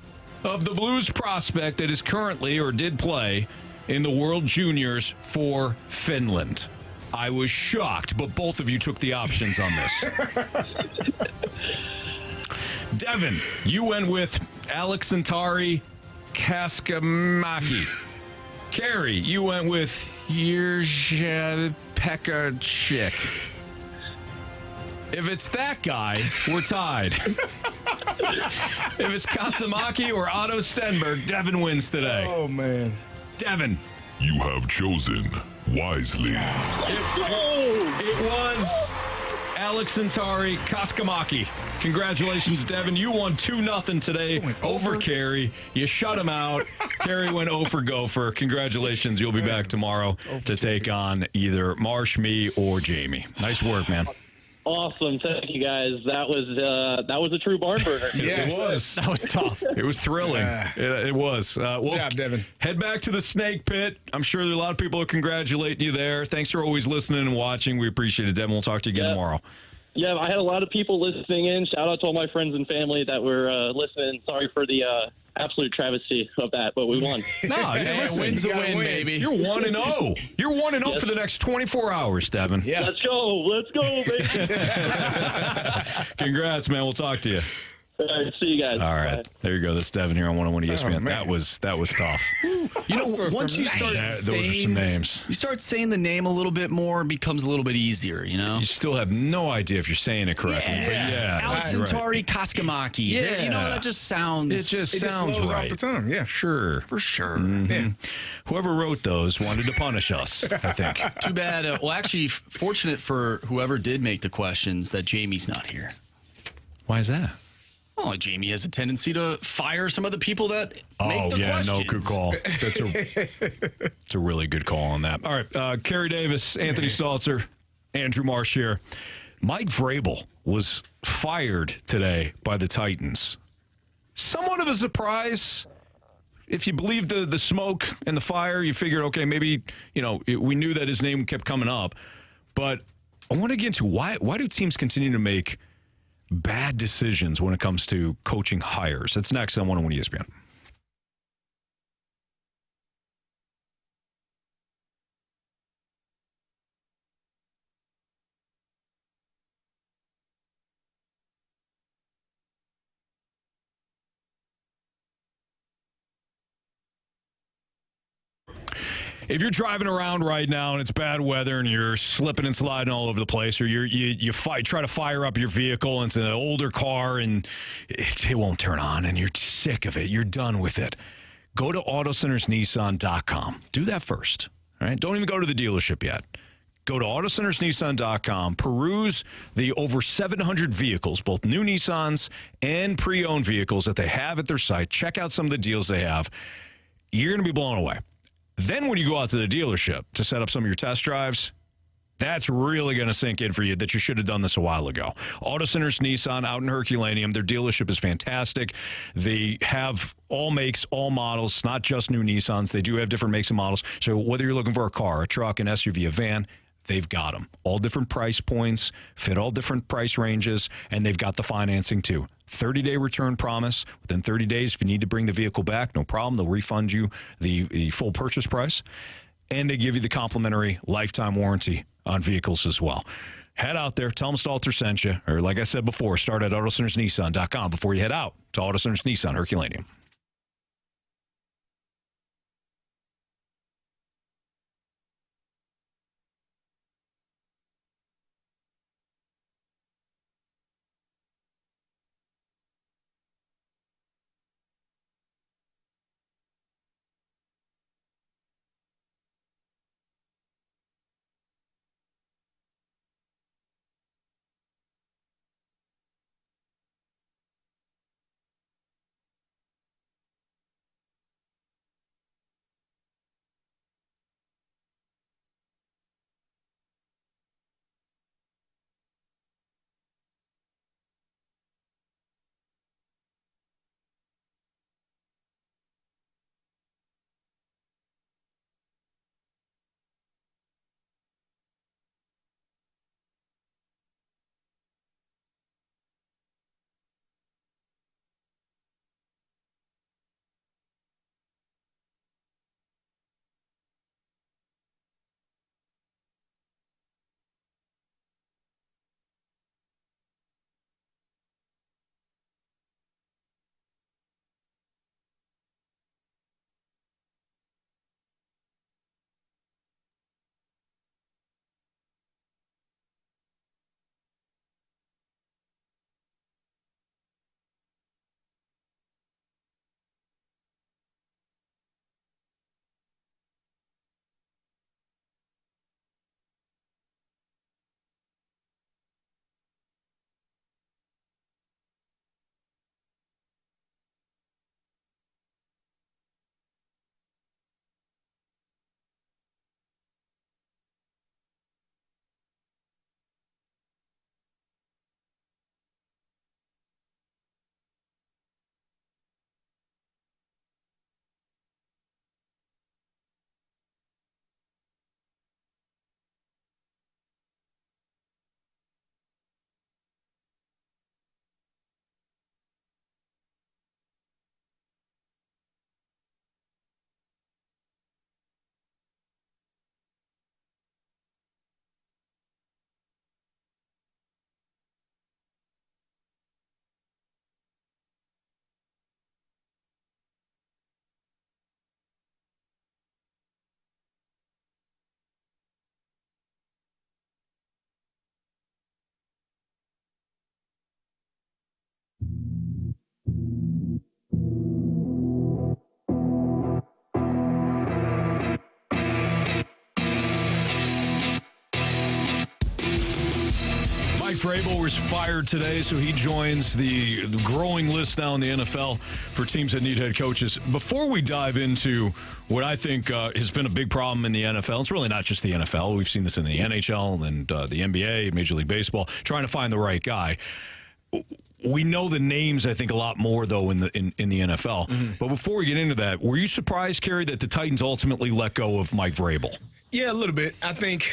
of the Blues prospect that is currently or did play in the World Juniors for Finland? I was shocked, but both of you took the options on this. Devin, you went with Aleksantari Kaskamaki. Carey, you went with Jirja Pekarczyk. If it's that guy, we're tied. If it's Kasamaki or Otto Stenberg, Devin wins today. Oh, man. Devin. You have chosen wisely. It was Aleksantari Kaskamaki. Congratulations, Devin. You won 2-0 today over Carey. You shut him out. Carey went 0 for Gopher. Congratulations. You'll be back tomorrow to take on either Marsh, me, or Jamie. Nice work, man. Awesome. Thank you, guys. That was a true barn burner. Yes. It was. That was tough. It was thrilling. It was. Good job, Devin. Head back to the Snake Pit. I'm sure there are a lot of people are congratulating you there. Thanks for always listening and watching. We appreciate it, Devin. We'll talk to you again tomorrow. Yeah, I had a lot of people listening in. Shout out to all my friends and family that were listening. Sorry for the absolute travesty of that, but we won. No, listen, win's a win, baby. You're 1-0. You're 1-0 for the next 24 hours, Devin. Yeah. Let's go, baby. Congrats, man. We'll talk to you. All right, see you guys. All right. Bye. There you go. That's Devin here on 101 ESPN. Oh, that was tough. You know, once you start those are some names. You start saying the name a little bit more, it becomes a little bit easier, you know? You still have no idea if you're saying it correctly. Yeah. But Aleksantari Kaskamaki. Yeah. You know, that just sounds... It just sounds flows right. off the tongue, yeah. Sure. For sure. Mm-hmm. Yeah. Whoever wrote those wanted to punish us, I think. Too bad. Well, actually, fortunate for whoever did make the questions that Jamie's not here. Why is that? Oh, Jamie has a tendency to fire some of the people that make the questions. No, good call. That's a really good call on that. All right, Carey Davis, Anthony Stalter, Andrew Marsh here. Mike Vrabel was fired today by the Titans. Somewhat of a surprise. If you believe the smoke and the fire, you figured, okay, maybe, we knew that his name kept coming up. But I want to get into why do teams continue to make bad decisions when it comes to coaching hires? That's next on 101 ESPN. If you're driving around right now and it's bad weather and you're slipping and sliding all over the place, or you try to fire up your vehicle and it's an older car and it won't turn on and you're sick of it, you're done with it, go to AutoCentersNissan.com. Do that first. All right? Don't even go to the dealership yet. Go to AutoCentersNissan.com, peruse the over 700 vehicles, both new Nissans and pre-owned vehicles that they have at their site. Check out some of the deals they have. You're going to be blown away. Then when you go out to the dealership to set up some of your test drives, that's really going to sink in for you that you should have done this a while ago. Auto Centers Nissan out in Herculaneum. Their dealership is fantastic. They have all makes, all models, not just new Nissans. They do have different makes and models. So whether you're looking for a car, a truck, an SUV, a van, they've got them. All different price points, fit all different price ranges, and they've got the financing too. 30-day return promise. Within 30 days, if you need to bring the vehicle back, no problem. They'll refund you the full purchase price. And they give you the complimentary lifetime warranty on vehicles as well. Head out there. Tell them Stalter sent you. Or like I said before, start at AutoCentersNissan.com before you head out to Auto Centers Nissan, Herculaneum. Mike Vrabel was fired today, so he joins the growing list now in the NFL for teams that need head coaches. Before we dive into what I think has been a big problem in the NFL, it's really not just the NFL. We've seen this in the NHL and the NBA, Major League Baseball, trying to find the right guy. We know the names, I think, a lot more, though, in the NFL. Mm-hmm. But before we get into that, were you surprised, Carey, that the Titans ultimately let go of Mike Vrabel? Yeah, a little bit. I think,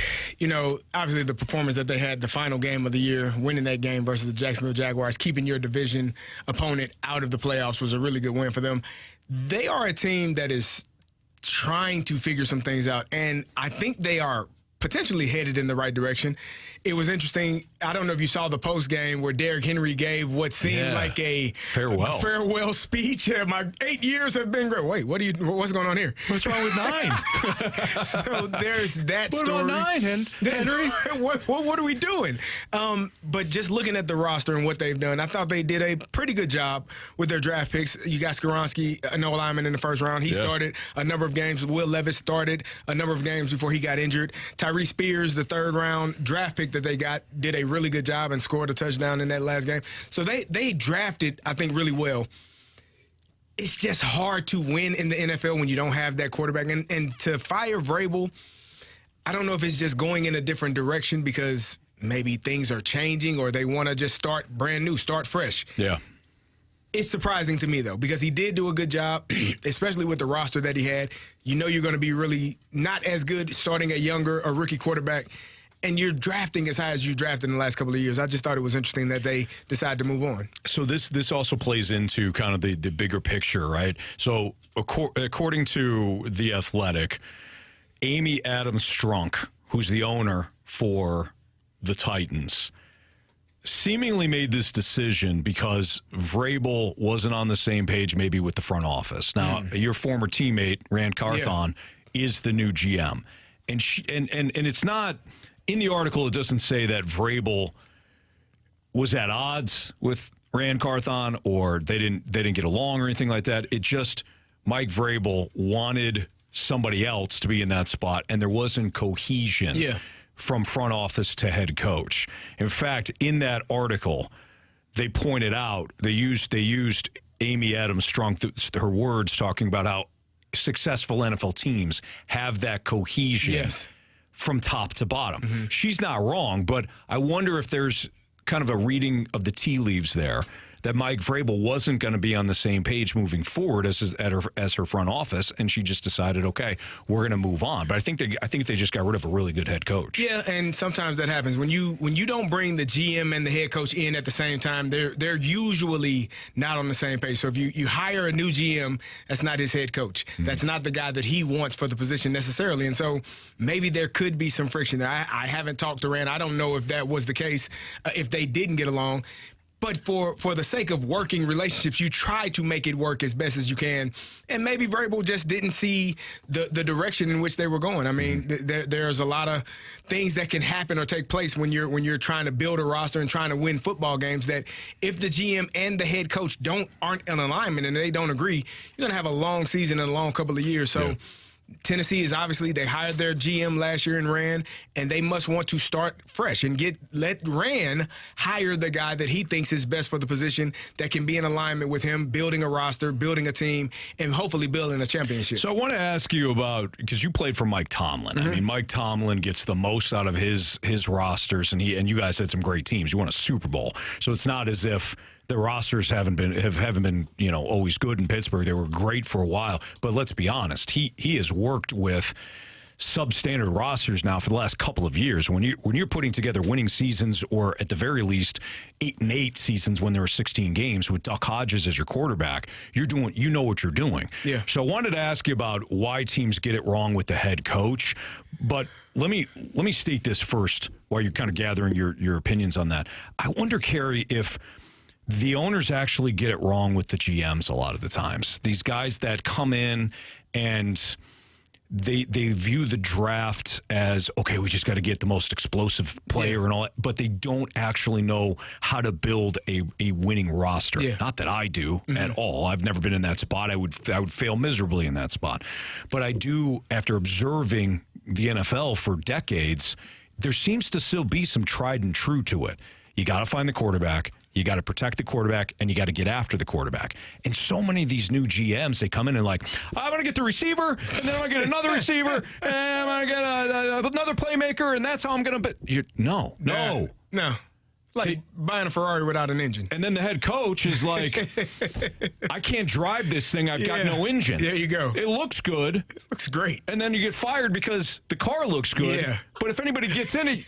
obviously the performance that they had the final game of the year, winning that game versus the Jacksonville Jaguars, keeping your division opponent out of the playoffs was a really good win for them. They are a team that is trying to figure some things out, and I think they are potentially headed in the right direction. It was interesting. I don't know if you saw the post game where Derrick Henry gave what seemed like a farewell speech. My 8 years have been great. Wait, what's going on here? What's wrong with 9? So there's that Put story. On 9, Henry. What are we doing? But just looking at the roster and what they've done, I thought they did a pretty good job with their draft picks. You got Skoronski, an O-lineman in the first round. He started a number of games. Will Levis started a number of games before he got injured. Tyree Spears, the third round draft pick that they got, did a really good job and scored a touchdown in that last game. So they drafted, I think, really well. It's just hard to win in the NFL when you don't have that quarterback. And to fire Vrabel, I don't know if it's just going in a different direction because maybe things are changing or they want to just start brand new, start fresh. Yeah. It's surprising to me, though, because he did do a good job, especially with the roster that he had. You know you're going to be really not as good starting a rookie quarterback. and you're drafting as high as you drafted in the last couple of years. I just thought it was interesting that they decided to move on. So this also plays into kind of the bigger picture, right? So according to The Athletic, Amy Adams Strunk, who's the owner for the Titans, seemingly made this decision because Vrabel wasn't on the same page maybe with the front office. Now, your former teammate, Rand Carthon, is the new GM. And it's not, in the article, it doesn't say that Vrabel was at odds with Rand Carthon or they didn't get along or anything like that. It just, Mike Vrabel wanted somebody else to be in that spot, and there wasn't cohesion from front office to head coach. In fact, in that article, they pointed out, they used Amy Adams Strunk, her words, talking about how successful NFL teams have that cohesion from top to bottom. She's not wrong, but I wonder if there's kind of a reading of the tea leaves there, that Mike Vrabel wasn't going to be on the same page moving forward as her front office, and she just decided, okay, we're going to move on. But I think they just got rid of a really good head coach. Yeah, and sometimes that happens when you don't bring the GM and the head coach in at the same time. They're usually not on the same page. So if you hire a new GM, that's not his head coach. That's not the guy that he wants for the position necessarily. And so maybe there could be some friction. I haven't talked to Rand. I don't know if that was the case, if they didn't get along. But for the sake of working relationships, you try to make it work as best as you can. And maybe Vrabel just didn't see the direction in which they were going. I mean, there's a lot of things that can happen or take place when you're trying to build a roster and trying to win football games, that if the GM and the head coach aren't in alignment and they don't agree, you're going to have a long season and a long couple of years. So Tennessee is obviously, they hired their GM last year in Rand, and they must want to start fresh and let Rand hire the guy that he thinks is best for the position, that can be in alignment with him, building a roster, building a team, and hopefully building a championship. So I want to ask you about, because you played for Mike Tomlin. I mean, Mike Tomlin gets the most out of his rosters, and you guys had some great teams. You won a Super Bowl, so it's not as if the rosters haven't been always good in Pittsburgh. They were great for a while, but let's be honest, he has worked with substandard rosters now for the last couple of years. When you're putting together winning seasons, or at the very least 8-8 seasons when there were 16 games with Duck Hodges as your quarterback, you know what you're doing. Yeah. So I wanted to ask you about why teams get it wrong with the head coach, but let me state this first while you're kind of gathering your opinions on that. I wonder, Carey, if the owners actually get it wrong with the GMs a lot of the times. These guys that come in and they view the draft as, okay, we just got to get the most explosive player and all that, but they don't actually know how to build a winning roster. Not that I do at all. I've never been in that spot. I would fail miserably in that spot. But I do, after observing the NFL for decades, there seems to still be some tried and true to it. You got to find the quarterback. You got to protect the quarterback, and you got to get after the quarterback. And so many of these new GMs, they come in and like, I'm going to get the receiver, and then I'm going to get another receiver, and I'm going to get another playmaker, and that's how I'm going to. No. Like buying a Ferrari without an engine. And then the head coach is like, I can't drive this thing. I've got no engine. There you go. It looks good. It looks great. And then you get fired because the car looks good. Yeah. But if anybody gets in it,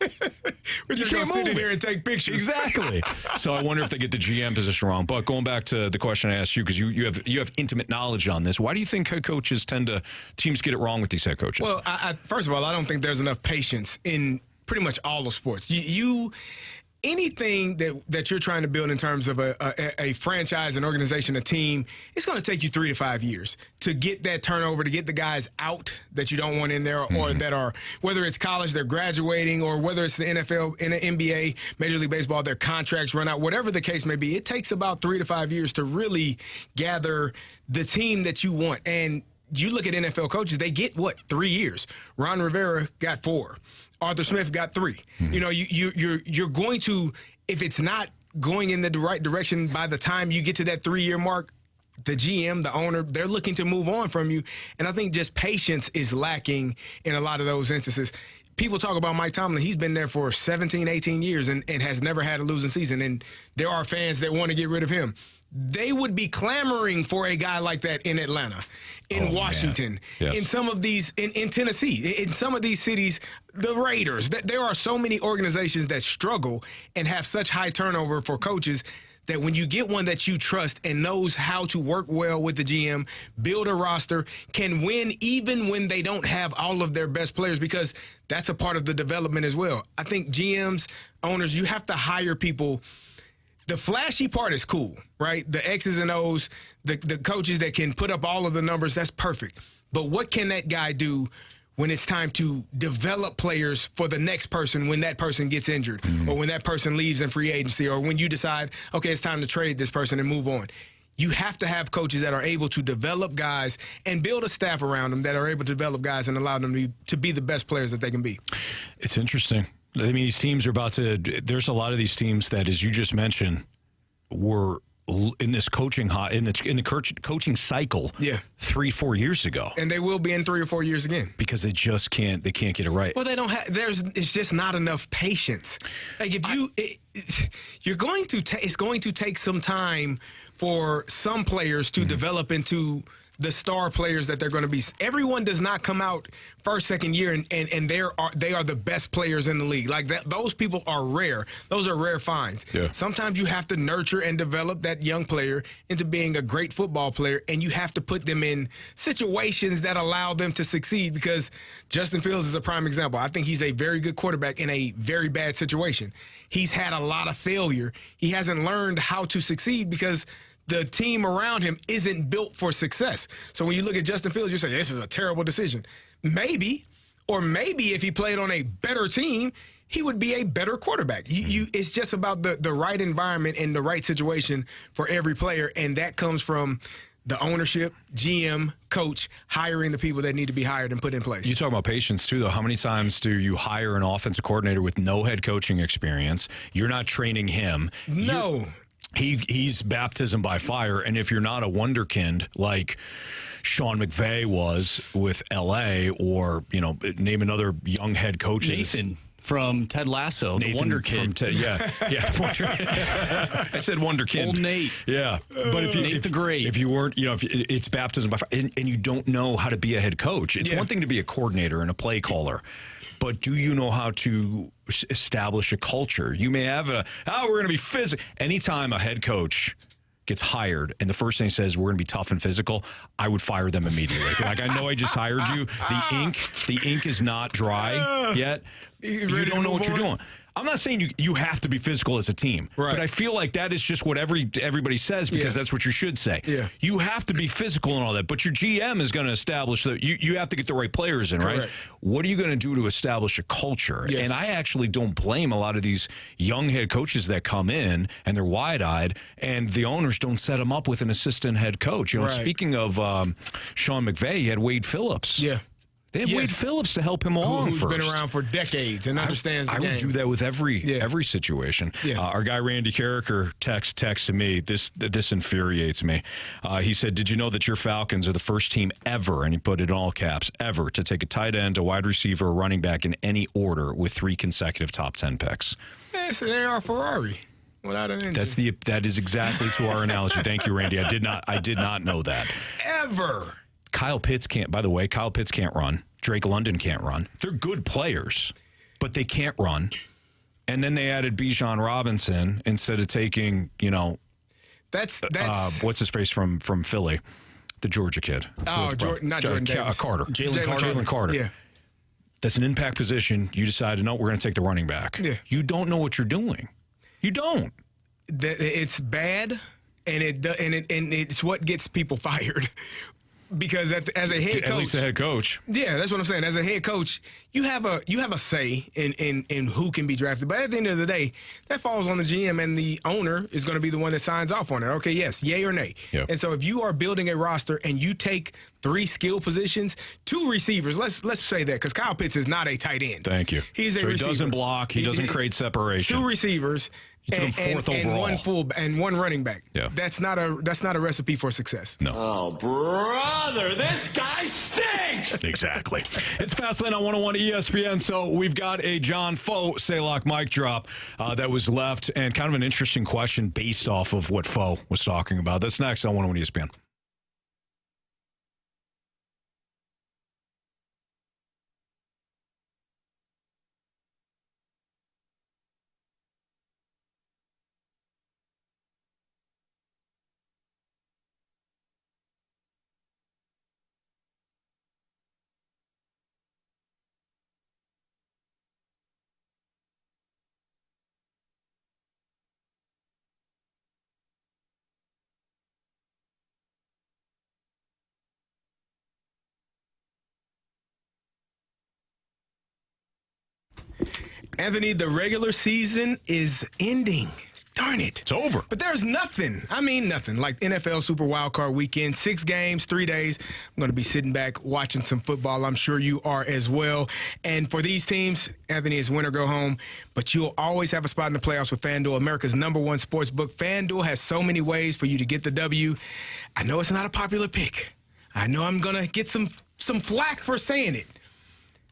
we're just going to sit in here and take pictures. Exactly. So I wonder if they get the GM position wrong. But going back to the question I asked you, because you have intimate knowledge on this, why do you think head coaches teams get it wrong with these head coaches? Well, first of all, I don't think there's enough patience in pretty much all the sports. Anything that you're trying to build in terms of a franchise, an organization, a team, it's going to take you 3 to 5 years to get that turnover, to get the guys out that you don't want in there, or that are, whether it's college, they're graduating, or whether it's the NFL, in the NBA, Major League Baseball, their contracts run out, whatever the case may be. It takes about 3 to 5 years to really gather the team that you want. And you look at NFL coaches, they get 3 years. Ron Rivera got 4. Arthur Smith got 3. You're going to, if it's not going in the right direction by the time you get to that 3-year mark, the GM, the owner, they're looking to move on from you. And I think just patience is lacking in a lot of those instances. People talk about Mike Tomlin. He's been there for 17, 18 years and has never had a losing season. And there are fans that want to get rid of him. they would be clamoring for a guy like that in Atlanta, in Washington, Yes. in some of these, in Tennessee, in some of these cities, the Raiders. There are so many organizations that struggle and have such high turnover for coaches that when you get one that you trust and knows how to work well with the GM, build a roster, can win even when they don't have all of their best players, because that's a part of the development as well. I think GMs, owners, you have to hire people. The flashy part is cool, right? The X's and O's, the coaches that can put up all of the numbers, that's perfect. But what can that guy do when it's time to develop players for the next person when that person gets injured, or when that person leaves in free agency, or when you decide, okay, it's time to trade this person and move on? You have to have coaches that are able to develop guys and build a staff around them that are able to develop guys and allow them to be the best players that they can be. It's interesting. I mean, these teams are about to – there's a lot of these teams that, as you just mentioned, were in this coaching coaching cycle 3-4 years ago. And they will be in 3 or 4 years again. Because they just can't get it right. Well, they don't have it's just not enough patience. Like if you it's going to take some time for some players to develop into the star players that they're going to be. Everyone does not come out first, second year and they are the best players in the league. Like that, those people are rare. Those are rare finds. Yeah. Sometimes you have to nurture and develop that young player into being a great football player, and you have to put them in situations that allow them to succeed, because Justin Fields is a prime example. I think he's a very good quarterback in a very bad situation. He's had a lot of failure. He hasn't learned how to succeed because the team around him isn't built for success. So when you look at Justin Fields, you say, this is a terrible decision. Maybe if he played on a better team, he would be a better quarterback. It's just about the right environment and the right situation for every player, and that comes from the ownership, GM, coach, hiring the people that need to be hired and put in place. You talk about patience, too, though. How many times do you hire an offensive coordinator with no head coaching experience? You're not training him. No. He's baptism by fire, and if you're not a wonderkind like Sean McVay was with L.A., or name another young head coach. Nathan from Ted Lasso, the wonderkid. I said wonderkind. Old Nate. Yeah, but Nate the Great. If you weren't, it's baptism by fire, and you don't know how to be a head coach. It's one thing to be a coordinator and a play caller, but do you know how to establish a culture? You may have we're going to be physical. Anytime a head coach gets hired and the first thing he says, we're going to be tough and physical, I would fire them immediately. Like, I know I just hired you. The ink is not dry yet. You don't know what you're doing. I'm not saying you have to be physical as a team, but I feel like that is just what everybody says, because that's what you should say. Yeah. You have to be physical and all that, but your GM is going to establish that you have to get the right players in, right? What are you going to do to establish a culture? Yes. And I actually don't blame a lot of these young head coaches that come in and they're wide-eyed, and the owners don't set them up with an assistant head coach. Speaking of Sean McVay, he had Wade Phillips. Yeah. They have Wade Phillips to help him along. Who's first. been around for decades and understands the game. I would do that with every situation. Yeah. Our guy Randy Carricker texted me. This infuriates me. He said, "Did you know that your Falcons are the first team ever," and he put it in all caps, "ever to take a tight end, a wide receiver, a running back in any order with 3 consecutive top 10 picks?" Yeah, so they are Ferrari. Without an engine. That is exactly to our analogy. Thank you, Randy. I did not know that. Ever. Kyle Pitts can't run. Drake London can't run. They're good players, but they can't run. And then they added Bijan Robinson instead of taking, that's what's his face from Philly, the Georgia kid. Oh, not Jordan Davis. Carter. Jalen Carter. Yeah. That's an impact position. You decided, no, we're going to take the running back. Yeah. You don't know what you're doing. You don't. It's bad, and it's what gets people fired. Because as a head coach, at least a head coach, yeah, that's what I'm saying. As a head coach, you have a say in who can be drafted. But at the end of the day, that falls on the GM, and the owner is going to be the one that signs off on it. Okay, yes, yay or nay. Yep. And so if you are building a roster and you take 3 skill positions, 2 receivers, let's say that, because Kyle Pitts is not a tight end. Thank you. He's a receiver. He doesn't block. He doesn't create separation. 2 receivers You took him fourth overall. And one running back. Yeah. That's not a recipe for success. No. Oh, brother, this guy stinks! Exactly. It's Fastlane on 101 ESPN. So we've got a John Fauxzeliak mic drop that was left, and kind of an interesting question based off of what Faux was talking about. That's next on 101 ESPN. Anthony, the regular season is ending. Darn it. It's over. But there's nothing. I mean, nothing. Like NFL Super Wildcard Weekend, 6 games, 3 days. I'm going to be sitting back watching some football. I'm sure you are as well. And for these teams, Anthony, is win or go home. But you'll always have a spot in the playoffs with FanDuel, America's #1 sports book. FanDuel has so many ways for you to get the W. I know it's not a popular pick. I know I'm going to get some flack for saying it.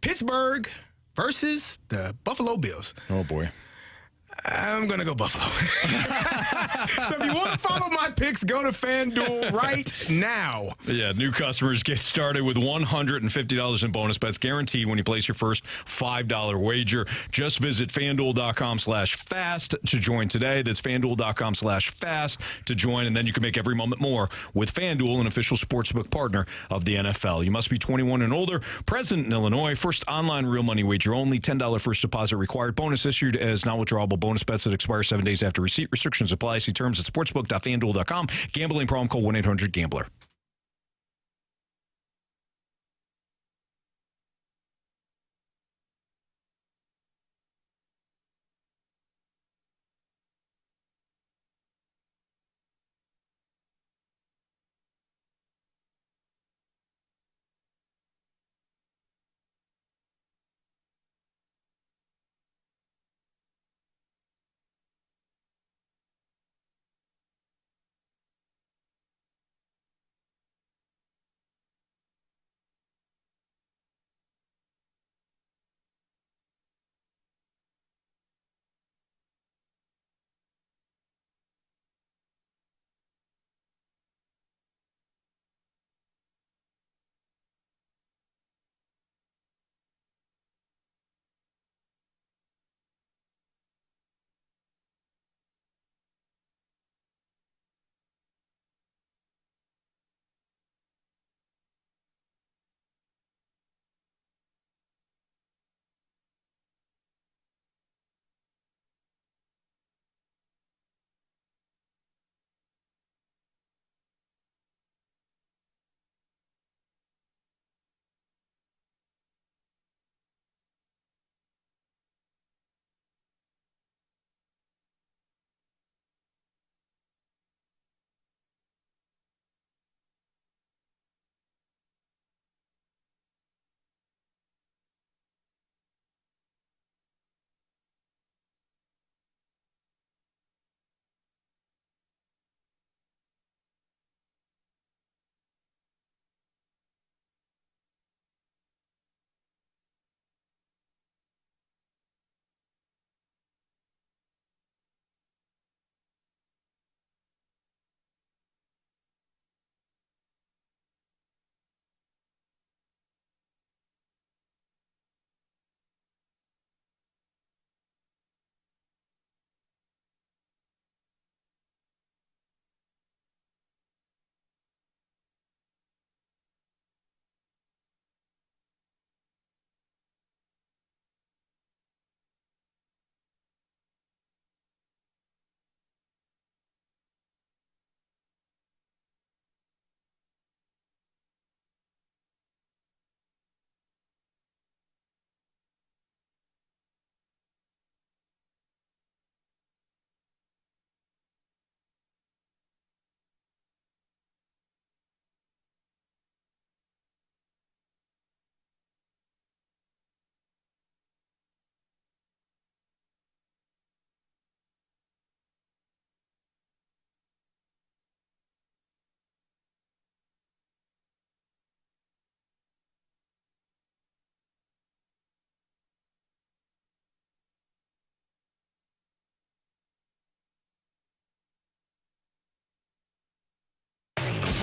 Pittsburgh versus the Buffalo Bills. Oh, boy. I'm going to go Buffalo. So if you want to follow my picks, go to FanDuel right now. Yeah, new customers get started with $150 in bonus bets guaranteed when you place your first $5 wager. Just visit FanDuel.com/fast to join today. That's FanDuel.com/fast to join, and then you can make every moment more with FanDuel, an official sportsbook partner of the NFL. You must be 21 and older, present in Illinois, first online real money wager only, $10 first deposit required. Bonus issued as non-withdrawable bonus bets that expire 7 days after receipt. Restrictions apply. See terms at sportsbook.fanduel.com. Gambling problem, call 1-800-GAMBLER.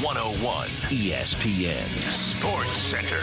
101 ESPN Sports Center.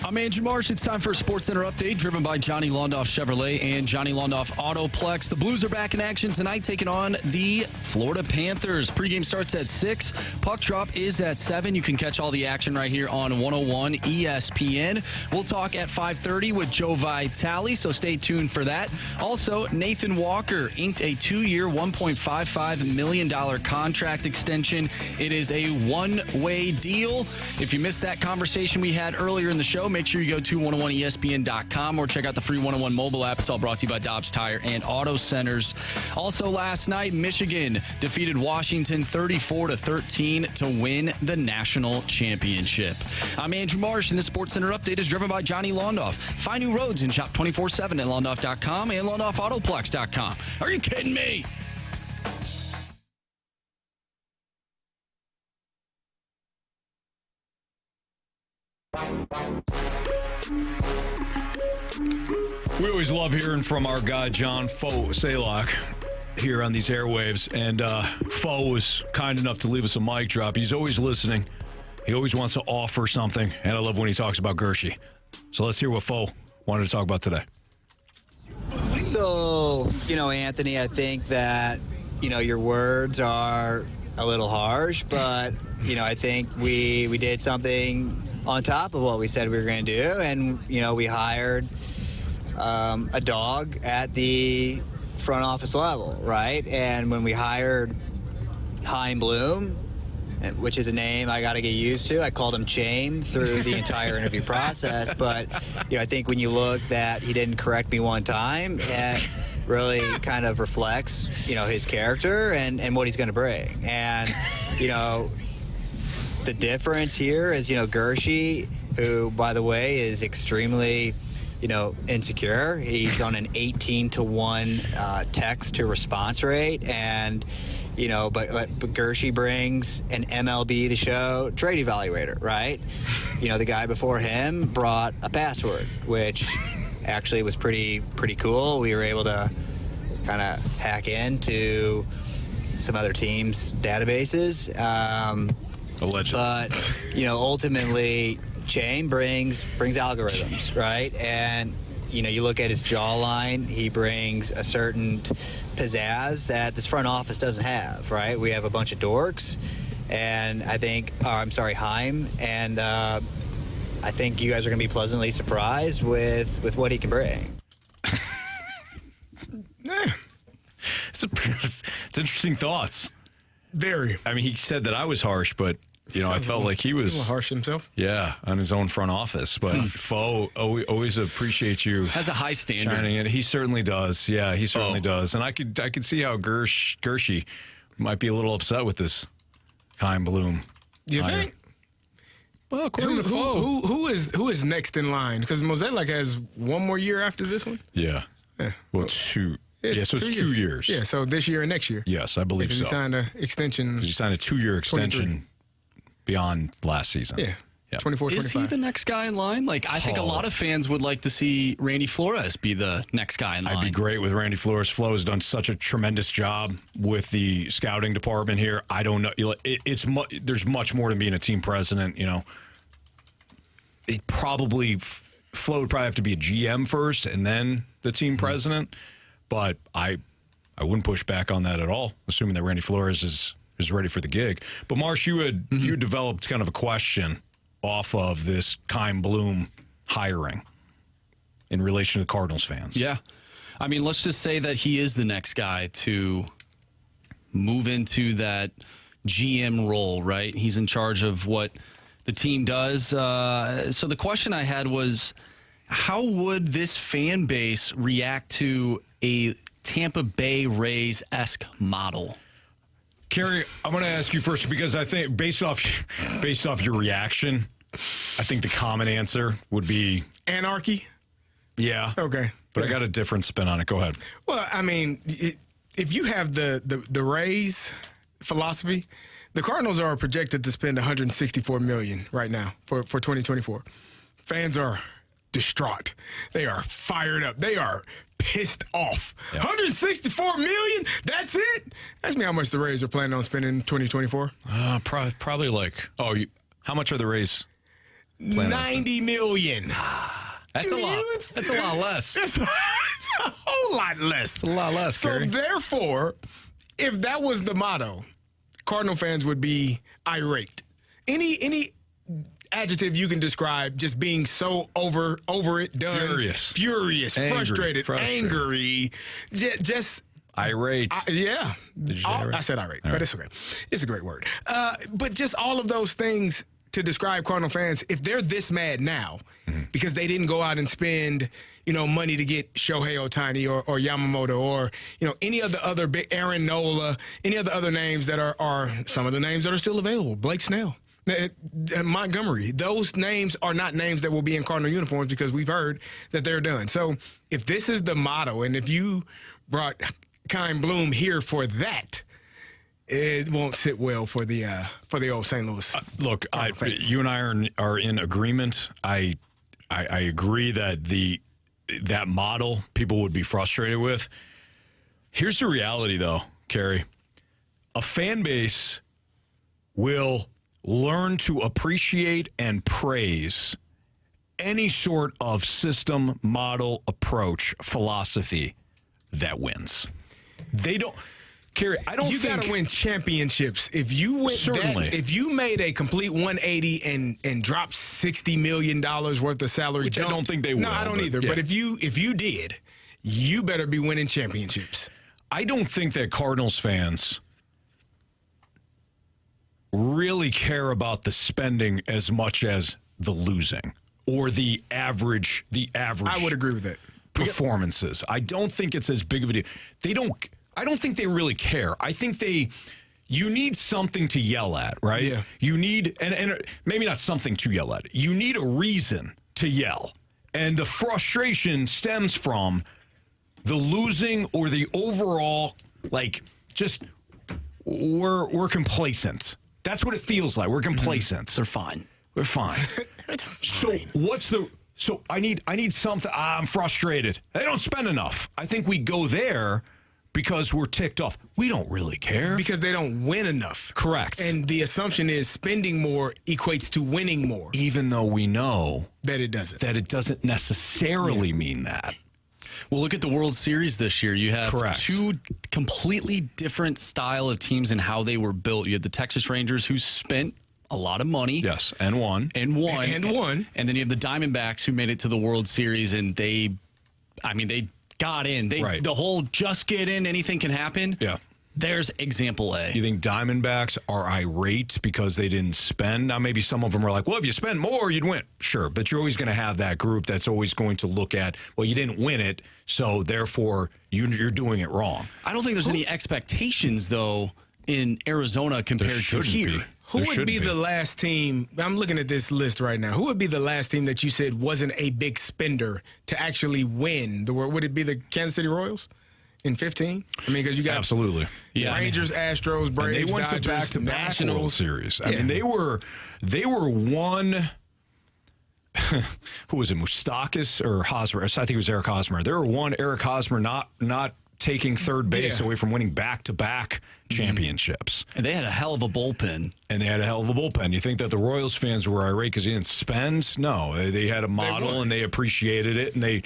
I'm Andrew Marsh. It's time for a Sports Center update driven by Johnny Londoff Chevrolet and Johnny Londoff Autoplex. The Blues are back in action tonight taking on the Florida Panthers. Pregame starts at 6. Puck drop is at 7. You can catch all the action right here on 101 ESPN. We'll talk at 5:30 with Joe Vitale, so stay tuned for that. Also, Nathan Walker inked a 2-year, $1.55 million contract extension. It is a one-way deal. If you missed that conversation we had earlier in the show, make sure you go to 101ESPN.com or check out the free 101 mobile app. It's all brought to you by Dobbs Tire and Auto Centers. Also last night, Michigan defeated Washington 34-13 to win the national championship. I'm Andrew Marsh, and this Sports Center update is driven by Johnny Londoff. Find new roads and shop 24/7 at Londoff.com and LondoffAutoplex.com. Are you kidding me? We always love hearing from our guy, John Fauxzeliak, here on these airwaves. And Faux was kind enough to leave us a mic drop. He's always listening. He always wants to offer something. And I love when he talks about Gershie. So let's hear what Faux wanted to talk about today. So, Anthony, I think that, your words are a little harsh, but, I think we did something on top of what we said we were going to do. And, we hired a dog at the front office level, right? And when we hired Chaim Bloom, which is a name I got to get used to, I called him Chaim through the entire interview process. But, I think when you look that he didn't correct me one time, it really kind of reflects, his character and what he's going to bring. And, the difference here is, Gershie, who, by the way, is extremely, insecure. He's on an 18-to-1 text to response rate. And, but Gershie brings an MLB The Show trade evaluator, right? The guy before him brought a password, which actually was pretty cool. We were able to kind of hack into some other teams' databases. Allegedly. But, ultimately, Chaim brings algorithms, right? And, you look at his jawline, he brings a certain pizzazz that this front office doesn't have, right? We have a bunch of dorks, and Chaim, and I think you guys are going to be pleasantly surprised with what he can bring. It's interesting thoughts. Very. I mean, he said that I was harsh, but, I felt like he was... A little harsh himself. Yeah, on his own front office. But Faux, always appreciate you. Has a high standard. Shining in. He certainly does. Yeah, he certainly does. And I could see how Gershie might be a little upset with this Chaim Bloom. You think? Well, according to Faux. Who is next in line? Because Fauxzeliak has one more year after this one? Yeah. Well, two. So it's 2 years. Yeah, so this year and next year. Yes, I believe so. He signed an extension. He signed a 2-year extension beyond last season. Yeah. 24, 25. Is he the next guy in line? I think a lot of fans would like to see Randy Flores be the next guy in line. I'd be great with Randy Flores. Flo has done such a tremendous job with the scouting department here. I don't know. There's much more to being a team president, It probably, Flo would probably have to be a GM first and then the team president. But I wouldn't push back on that at all, assuming that Randy Flores is ready for the gig. But Marsh, you developed kind of a question off of this Chaim Bloom hiring in relation to the Cardinals fans. Yeah. I mean, let's just say that he is the next guy to move into that GM role, right? He's in charge of what the team does. So the question I had was, how would this fan base react to a Tampa Bay Rays-esque model? Carey, I'm going to ask you first because I think based off your reaction, I think the common answer would be anarchy. Yeah. Okay. But I got a different spin on it. Go ahead. Well, I mean, if you have the Rays philosophy, the Cardinals are projected to spend $164 million right now for 2024. Fans are distraught. They are fired up. They are pissed off. Yep. $164 million? That's it? Ask me how much the Rays are planning on spending in 2024. Probably like, how much are the Rays planning on $90 million. That's a lot. That's a lot less. That's a whole lot less. It's a lot less, So Carey. therefore, if that was the motto, Cardinal fans would be irate. Any adjective you can describe just being so over it, done, furious, frustrated, angry, just irate. Yeah. Did you say irate? I said irate, All but right. it's okay. It's a great word. But just all of those things to describe Cardinal fans, if they're this mad now because they didn't go out and spend, money to get Shohei Ohtani or Yamamoto or, any of the other big Aaron Nola, any of the other names that are some of the names that are still available, Blake Snell. Montgomery, those names are not names that will be in Cardinal uniforms because we've heard that they're done. So if this is the motto, and if you brought Chaim Bloom here for that, it won't sit well for the old St. Louis. Look, you and I are in agreement. I agree that that model people would be frustrated with. Here's the reality, though, Carey. A fan base will learn to appreciate and praise any sort of system, model, approach, philosophy that wins. They don't, Carey, I don't think... You got to win championships. If you went certainly. If you made a complete 180 and dropped $60 million worth of salary... Which I don't think they will. No, I don't either. Yeah. But if you did, you better be winning championships. I don't think that Cardinals fans really care about the spending as much as the losing or the average. I would agree with that. Performances. I don't think it's as big of a deal. I don't think they really care. I think you need something to yell at, right? Yeah. You need, and maybe not something to yell at. You need a reason to yell. And the frustration stems from the losing or the overall, just we're complacent. That's what it feels like. We're complacent. They're fine. We're fine. So I need something. I'm frustrated. They don't spend enough. I think we go there because we're ticked off. We don't really care. Because they don't win enough. Correct. And the assumption is spending more equates to winning more. Even though we know that it doesn't. That it doesn't necessarily mean that. Well, look at the World Series this year. You have two completely different style of teams and how they were built. You had the Texas Rangers, who spent a lot of money. Yes, and won. And won. And then you have the Diamondbacks, who made it to the World Series, and they got in. The whole just get in, anything can happen. Yeah. There's example A. You think Diamondbacks are irate because they didn't spend? Now, maybe some of them are like, well, if you spend more, you'd win. Sure, but you're always going to have that group that's always going to look at, well, you didn't win it, so therefore you're doing it wrong. I don't think there's any expectations, though, in Arizona compared to here. Who would be the last team? I'm looking at this list right now. Who would be the last team that you said wasn't a big spender to actually win the world? Would it be the Kansas City Royals in 15? I mean, because you got absolutely Rangers, Astros, Braves, and they went Dodgers, to back-to-back Nationals. World Series. I mean, they were one. Who was it? Moustakis or Hosmer? I think it was Eric Hosmer. There were one Eric Hosmer not taking third base away from winning back-to-back championships. And they had a hell of a bullpen. You think that the Royals fans were irate because they didn't spend? No, they had a model and they appreciated it, and they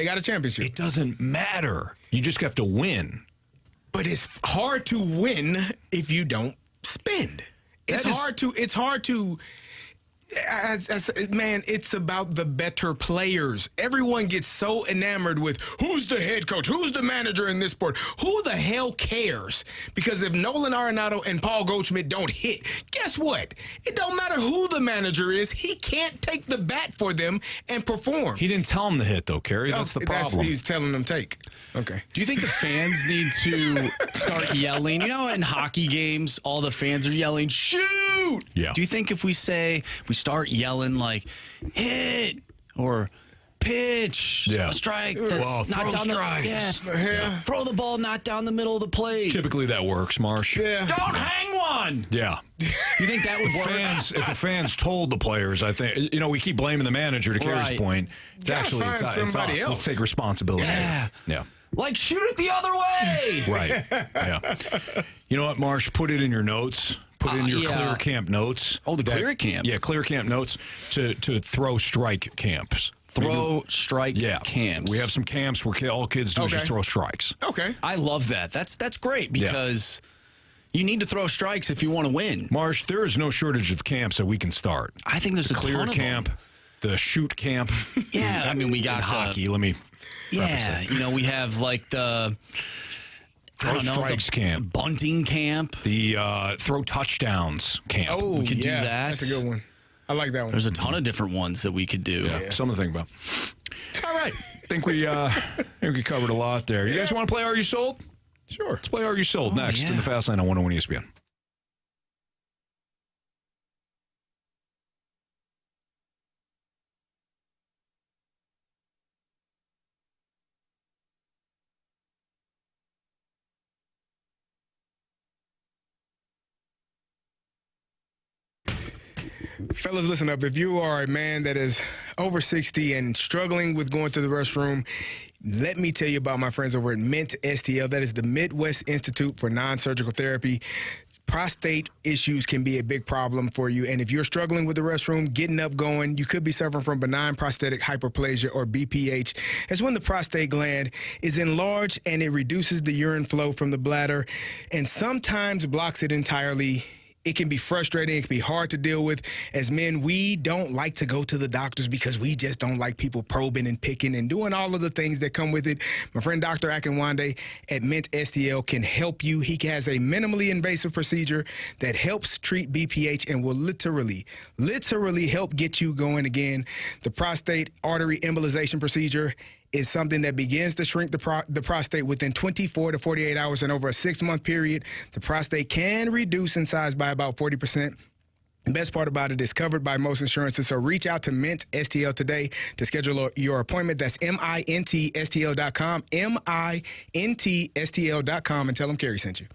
got a championship. It doesn't matter. You just have to win. But it's hard to win if you don't spend. It's hard to. Man, it's about the better players. Everyone gets so enamored with who's the head coach, who's the manager in this sport. Who the hell cares? Because if Nolan Arenado and Paul Goldschmidt don't hit, guess what? It don't matter who the manager is. He can't take the bat for them and perform. He didn't tell them to hit, though, Carey. That's the problem. He's telling them take. Okay. Do you think the fans need to start yelling? You know, in hockey games, all the fans are yelling, shoot! Yeah. Do you think if we start yelling like, hit, or pitch, a strike, that's not down throw the ball not down the middle of the plate. Typically that works, Marsh. Yeah. Don't hang one. Yeah. You think that would work? If the fans told the players, I think, we keep blaming the manager to Carey's Right. point. It's actually it's us. Let's take responsibility. Yeah. Like, shoot it the other way. Right. Yeah. You know what, Marsh? Put it in your notes. Put it in your Clear Camp notes. Oh, the Clear Camp. Yeah, Clear Camp notes to throw strike camps. Strike camps. We have some camps where all kids do is just throw strikes. Okay. I love that. That's great because you need to throw strikes if you want to win. Marsh, there is no shortage of camps that we can start. I think there's the a Clear ton of Camp, the shoot camp. Yeah, I mean, we got hockey. Let me. Yeah, we have like the throw strikes camp, bunting camp, the throw touchdowns camp. Oh, we could do that. That's a good one. I like that one. There's a ton of different ones that we could do. Yeah, something to think about. All right, I think we covered a lot there. You guys want to play Are You Sold? Sure. Let's play Are You Sold next in the Fast Lane on 101 ESPN. Fellas, listen up. If you are a man that is over 60 and struggling with going to the restroom, let me tell you about my friends over at Mint STL. That is the Midwest Institute for Non-Surgical Therapy. Prostate issues can be a big problem for you. And if you're struggling with the restroom, getting up, going, you could be suffering from benign prostatic hyperplasia or BPH. It's when the prostate gland is enlarged and it reduces the urine flow from the bladder and sometimes blocks it entirely. It can be frustrating. It can be hard to deal with. As men, we don't like to go to the doctors because we just don't like people probing and picking and doing all of the things that come with it. My friend Dr. Akinwande at Mint STL can help you. He has a minimally invasive procedure that helps treat BPH and will literally help get you going again. The prostate artery embolization procedure is something that begins to shrink the prostate within 24 to 48 hours, and over a 6-month period, the prostate can reduce in size by about 40%. The best part about it is covered by most insurances, so reach out to Mint STL today to schedule your appointment. That's MINTSTL.com, MINTSTL.com, and tell them Carey sent you.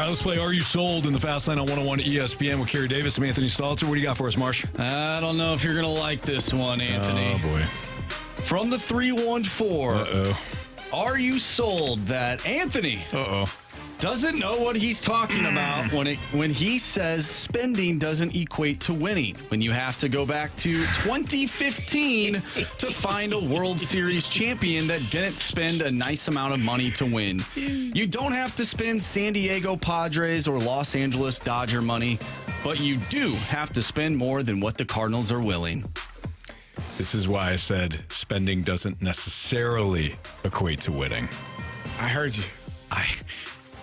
right, let's play Are You Sold in the Fast Lane on 101 ESPN with Carey Davis and Anthony Stalter. What do you got for us, Marsh? I don't know if you're going to like this one, Anthony. Oh, boy. From the 314. Are you sold that Anthony doesn't know what he's talking about when he says spending doesn't equate to winning? When you have to go back to 2015 to find a World Series champion that didn't spend a nice amount of money to win. You don't have to spend San Diego Padres or Los Angeles Dodger money, but you do have to spend more than what the Cardinals are willing. This is why I said spending doesn't necessarily equate to winning. I heard you. I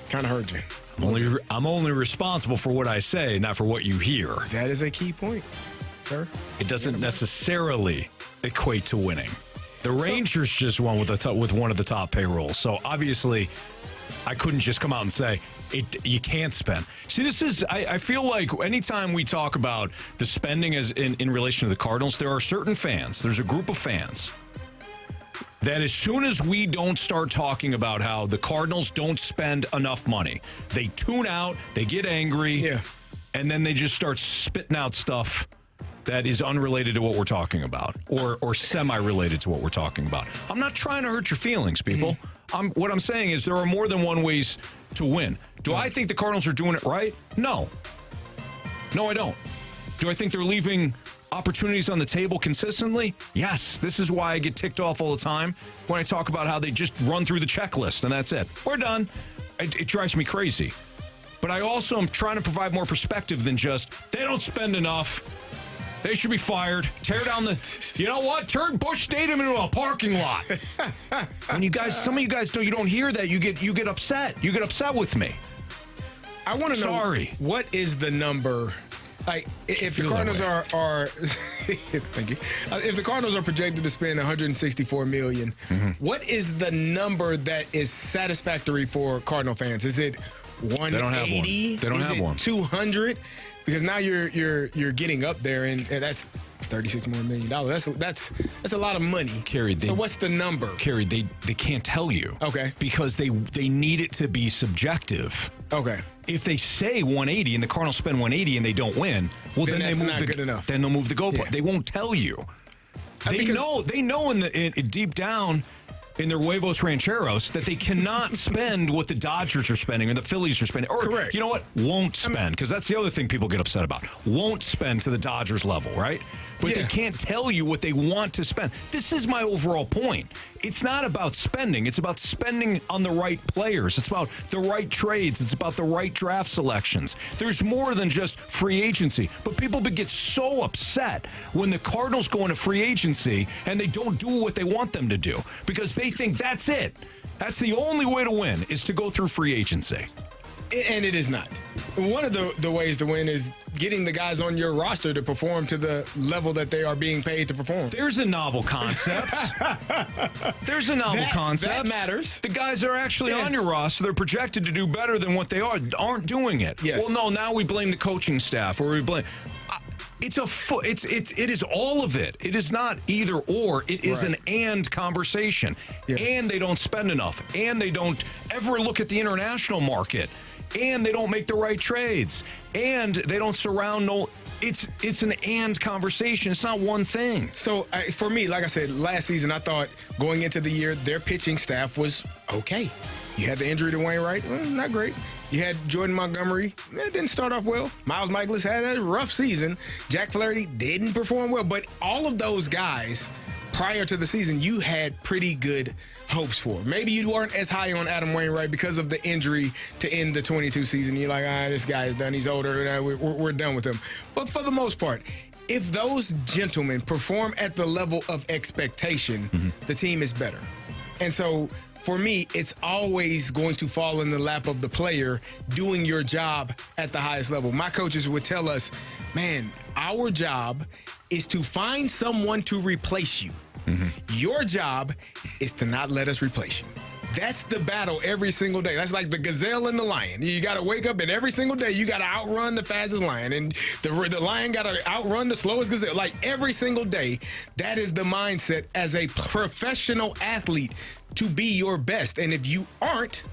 kind of heard you. I'm only responsible for what I say, not for what you hear. That is a key point, sir. It doesn't necessarily equate to winning. The Rangers just won with one of the top payrolls, so obviously I couldn't just come out and say you can't spend. See, this is I feel like anytime we talk about the spending as in relation to the Cardinals, there are certain fans. There's a group of fans that as soon as we don't start talking about how the Cardinals don't spend enough money, they tune out, they get angry, and then they just start spitting out stuff that is unrelated to what we're talking about or semi-related to what we're talking about. I'm not trying to hurt your feelings, people. What I'm saying is there are more than one ways to win. Do I think the Cardinals are doing it right? No. No, I don't. Do I think they're leaving opportunities on the table consistently? Yes. This is why I get ticked off all the time when I talk about how they just run through the checklist and that's it. We're done. It drives me crazy. But I also am trying to provide more perspective than just, they don't spend enough. They should be fired. Tear down you know what? Turn Busch Stadium into a parking lot. When some of you guys don't hear that, you get upset. You get upset with me. I want to know what is the number. Like if the Cardinals are thank you. If the Cardinals are projected to spend $164 million, what is the number that is satisfactory for Cardinal fans? Is it 180? They don't have one. They don't have one. 200? Because now you're getting up there, and that's $36 more million. That's a lot of money. Carey, so what's the number? Carey, they can't tell you. Okay. Because they need it to be subjective. Okay. If they say 180 and the Cardinals spend 180 and they don't win, well then they move good enough. Then they'll move the goalpost. Yeah. They won't tell you. They know in deep down in their huevos rancheros that they cannot spend what the Dodgers are spending or the Phillies are spending. Or, correct. You know what? Won't spend, because that's the other thing people get upset about. Won't spend to the Dodgers level, right? But they can't tell you what they want to spend. This is my overall point. It's not about spending. It's about spending on the right players. It's about the right trades. It's about the right draft selections. There's more than just free agency. But people get so upset when the Cardinals go into free agency and they don't do what they want them to do because they think that's it. That's the only way to win is to go through free agency. And it is not. One of the ways to win is getting the guys on your roster to perform to the level that they are being paid to perform. There's a novel concept. That matters. The guys that are actually on your roster, they're projected to do better than what they aren't doing it. Yes. Well, no, now we blame the coaching staff or we blame... It is all of it. It is not either or. It is an and conversation. Yeah. And they don't spend enough. And they don't ever look at the international market. And they don't make the right trades. And they don't surround it's an and conversation. It's not one thing. So for me, like I said, last season I thought going into the year their pitching staff was okay. You had the injury to Wainwright, not great. You had Jordan Montgomery, didn't start off well. Miles Mikolas had a rough season. Jack Flaherty didn't perform well. But all of those guys, prior to the season, you had pretty good hopes for. Maybe you weren't as high on Adam Wainwright because of the injury to end the 22 season. You're like, this guy is done. He's older. We're done with him. But for the most part, if those gentlemen perform at the level of expectation, the team is better. And so for me, it's always going to fall in the lap of the player doing your job at the highest level. My coaches would tell us, man, our job is to find someone to replace you. Your job is to not let us replace you. That's the battle every single day. That's like the gazelle and the lion. You got to wake up and every single day you got to outrun the fastest lion. And the lion got to outrun the slowest gazelle. Like every single day, that is the mindset as a professional athlete to be your best. And if you aren't,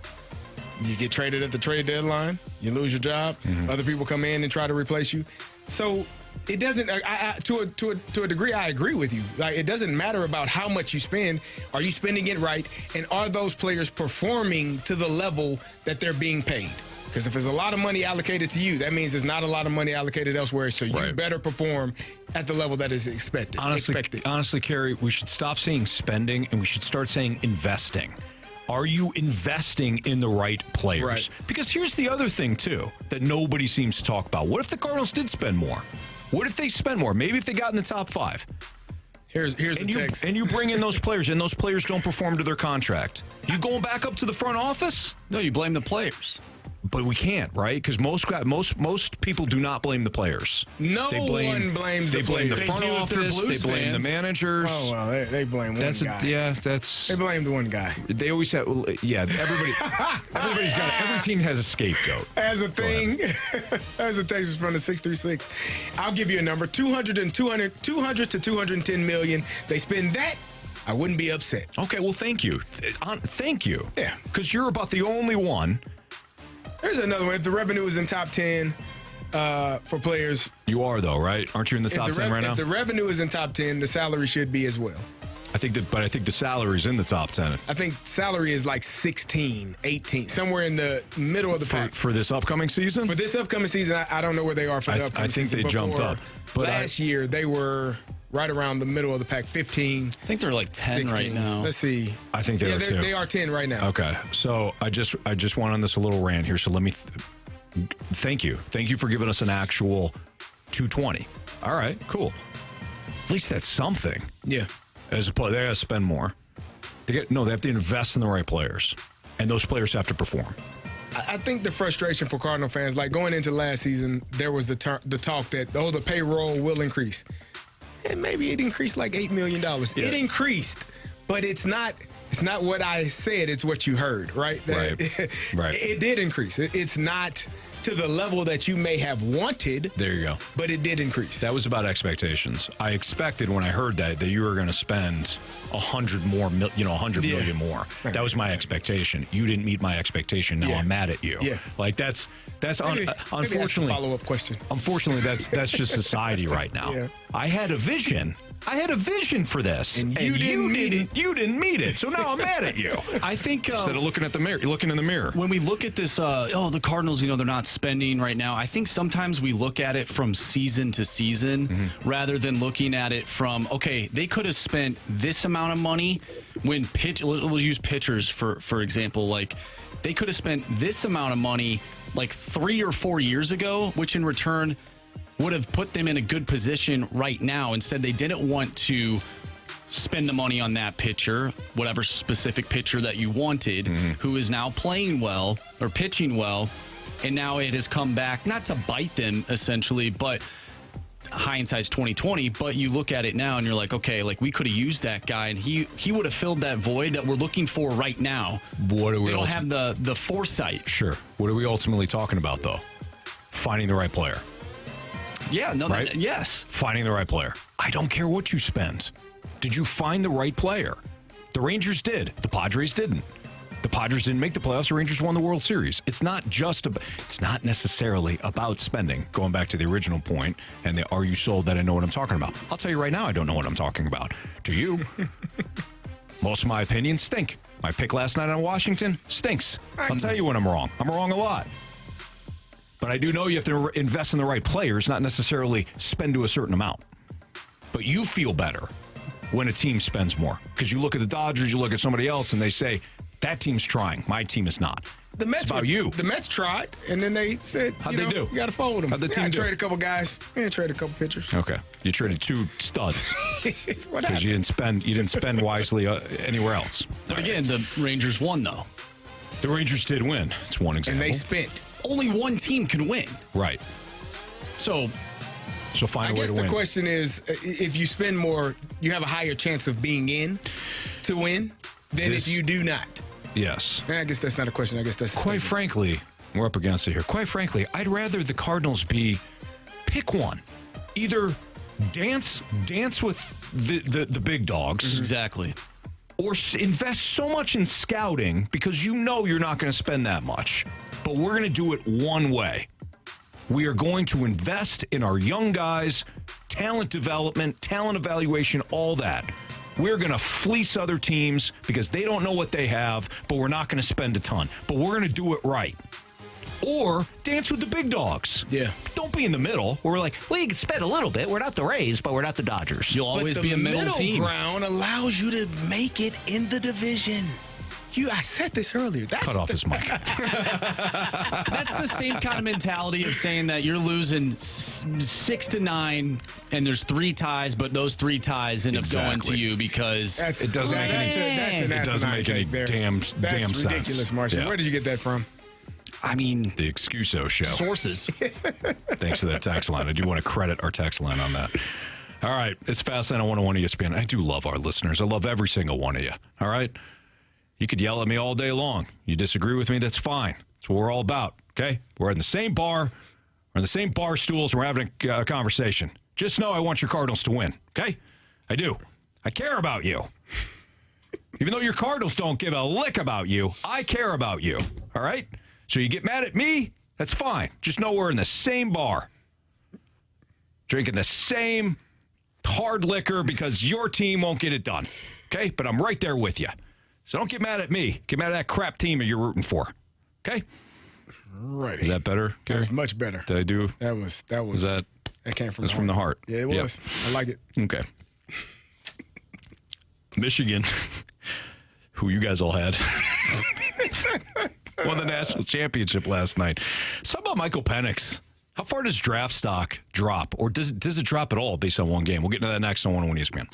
You get traded at the trade deadline. You lose your job. Other people come in and try to replace you. So it doesn't. To a degree, I agree with you. Like, it doesn't matter about how much you spend. Are you spending it right? And are those players performing to the level that they're being paid? Because if there's a lot of money allocated to you, that means there's not a lot of money allocated elsewhere. So you better perform at the level that is expected. Honestly, Carey, we should stop saying spending and we should start saying investing. Are you investing in the right players? Right. Because here's the other thing, too, that nobody seems to talk about. What if the Cardinals did spend more? What if they spend more? Maybe if they got in the top 5. Here's the text. And you bring in those players, and those players don't perform to their contract. You going back up to the front office? No, you blame the players. But we can't, right? Because most people do not blame the players. No one blames the players. They blame the front office. They blame the managers. Oh, well, they blame one guy. They blame the one guy. They always have, every team has a scapegoat. As a thing, as a text from the 636, I'll give you a number, 200 to 210 million. They spend that, I wouldn't be upset. Okay, well, thank you. Thank you. Yeah. Because you're about the only one. There's another one. If the revenue is in top 10 for players. You are, though, right? Aren't you in the top 10 right now? If the revenue is in top 10, the salary should be as well. I think the salary's in the top 10. I think salary is like 16, 18, somewhere in the middle of the pack. For this upcoming season? For this upcoming season, I don't know where they are for the upcoming season. I think they jumped up. But last year, they were right around the middle of the pack, 15. I think they're like 10 16. right now. Let's see. I think they are too. They are 10 right now. Okay. So I just went on this little rant here. So let me thank you. Thank you for giving us an actual 220. All right, cool. At least that's something. Yeah. As a player, they have to spend more. They have to invest in the right players. And those players have to perform. I think the frustration for Cardinal fans, like going into last season, there was the talk that, the payroll will increase. And maybe it increased like $8 million. Yeah. It increased, but it's not what I said. It's what you heard, right? Right. It did increase. It's not to the level that you may have wanted. There you go. But it did increase. That was about expectations. I expected when I heard that you were going to spend $100 million more. Right. That was my expectation. You didn't meet my expectation. Now I'm mad at you. Yeah. Like that's unfortunately a follow-up question. Unfortunately, that's just society right now. Yeah. I had a vision for this, and you didn't meet it. You didn't meet it, so now I'm mad at you. I think instead of looking at the mirror, you're looking in the mirror. When we look at this, the Cardinals, they're not spending right now. I think sometimes we look at it from season to season rather than looking at it from, okay, they could have spent this amount of money when we'll use pitchers for example, like they could have spent this amount of money like 3 or 4 years ago, which in return would have put them in a good position right now. Instead, they didn't want to spend the money on that pitcher, whatever specific pitcher that you wanted, who is now playing well or pitching well, and now it has come back, not to bite them essentially, but hindsight's 2020, but you look at it now and you're like, okay, like we could have used that guy and he would have filled that void that we're looking for right now. What are we? They don't have the foresight. Sure. What are we ultimately talking about though? Finding the right player. Yeah, no, right? Yes. Finding the right player. I don't care what you spend. Did you find the right player? The Rangers did. The Padres didn't. The Padres didn't make the playoffs. The Rangers won the World Series. It's not necessarily about spending. Going back to the original point, and are you sold that I know what I'm talking about? I'll tell you right now, I don't know what I'm talking about. Do you? Most of my opinions stink. My pick last night on Washington stinks. I'll tell you when I'm wrong. I'm wrong a lot. But I do know you have to invest in the right players, not necessarily spend to a certain amount. But you feel better when a team spends more. Because you look at the Dodgers, you look at somebody else, and they say, that team's trying. My team is not. The Mets it's about you. The Mets tried, and then they said, How'd they do? You got to fold them. How'd the team do? Trade a couple guys. Trade a couple pitchers. Okay. You traded 2 studs. Because you didn't spend wisely anywhere else. But again, the Rangers won, though. The Rangers did win. It's one example. And they spent. Only one team can win. Right. So find a way to win. I guess the question is, if you spend more, you have a higher chance of being in to win than if you do not. Yes. I guess that's not a question. I guess that's quite frankly, we're up against it here. Quite frankly, I'd rather the Cardinals pick one. Either dance with the big dogs. Exactly. or invest so much in scouting because you know you're not going to spend that much. But we're going to do it one way. We are going to invest in our young guys, talent development, talent evaluation, all that. We're going to fleece other teams because they don't know what they have, but we're not going to spend a ton. But we're going to do it right. Or dance with the big dogs. Yeah. Don't be in the middle where we're like, well, you can spend a little bit. We're not the Rays, but we're not the Dodgers. You'll always be a middle team. The middle ground allows you to make it in the division. I said this earlier. Cut off his mic. That's the same kind of mentality of saying that you're losing 6-9 and there's 3 ties, but those 3 ties end up going to you because it doesn't make any damn sense. That's ridiculous, Marshall. Yeah. Where did you get that from? I mean, the Excuso show. Sources. Thanks for that text line. I do want to credit our text line on that. All right. It's Fast Lane on 101 ESPN. I do love our listeners. I love every single one of you. All right. You could yell at me all day long. You disagree with me, that's fine. That's what we're all about, okay? We're in the same bar. We're in the same bar stools. We're having a conversation. Just know I want your Cardinals to win, okay? I do. I care about you. Even though your Cardinals don't give a lick about you, I care about you, all right? So you get mad at me, that's fine. Just know we're in the same bar. Drinking the same hard liquor because your team won't get it done, okay? But I'm right there with you. So don't get mad at me. Get mad at that crap team that you're rooting for. Okay? Right. Is that better, Carey? That was much better. Did I do? That was that came from the heart. From the heart. Yeah, it was. Yep. I like it. Okay. Michigan, who you guys all had, won the national championship last night. So how about Michael Penix? How far does draft stock drop? Or does it drop at all based on one game? We'll get into that next on 101 ESPN.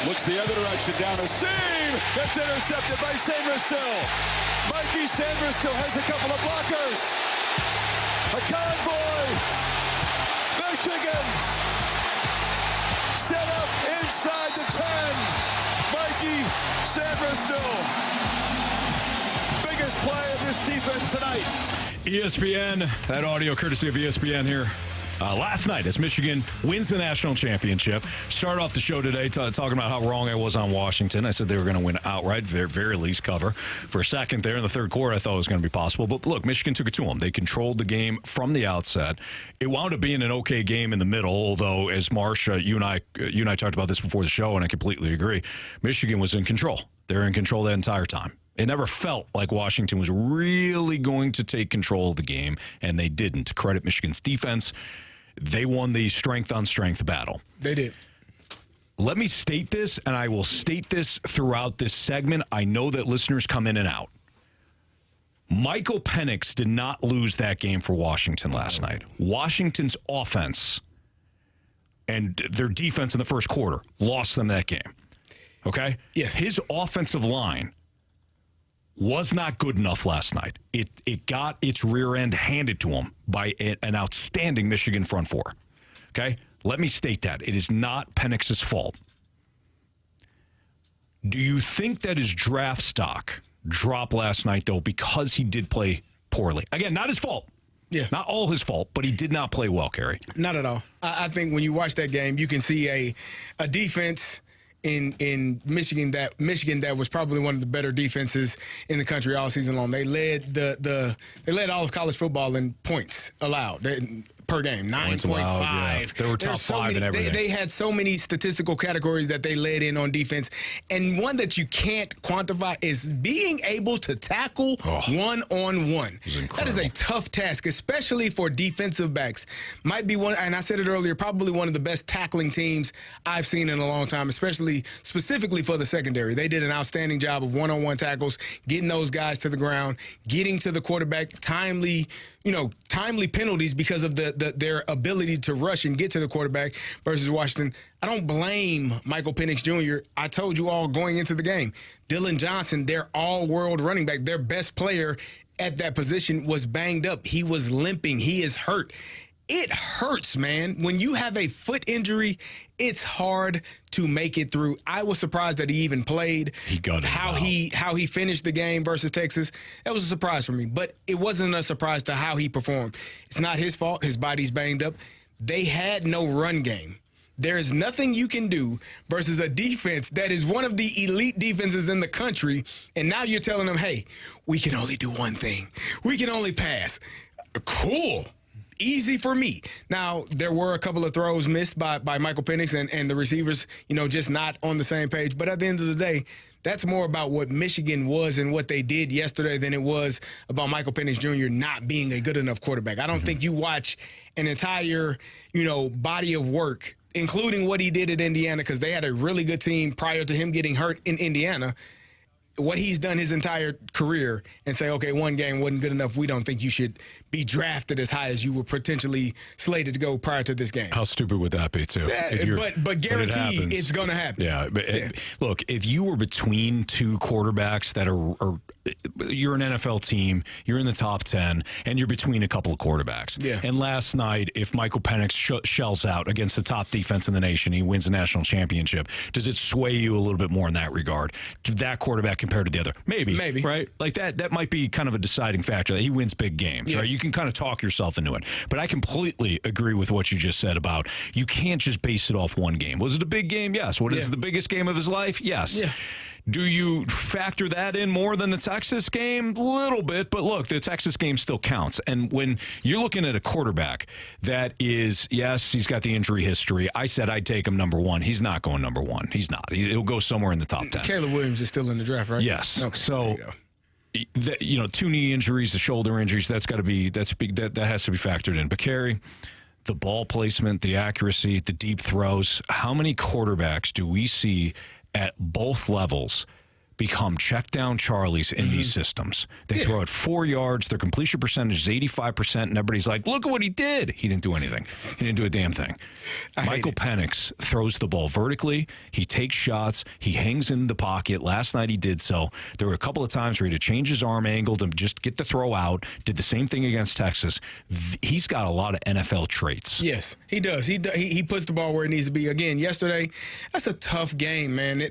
Looks the other direction down the seam. That's intercepted by Sandristil. Mikey Sandristil has a couple of blockers. A convoy. Michigan set up inside the 10. Mikey Sandristil. Biggest play of this defense tonight. ESPN. That audio courtesy of ESPN here. Last night, as Michigan wins the national championship, started off the show today talking about how wrong I was on Washington. I said they were going to win outright, very least cover. For a second there in the third quarter, I thought it was going to be possible. But look, Michigan took it to them. They controlled the game from the outset. It wound up being an okay game in the middle, although, as Marsh, you and I talked about this before the show, and I completely agree, Michigan was in control. They were in control that entire time. It never felt like Washington was really going to take control of the game, and they didn't. To credit Michigan's defense, they won the strength-on-strength battle. They did. Let me state this, and I will state this throughout this segment. I know that listeners come in and out. Michael Penix did not lose that game for Washington last night. Washington's offense and their defense in the first quarter lost them that game. Okay? Yes. His offensive line was not good enough last night. It got its rear end handed to him by an outstanding Michigan front four. Okay? Let me state that. It is not Penix's fault. Do you think that his draft stock dropped last night, though, because he did play poorly? Again, not his fault. Yeah. Not all his fault, but he did not play well, Carey. Not at all. I think when you watch that game, you can see a defense in Michigan that was probably one of the better defenses in the country all season long. They led they led all of college football in points allowed per game, 9.5. Yeah. They were top five in everything. They had so many statistical categories that they led in on defense, and one that you can't quantify is being able to tackle one-on-one. That is a tough task, especially for defensive backs. Might be one, and I said it earlier, probably one of the best tackling teams I've seen in a long time, specifically for the secondary. They did an outstanding job of one-on-one tackles, getting those guys to the ground, getting to the quarterback, timely penalties because of their ability to rush and get to the quarterback versus Washington. I don't blame Michael Penix Jr. I told you all going into the game, Dylan Johnson, their all-world running back, their best player at that position, was banged up. He was limping. He is hurt. It hurts, man. When you have a foot injury, it's hard to make it through. I was surprised that he even played. He got it. How he finished the game versus Texas. That was a surprise for me. But it wasn't a surprise to how he performed. It's not his fault. His body's banged up. They had no run game. There is nothing you can do versus a defense that is one of the elite defenses in the country, and now you're telling them, hey, we can only do one thing. We can only pass. Cool. Easy for me. Now, there were a couple of throws missed by Michael Penix and the receivers, just not on the same page. But at the end of the day, that's more about what Michigan was and what they did yesterday than it was about Michael Penix Jr. not being a good enough quarterback. I don't think you watch an entire, body of work, including what he did at Indiana, because they had a really good team prior to him getting hurt in Indiana, what he's done his entire career, and say, okay, one game wasn't good enough. We don't think you should be drafted as high as you were potentially slated to go prior to this game. How stupid would that be, too? But guaranteed it's going to happen. Yeah. Look, if you were between two quarterbacks that are you're an NFL team, you're in the top 10, and you're between a couple of quarterbacks. Yeah. And last night, if Michael Penix shells out against the top defense in the nation, he wins the national championship, does it sway you a little bit more in that regard? To that quarterback compared to the other? Maybe. Right? Like that might be kind of a deciding factor that he wins big games, right? You can kind of talk yourself into it. But I completely agree with what you just said about you can't just base it off one game. Was it a big game? Yes. What is the biggest game of his life? Yes. Yeah. Do you factor that in more than the Texas game? A little bit, but look, the Texas game still counts. And when you're looking at a quarterback that is, yes, he's got the injury history. I said I'd take him number one. He's not going number one. He's not. He'll go somewhere in the top 10. Caleb Williams is still in the draft, right? Yes. Okay, so, two knee injuries, the shoulder injuries, that has to be factored in. But Carey, the ball placement, the accuracy, the deep throws, how many quarterbacks do we see at both levels become check down Charlies in these systems? They throw it 4 yards, their completion percentage is 85%, and everybody's like, look at what he did. He didn't do anything. He didn't do a damn thing. Michael Penix throws the ball vertically. He takes shots. He hangs in the pocket. Last night he did so. There were a couple of times where he had to change his arm angle to just get the throw out. Did the same thing against Texas. He's got a lot of NFL traits. Yes, he does. He puts the ball where it needs to be. Again, yesterday, that's a tough game, man.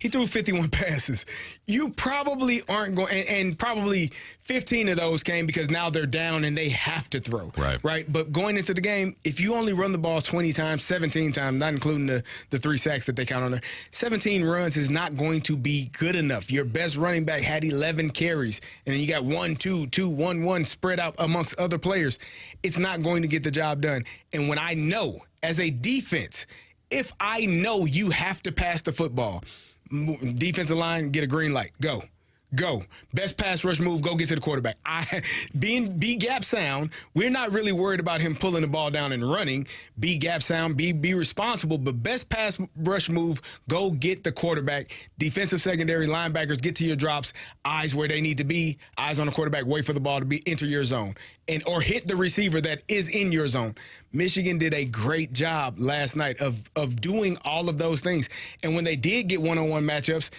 He threw 51 passes. is you probably aren't going, and probably 15 of those came because now they're down and they have to throw. Right. But going into the game, if you only run the ball 20 times, 17 times, not including the 3 sacks that they count on there, 17 runs is not going to be good enough. Your best running back had 11 carries, and then you got 1, 2, 2, 1, 1 spread out amongst other players. It's not going to get the job done. And when I know, as a defense, if I know you have to pass the football, defensive line, get a green light. Go. Best pass rush move, go get to the quarterback. Be gap sound. We're not really worried about him pulling the ball down and running. Be gap sound, be responsible, but best pass rush move, go get the quarterback. Defensive secondary linebackers, get to your drops, eyes where they need to be, eyes on the quarterback, wait for the ball to enter your zone. Or hit the receiver that is in your zone. Michigan did a great job last night of doing all of those things. And when they did get one-on-one matchups,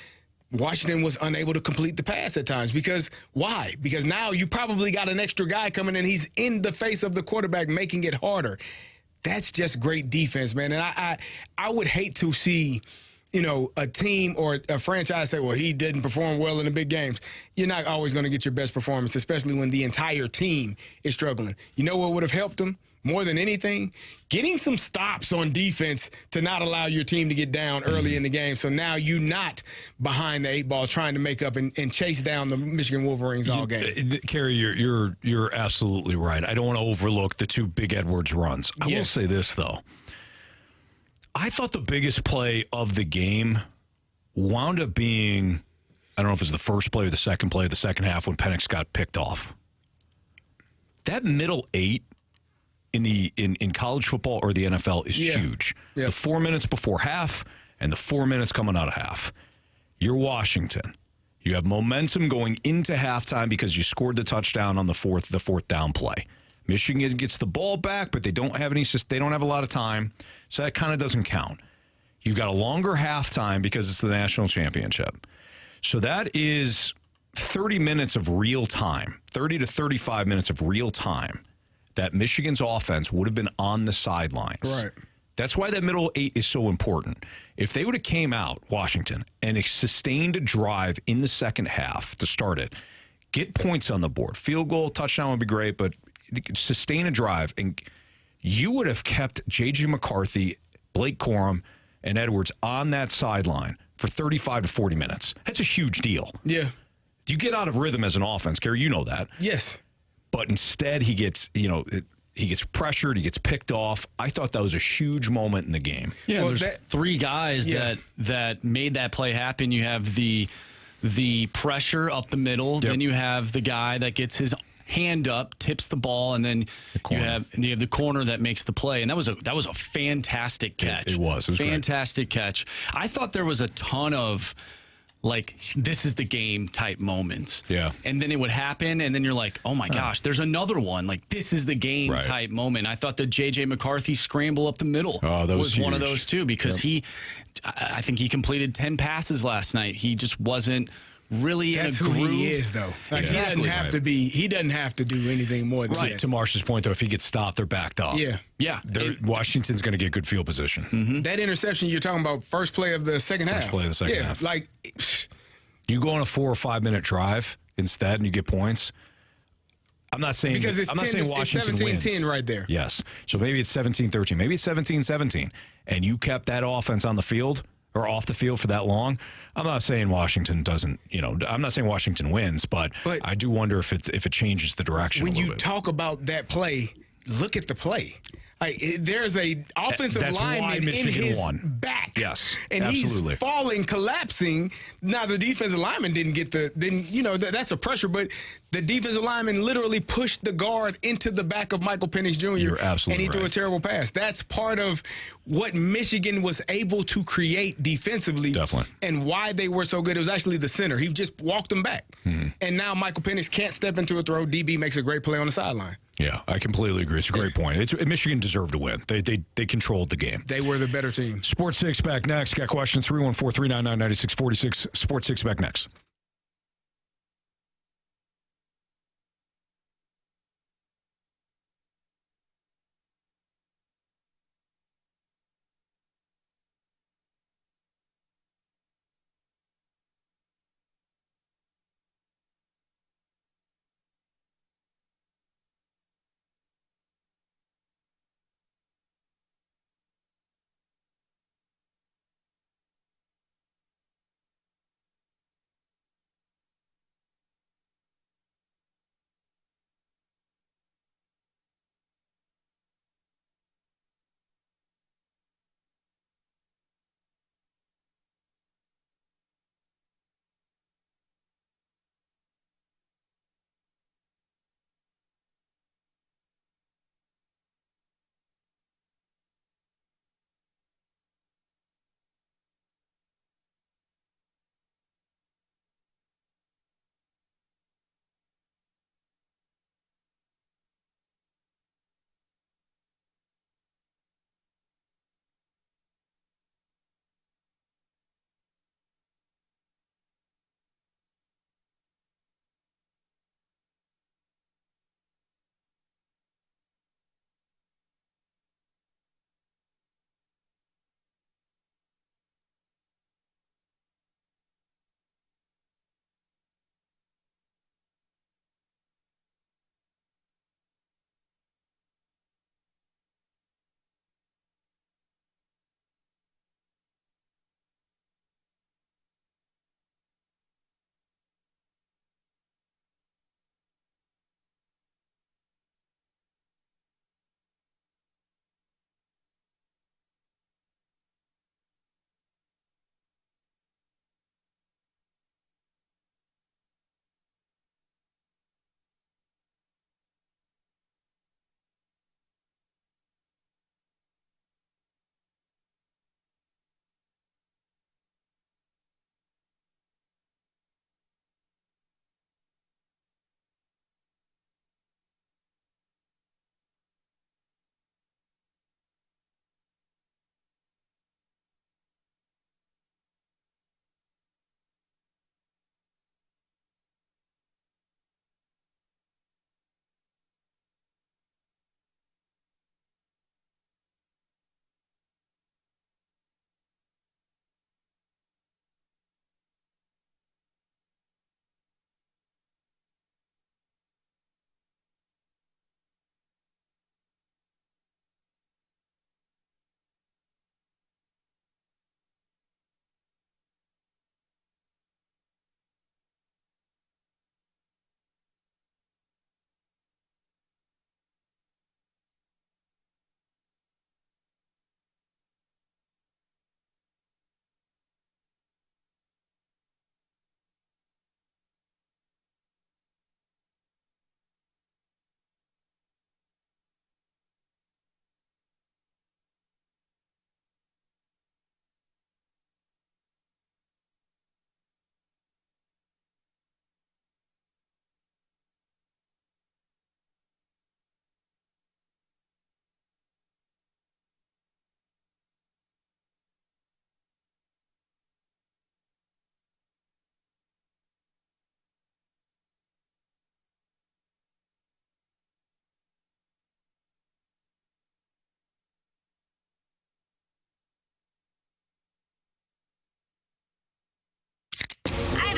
Washington was unable to complete the pass at times. Because why? Because now you probably got an extra guy coming in. He's in the face of the quarterback, making it harder. That's just great defense, man. And I would hate to see, a team or a franchise say, well, he didn't perform well in the big games. You're not always going to get your best performance, especially when the entire team is struggling. You know what would have helped them? More than anything, getting some stops on defense to not allow your team to get down early in the game. So now you're not behind the 8 ball trying to make up and chase down the Michigan Wolverines all game. Carey, you're absolutely right. I don't want to overlook the 2 Big Edwards runs. I will say this, though. I thought the biggest play of the game wound up being, I don't know if it was the first play or the second play of the second half when Penix got picked off. That middle 8 in college football or the NFL is huge. The 4 minutes before half and the 4 minutes coming out of half. You're Washington. You have momentum going into halftime because you scored the touchdown on the fourth down play. Michigan gets the ball back, but they don't have a lot of time, so that kind of doesn't count. You've got a longer halftime because it's the national championship. So that is 30 minutes of real time, 30 to 35 minutes of real time that Michigan's offense would have been on the sidelines. Right. That's why that middle 8 is so important. If they would have came out, Washington, and sustained a drive in the second half to start it, get points on the board, field goal, touchdown would be great, but sustain a drive, and you would have kept J.J. McCarthy, Blake Corum, and Edwards on that sideline for 35 to 40 minutes. That's a huge deal. Yeah. You get out of rhythm as an offense, Carey, you know that. Yes. But instead, he gets pressured, he gets picked off. I thought that was a huge moment in the game. Yeah, there's 3 guys that made that play happen. You have the pressure up the middle, then you have the guy that gets his hand up, tips the ball, and then you have the corner that makes the play. And that was a fantastic catch. It was fantastic catch. I thought there was a ton of this is the game type moments. Yeah. And then it would happen, and then you're like, oh my gosh, there's another one. This is the game type moment. I thought the J.J. McCarthy scramble up the middle was one of those too, because I think he completed 10 passes last night. He just wasn't really That's in a who groove. he is, though. He doesn't have to do anything more than that. To Marsh's point, though, if he gets stopped, they're backed up. Yeah. Washington's going to get good field position. Mm-hmm. That interception you're talking about, first play of the second half. First play of the second half. You go on a 4 or 5 minute drive instead and you get points. I'm not saying Washington wins. 17-10 right there. Yes. So maybe it's 17-13. Maybe it's 17-17. And you kept that offense on the field or off the field for that long. I'm not saying Washington doesn't, I'm not saying Washington wins, but I do wonder if it changes the direction when a little you bit. Talk about that play, look at the play. There's a offensive lineman in his back. Yes, and absolutely. He's falling, collapsing. Now the defensive lineman didn't get that's a pressure, but the defensive lineman literally pushed the guard into the back of Michael Penix Jr. You're absolutely and he threw a terrible pass. That's part of what Michigan was able to create defensively. Definitely. And why they were so good. It was actually the center. He just walked them back. Mm-hmm. And now Michael Penix can't step into a throw. DB makes a great play on the sideline. Yeah, I completely agree. It's a great point. Michigan deserved to win. They controlled the game. They were the better team. Sports 6 back next. Got questions? 314-399-9646. Sports 6 back next.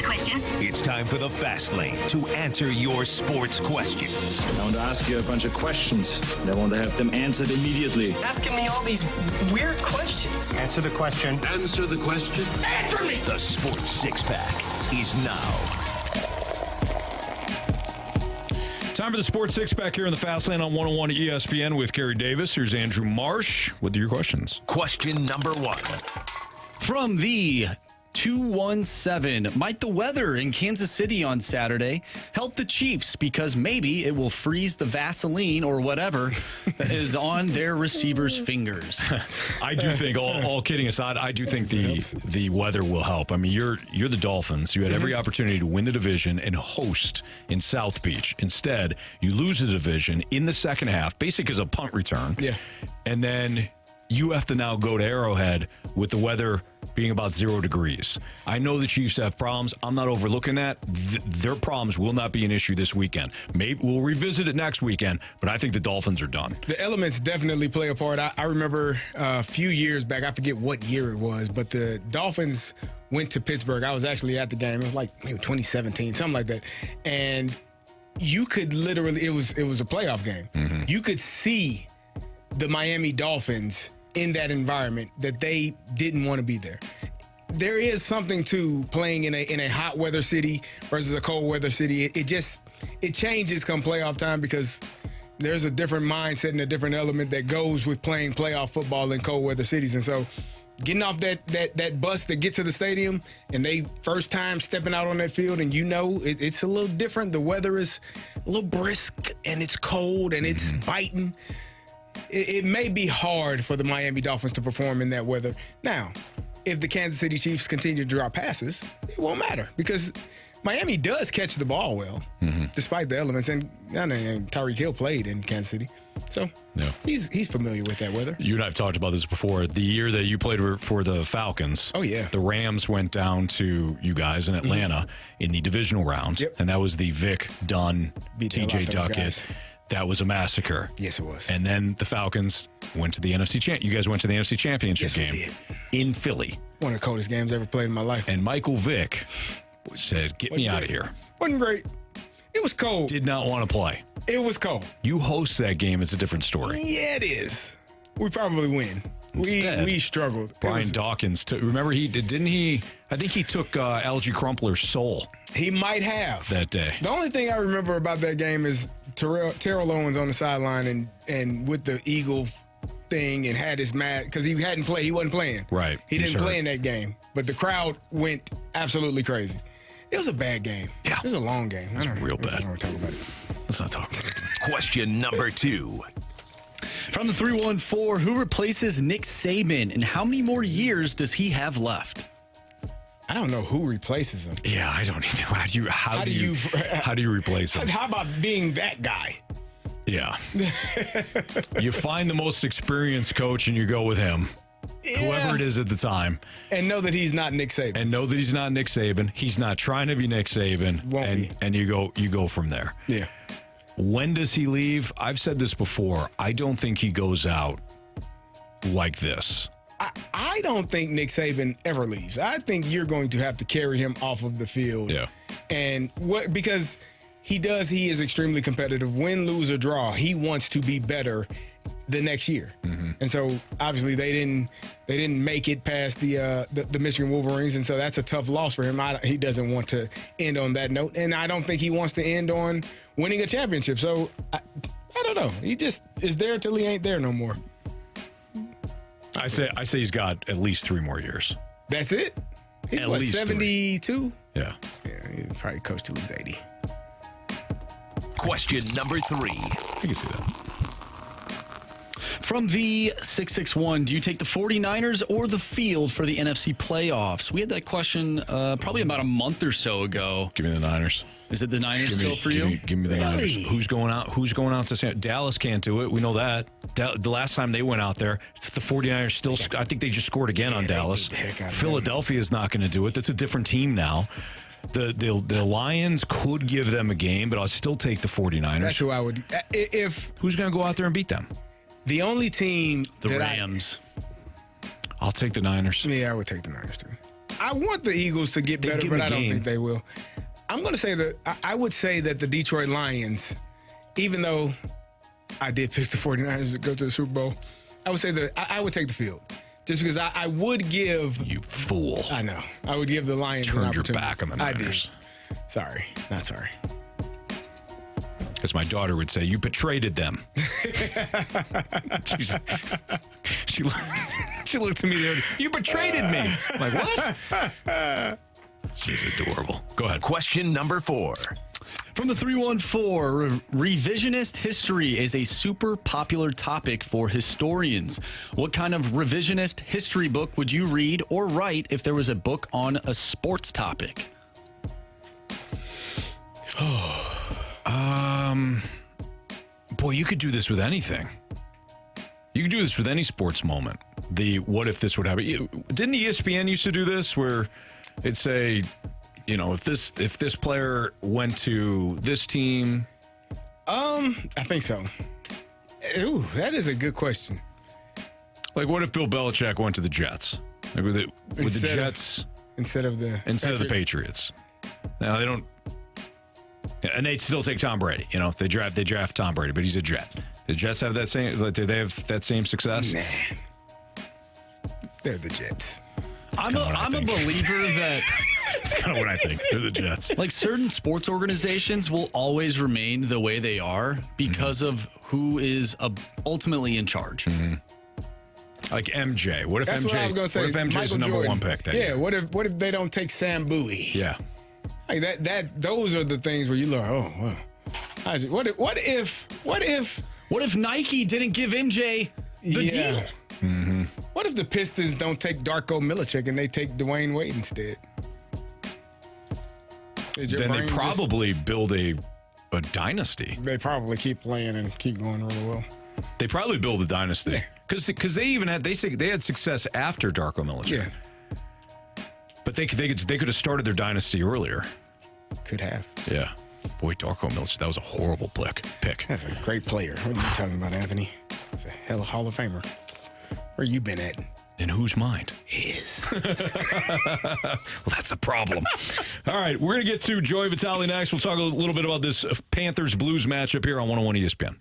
question. It's time for the Fast Lane to answer your sports questions. I want to ask you a bunch of questions, and I want to have them answered immediately. Asking me all these weird questions. Answer the question. Answer the question. Answer me! The Sports Six-Pack is now. Time for the Sports Six-Pack here in the Fast Lane on 101 ESPN with Carey Davis. Here's Andrew Marsh with your questions. Question number 1. From the 217, might the weather in Kansas City on Saturday help the Chiefs because maybe it will freeze the Vaseline or whatever that is on their receivers' fingers? I do think, all kidding aside, I do think the weather will help. I mean, you're the Dolphins. You had every opportunity to win the division and host in South Beach. Instead, you lose the division in the second half, basically as a punt return. Yeah. And then you have to now go to Arrowhead with the weather being about 0 degrees. I know the Chiefs have problems. I'm not overlooking that. Their problems will not be an issue this weekend. Maybe we'll revisit it next weekend, but I think the Dolphins are done. The elements definitely play a part. I remember a few years back, I forget what year it was, but the Dolphins went to Pittsburgh. I was actually at the game. It was like maybe 2017, something like that. And you could literally, it was a playoff game. Mm-hmm. You could see the Miami Dolphins in that environment that they didn't want to be there. There is something to playing in a hot weather city versus a cold weather city. It changes come playoff time because there's a different mindset and a different element that goes with playing playoff football in cold weather cities. And so getting off that bus to get to the stadium and they first time stepping out on that field and it's a little different. The weather is a little brisk and it's cold and it's biting. It may be hard for the Miami Dolphins to perform in that weather. Now, if the Kansas City Chiefs continue to drop passes, it won't matter because Miami does catch the ball well, despite the elements. And Tyreek Hill played in Kansas City. So he's familiar with that weather. You and I have talked about this before. The year that you played for the Falcons, the Rams went down to you guys in Atlanta in the divisional round. Yep. And that was the Vic, Dunn, TJ Duckett. That was a massacre. Yes, it was. And then the Falcons went to the NFC You guys went to the NFC Championship game in Philly. One of the coldest games I ever played in my life. And Michael Vick said, "Get me out of here." Wasn't great. It was cold. Did not want to play. It was cold. You host that game, it's a different story. Yeah, it is. We probably win. We struggled. Brian Dawkins, remember I think he took Algie Crumpler's soul. He might have. That day. The only thing I remember about that game is Terrell Owens on the sideline and with the Eagle thing and had his mask because he hadn't played. He wasn't playing. Right. He didn't play in that game. But the crowd went absolutely crazy. It was a bad game. Yeah. It was a long game. It was real bad. I don't want to talk about it. Let's not talk about it. Question number 2. From the 314, who replaces Nick Saban and how many more years does he have left? I don't know who replaces him. Yeah, I don't either. How do you replace him? How about being that guy? Yeah. You find the most experienced coach and you go with him. Yeah. Whoever it is at the time. And know that he's not Nick Saban. He's not trying to be Nick Saban. And you go from there. Yeah. When does he leave? I've said this before. I don't think he goes out like this. I don't think Nick Saban ever leaves. I think you're going to have to carry him off of the field. Yeah. And because he is extremely competitive. Win, lose, or draw, he wants to be better the next year. Mm-hmm. And so obviously they didn't make it past the Michigan Wolverines, and so that's a tough loss for him. He doesn't want to end on that note, and I don't think he wants to end on winning a championship. So I don't know. He just is there till he ain't there no more. I say he's got at least 3 more years. That's it? He's at least 72? Yeah. Yeah, he'll probably coach till he's 80. Question number 3. I can see that. From the 661, do you take the 49ers or the field for the NFC playoffs? We had that question probably about a month or so ago. Give me the Niners. Is it the Niners still for you? Give me the Niners. Who's going out to San Dallas can't do it. We know that. The last time they went out there, the 49ers still, I think they just scored again on Dallas. Philadelphia is not going to do it. That's a different team now. The Lions could give them a game, but I'll still take the 49ers. That's who I would. Who's going to go out there and beat them? The only team. The Rams. I'll take the Niners. Yeah, I would take the Niners too. I want the Eagles to get better, but I don't think they will. I'm going to say that I would say that the Detroit Lions, even though I did pick the 49ers to go to the Super Bowl, I would say that I would take the field. Just because I would give... You fool. I know. I would give the Lions an opportunity. Turned your back on the Niners. I did. Sorry. Not sorry. As my daughter would say, you betrayed them. She looked at me there. You betrayed me. I'm like, what? She's adorable. Go ahead. Question number 4. From the 314, revisionist history is a super popular topic for historians. What kind of revisionist history book would you read or write if there was a book on a sports topic? Boy, you could do this with anything. You could do this with any sports moment. The what if this would happen? Didn't ESPN used to do this where it'd say, you know, if this player went to this team? I think so. Ooh, that is a good question. Like, what if Bill Belichick went to the Jets? Like with the Jets instead of the Patriots. Now they don't. And they'd still take Tom Brady. You know, they draft Tom Brady, but he's a Jet. The Jets have that same. Do they have that same success? Nah, they're the Jets. I'm a believer that. That's kind of what I think. They're the Jets. Like, certain sports organizations will always remain the way they are because of who is ultimately in charge. Mm-hmm. Like MJ. What if That's MJ? What I was gonna say. What if MJ's the number one pick? That year? What if they don't take Sam Bowie? Yeah. Like those are the things where you learn. Oh, well. What if Nike didn't give MJ the deal? Mm-hmm. What if the Pistons don't take Darko Milicic and they take Dwayne Wade instead? Then they probably build a dynasty. They probably keep playing and keep going really well. They probably build a dynasty because they even had they had success after Darko Milicic. Yeah. But they could have started their dynasty earlier. Could have. Yeah. Boy, Darko Milicic, that was a horrible pick. That's a great player. What are you talking about, Anthony? He's a hell of a Hall of Famer. Where you been at? In whose mind? His. Well, that's a problem. All right, we're going to get to Joey Vitale next. We'll talk a little bit about this Panthers-Blues matchup here on 101 ESPN.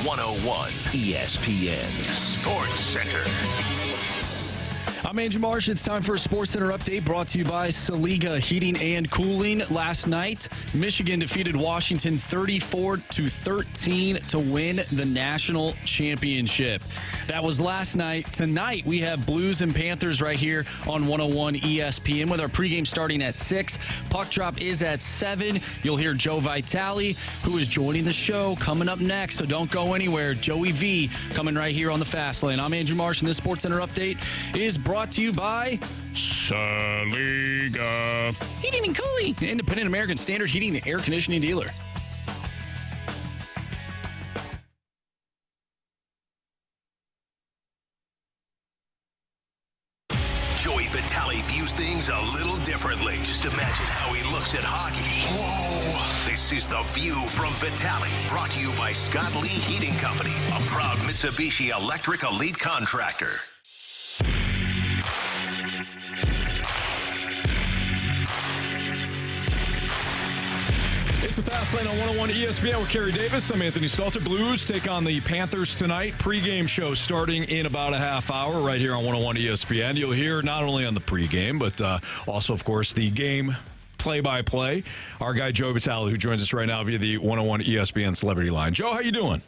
101 ESPN Sports Center. I'm Andrew Marsh. It's time for a Sports Center update brought to you by Fauxzeliak Heating and Cooling. Last night, Michigan defeated Washington 34-13 to win the national championship. That was last night. Tonight, we have Blues and Panthers right here on 101 ESPN with our pregame starting at 6. Puck drop is at 7. You'll hear Joe Vitale, who is joining the show, coming up next, so don't go anywhere. Joey V coming right here on the Fast Lane. I'm Andrew Marsh, and this Sports Center update is brought to you by Fauxzeliak Heating and Cooling, independent American Standard heating and air conditioning dealer. Joey Vitale views things a little differently. Just imagine how he looks at hockey. Whoa. This is The View from Vitale, brought to you by Scott Lee Heating Company, a proud Mitsubishi Electric Elite contractor. It's a Fast Lane on 101 ESPN with Carey Davis. I'm Anthony Stalter. Blues take on the Panthers tonight. Pre-game show starting in about a half hour right here on 101 ESPN. You'll hear not only on the pre-game, but also, of course, the game play-by-play. Our guy, Joe Vitale, who joins us right now via the 101 ESPN Celebrity Line. Joe, how you doing?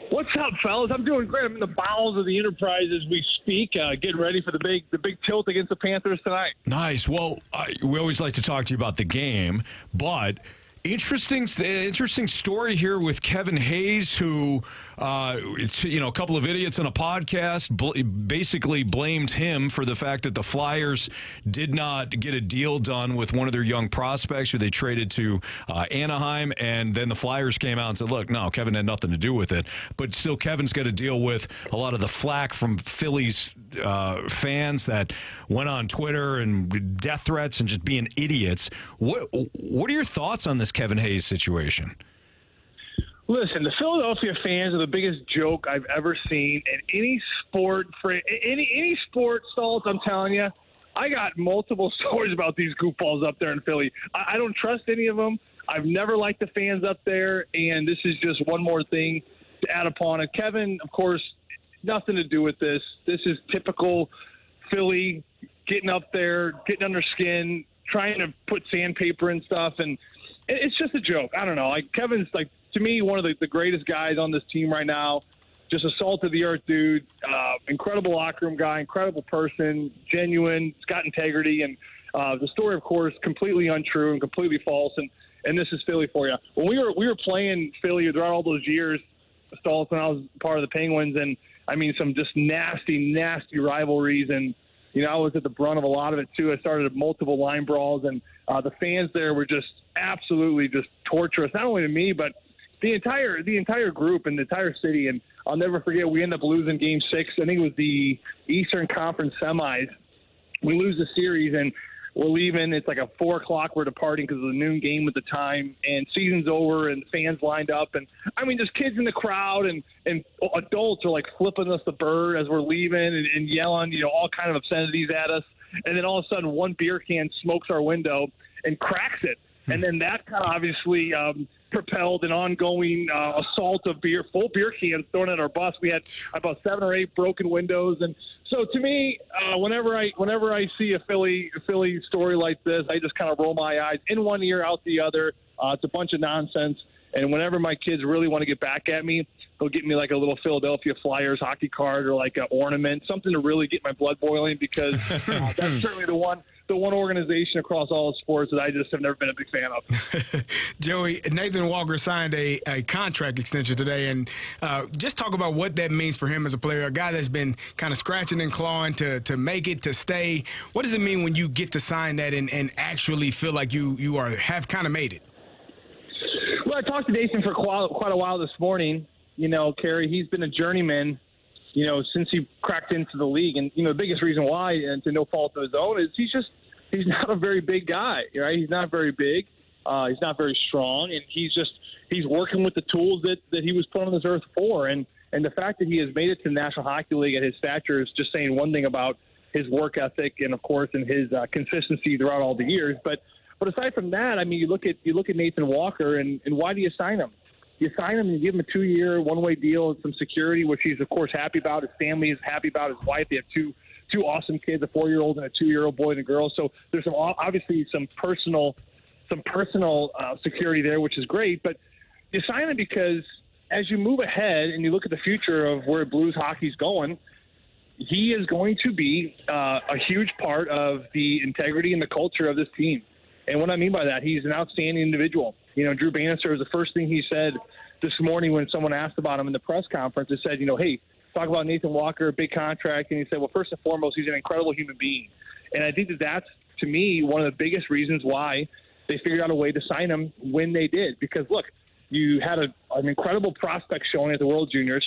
What's up, fellas? I'm doing great. I'm in the bowels of the Enterprise as we speak, getting ready for the big tilt against the Panthers tonight. Nice. Well, we always like to talk to you about the game, but interesting story here with Kevin Hayes, who, a couple of idiots on a podcast basically blamed him for the fact that the Flyers did not get a deal done with one of their young prospects who they traded to Anaheim, and then the Flyers came out and said, look, no, Kevin had nothing to do with it. But still, Kevin's got to deal with a lot of the flack from Phillies fans that went on Twitter and death threats and just being idiots. What are your thoughts on this Kevin Hayes situation? Listen, the Philadelphia fans are the biggest joke I've ever seen in any sport. Any sport, Salt, I'm telling you. I got multiple stories about these goofballs up there in Philly. I don't trust any of them. I've never liked the fans up there, and this is just one more thing to add upon it. Kevin, of course, nothing to do with this. This is typical Philly getting up there, getting under skin, trying to put sandpaper and stuff, and it's just a joke. I don't know. Kevin's, to me, one of the greatest guys on this team right now. Just a salt-of-the-earth dude, incredible locker room guy, incredible person, genuine, he's got integrity, and the story, of course, completely untrue and completely false, and this is Philly for you. When we were playing Philly throughout all those years, Stoltz, when I was part of the Penguins, and some just nasty rivalries, and I was at the brunt of a lot of it too. I started multiple line brawls, and the fans there were just absolutely just torturous, not only to me, but the entire group and the entire city. And I'll never forget, we ended up losing Game 6. I think it was the Eastern Conference semis. We lose the series, and we're leaving. It's like a 4 o'clock. We're departing because of the noon game at the time, and season's over, and fans lined up, and just kids in the crowd, and adults are flipping us the bird as we're leaving and yelling, all kind of obscenities at us. And then all of a sudden, one beer can smokes our window and cracks it, and then that kind of obviously propelled an ongoing assault of full beer cans thrown at our bus. We had about 7 or 8 broken windows, and so to me, whenever I see a Philly story like this, I just kind of roll my eyes in one ear, out the other. It's a bunch of nonsense. And whenever my kids really want to get back at me, they'll get me a little Philadelphia Flyers hockey card or an ornament, something to really get my blood boiling, because that's certainly the one organization across all sports that I just have never been a big fan of. Joey, Nathan Walker signed a contract extension today, and just talk about what that means for him as a player, a guy that's been kind of scratching and clawing to make it, to stay. What does it mean when you get to sign that and actually feel like you have kind of made it? Well, I talked to Nathan for quite a while this morning. Carey, he's been a journeyman, since he cracked into the league. And, the biggest reason why, and to no fault of his own, is he's not a very big guy, right? He's not very big. He's not very strong. And he's working with the tools that he was put on this earth for. And the fact that he has made it to the National Hockey League at his stature is just saying one thing about his work ethic and, of course, and his consistency throughout all the years. But aside from that, you look at Nathan Walker, and why do you sign him? You sign him and you give him a 2-year, one-way deal and some security, which he's, of course, happy about. His family is happy about. His wife, they have two awesome kids, a 4-year-old and a 2-year-old boy and a girl. So there's obviously some personal security there, which is great. But you sign him because as you move ahead and you look at the future of where Blues hockey's going, he is going to be a huge part of the integrity and the culture of this team. And what I mean by that, he's an outstanding individual. Drew Bannister was the first thing he said this morning when someone asked about him in the press conference. He said, hey, talk about Nathan Walker, big contract. And he said, well, first and foremost, he's an incredible human being. And I think that's, to me, one of the biggest reasons why they figured out a way to sign him when they did. Because, look, you had an incredible prospect showing at the World Juniors.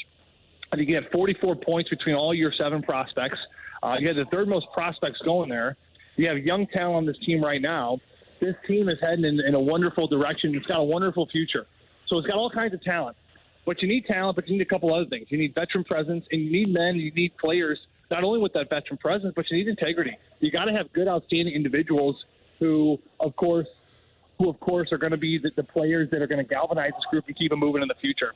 I think you had 44 points between all your 7 prospects. You had the third most prospects going there. You have young talent on this team right now. This team is heading in a wonderful direction. It's got a wonderful future. So it's got all kinds of talent. But you need talent, but you need a couple other things. You need veteran presence, and you need men, you need players, not only with that veteran presence, but you need integrity. You got to have good, outstanding individuals who, of course, are going to be the players that are going to galvanize this group and keep them moving in the future.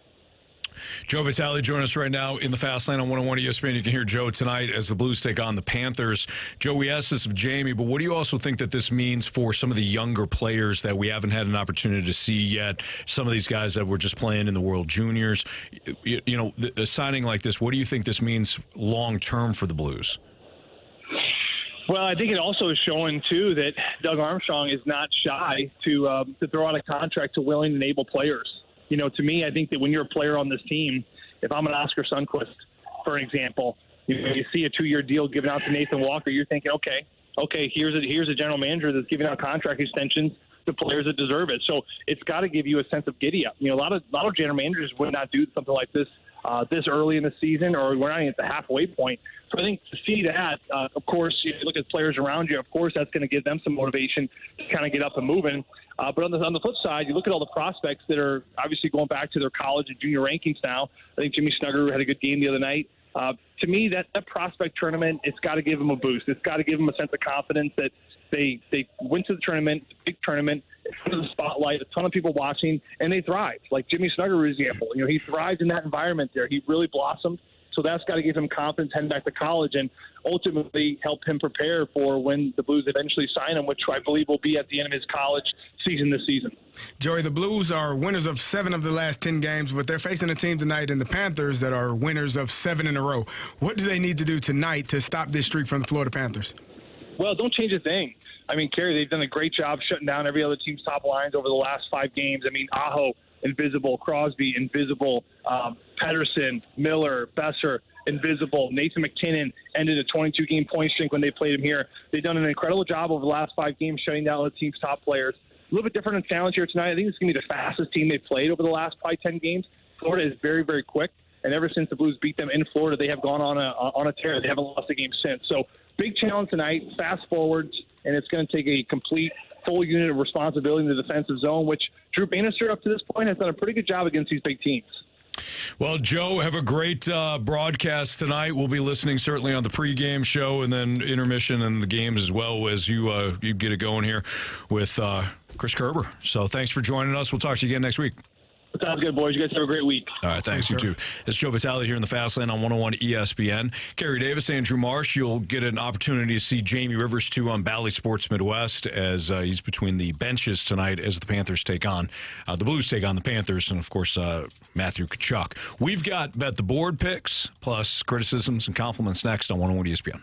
Joe Vitale joining us right now in the Fast Lane on 101 ESPN. You can hear Joe tonight as the Blues take on the Panthers. Joe, we asked this of Jamie, but what do you also think that this means for some of the younger players that we haven't had an opportunity to see yet? Some of these guys that were just playing in the World Juniors. The signing like this, what do you think this means long-term for the Blues? Well, I think it also is showing, too, that Doug Armstrong is not shy to throw out a contract to willing and able players. To me, I think that when you're a player on this team, if I'm an Oscar Sundquist, for example, you see a 2-year deal given out to Nathan Walker, you're thinking, okay, here's a general manager that's giving out contract extensions to players that deserve it. So it's got to give you a sense of giddy up. A lot of general managers would not do something like this this early in the season, or we're not even at the halfway point. So I think to see that, of course, you look at players around you, of course, that's going to give them some motivation to kind of get up and moving. But on the flip side, you look at all the prospects that are obviously going back to their college and junior rankings now. I think Jimmy Snuggerud had a good game the other night. To me, that prospect tournament, it's got to give them a boost. It's got to give them a sense of confidence that they went to the tournament, big tournament, in front of the spotlight, a ton of people watching, and they thrived. Like Jimmy Snuggerud's example, he thrived in that environment there. He really blossomed. So that's got to give him confidence heading back to college and ultimately help him prepare for when the Blues eventually sign him, which I believe will be at the end of his college season this season. Joey, the Blues are winners of 7 of the last 10 games, but they're facing a team tonight in the Panthers that are winners of 7 in a row. What do they need to do tonight to stop this streak from the Florida Panthers? Well, don't change a thing. Carey, they've done a great job shutting down every other team's top lines over the last 5 games. Aho, invisible. Crosby, invisible. Pedersen, Miller, Besser, invisible. Nathan McKinnon ended a 22-game point streak when they played him here. They've done an incredible job over the last 5 games shutting down the team's top players. A little bit different in challenge here tonight. I think it's going to be the fastest team they've played over the last probably 10 games. Florida is very, very quick. And ever since the Blues beat them in Florida, they have gone on a tear. They haven't lost a game since. So big challenge tonight, fast forwards, and it's going to take a complete full unit of responsibility in the defensive zone, which Drew Bannister up to this point has done a pretty good job against these big teams. Well, Joe, have a great broadcast tonight. We'll be listening certainly on the pregame show and then intermission and the games as well as you get it going here with Chris Kerber. So thanks for joining us. We'll talk to you again next week. Sounds good, boys. You guys have a great week. All right, thanks. You too. It's Joe Vitale here in the Fast Lane on 101 ESPN. Carey Davis, Andrew Marsh. You'll get an opportunity to see Jamie Rivers, too, on Bally Sports Midwest as he's between the benches tonight as the Panthers take on, the Blues take on the Panthers, and, of course, Matthew Tkachuk. We've got Bet the Board picks, plus criticisms and compliments next on 101 ESPN.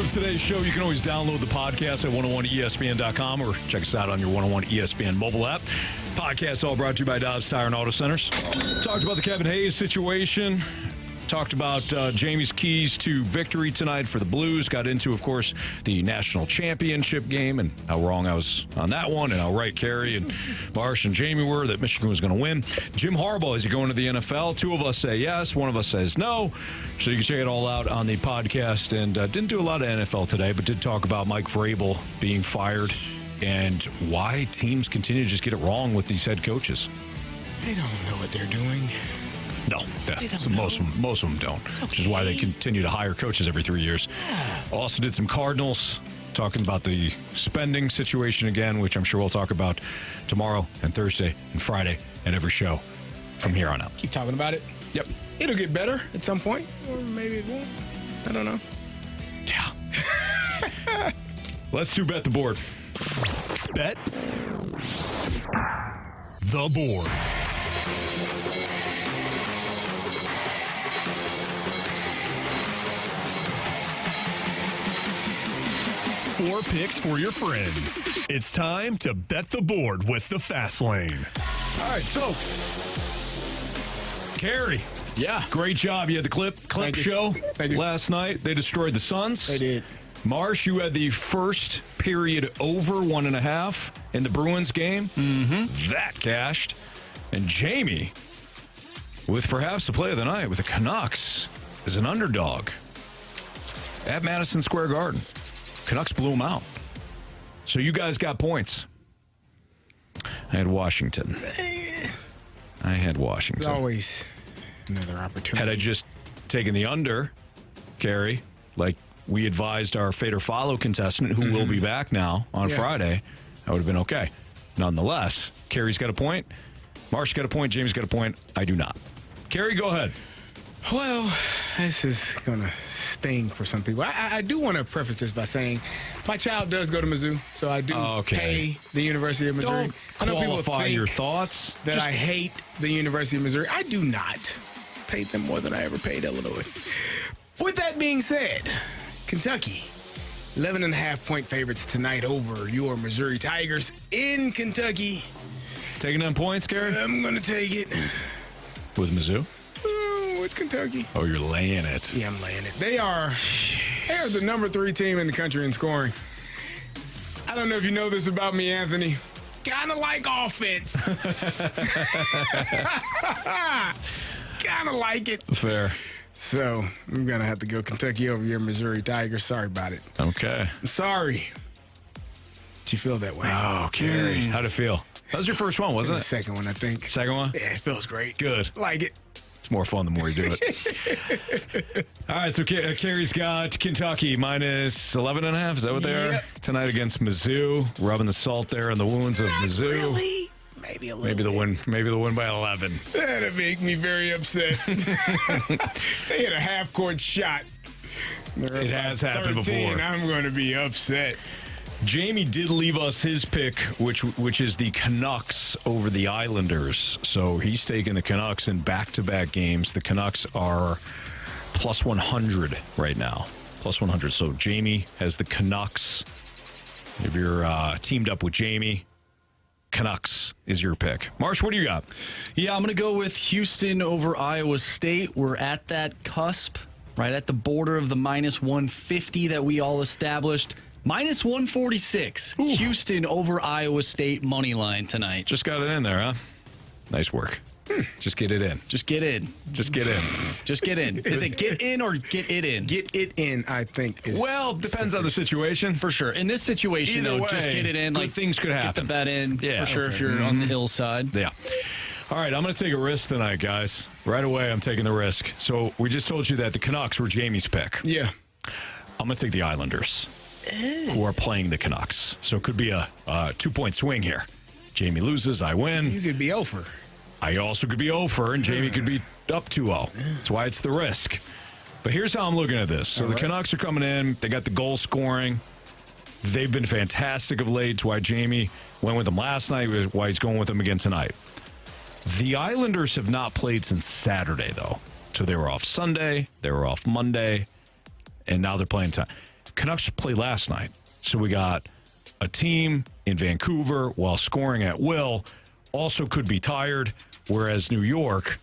with today's show. You can always download the podcast at 101ESPN.com or check us out on your 101 ESPN mobile app. Podcast all brought to you by Dobbs Tire and Auto Centers. Talked about the Kevin Hayes situation. Talked about Jamie's keys to victory tonight for the Blues. Got into, of course, the national championship game and how wrong I was on that one and how right Carey and Marsh and Jamie were that Michigan was going to win. Jim Harbaugh, is he going to the NFL? Two of us say yes. One of us says no. So you can check it all out on the podcast. And didn't do a lot of NFL today, but did talk about Mike Vrabel being fired and why teams continue to just get it wrong with these head coaches. They don't know what they're doing. No, most of them don't, which is why they continue to hire coaches every 3 years. Also did some Cardinals, talking about the spending situation again, which I'm sure we'll talk about tomorrow and Thursday and Friday and every show from here on out. Keep talking about it. Yep. It'll get better at some point, or maybe it won't. I don't know. Yeah. Let's do Bet the Board. Bet the Board. Four picks for your friends. It's time to bet the board with the Fast Lane. All right, so Carey, yeah, great job. You had the clip show last night. They destroyed the Suns. They did. Marsh, you had the first period over 1.5 in the Bruins game. Mm-hmm. That cashed. And Jamie, with perhaps the play of the night with the Canucks, as an underdog at Madison Square Garden. Canucks blew them out. So you guys got points. I had Washington. There's always another opportunity. Had I just taken the under, Carey, like we advised our Fade or Follow contestant, who will be back now on Friday, I would have been okay. Nonetheless, Carey's got a point. Marsh got a point. James got a point. I do not. Carey, go ahead. Well, this is going to sting for some people. I do want to preface this by saying my child does go to Mizzou, so I do pay the University of Missouri. Don't I know people qualify think your thoughts. that I hate the University of Missouri. I do not. Paid them more than I ever paid Illinois. With that being said, Kentucky, 11.5-point favorites tonight over your Missouri Tigers in Kentucky. Taking them points, Carey? I'm going to take it. With Mizzou? With Kentucky. Oh, you're laying it. Yeah, I'm laying it. They are the number 3 team in the country in scoring. I don't know if you know this about me, Anthony. Kind of like offense. Kind of like it. Fair. So I'm going to have to go Kentucky over your Missouri Tigers. Sorry about it. Okay. I'm sorry. Did you feel that way? Oh, Carey. How'd it feel? That was your first one, wasn't it? The second one, I think. Second one? Yeah, it feels great. Good. Like it. It's more fun the more you do it. All right, so Carey's got Kentucky minus 11.5. Is that what they are? Tonight against Mizzou. Rubbing the salt there on the wounds of Mizzou. Really? Maybe a little Maybe the win by 11. That'd make me very upset. They had a half-court shot. It has happened 13, before. I'm going to be upset. Jamie did leave us his pick, which is the Canucks over the Islanders. So he's taking the Canucks in back-to-back games. The Canucks are plus 100 right now. Plus 100. So Jamie has the Canucks. If you're teamed up with Jamie, Canucks is your pick. Marsh, what do you got? Yeah, I'm going to go with Houston over Iowa State. We're at that cusp, right at the border of the minus 150 that we all established. Minus 146. Ooh. Houston over Iowa State money line tonight. Just got it in there, huh? Nice work. Just get it in. Just get in. Just get in. Just get in. Is it get in or get it in? Get it in, I think. Well, depends on the situation. For sure. In this situation, Either though, way, just get it in. Good things could happen. Get the bet in, for sure, if you're on the ill side. Yeah. All right, I'm going to take a risk tonight, guys. Right away, I'm taking the risk. So we just told you that the Canucks were Jamie's pick. Yeah. I'm going to take the Islanders, who are playing the Canucks. So it could be a 2-point swing here. Jamie loses, I win. You could be over. I also could be over, and Jamie could be up 2-0. That's why it's the risk. But here's how I'm looking at this. So the Canucks are coming in. They got the goal scoring. They've been fantastic of late. It's why Jamie went with them last night, why he's going with them again tonight. The Islanders have not played since Saturday, though. So they were off Sunday, they were off Monday, and now they're playing time. Canucks played last night. So we got a team in Vancouver while scoring at will, also could be tired, whereas New York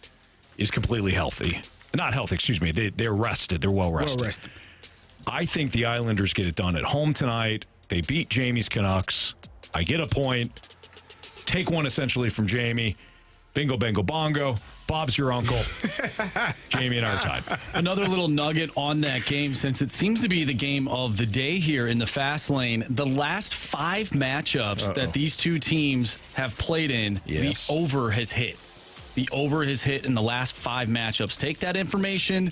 is completely healthy. Not healthy, excuse me. They're rested. They're well rested. I think the Islanders get it done at home tonight. They beat Jamie's Canucks. I get a point. Take one essentially from Jamie. Bingo, bango, bongo. Bob's your uncle. Jamie and I are tied. Another little nugget on that game, since it seems to be the game of the day here in the fast lane. The last 5 matchups that these two teams have played in, the over has hit. The over has hit in the last 5 matchups. Take that information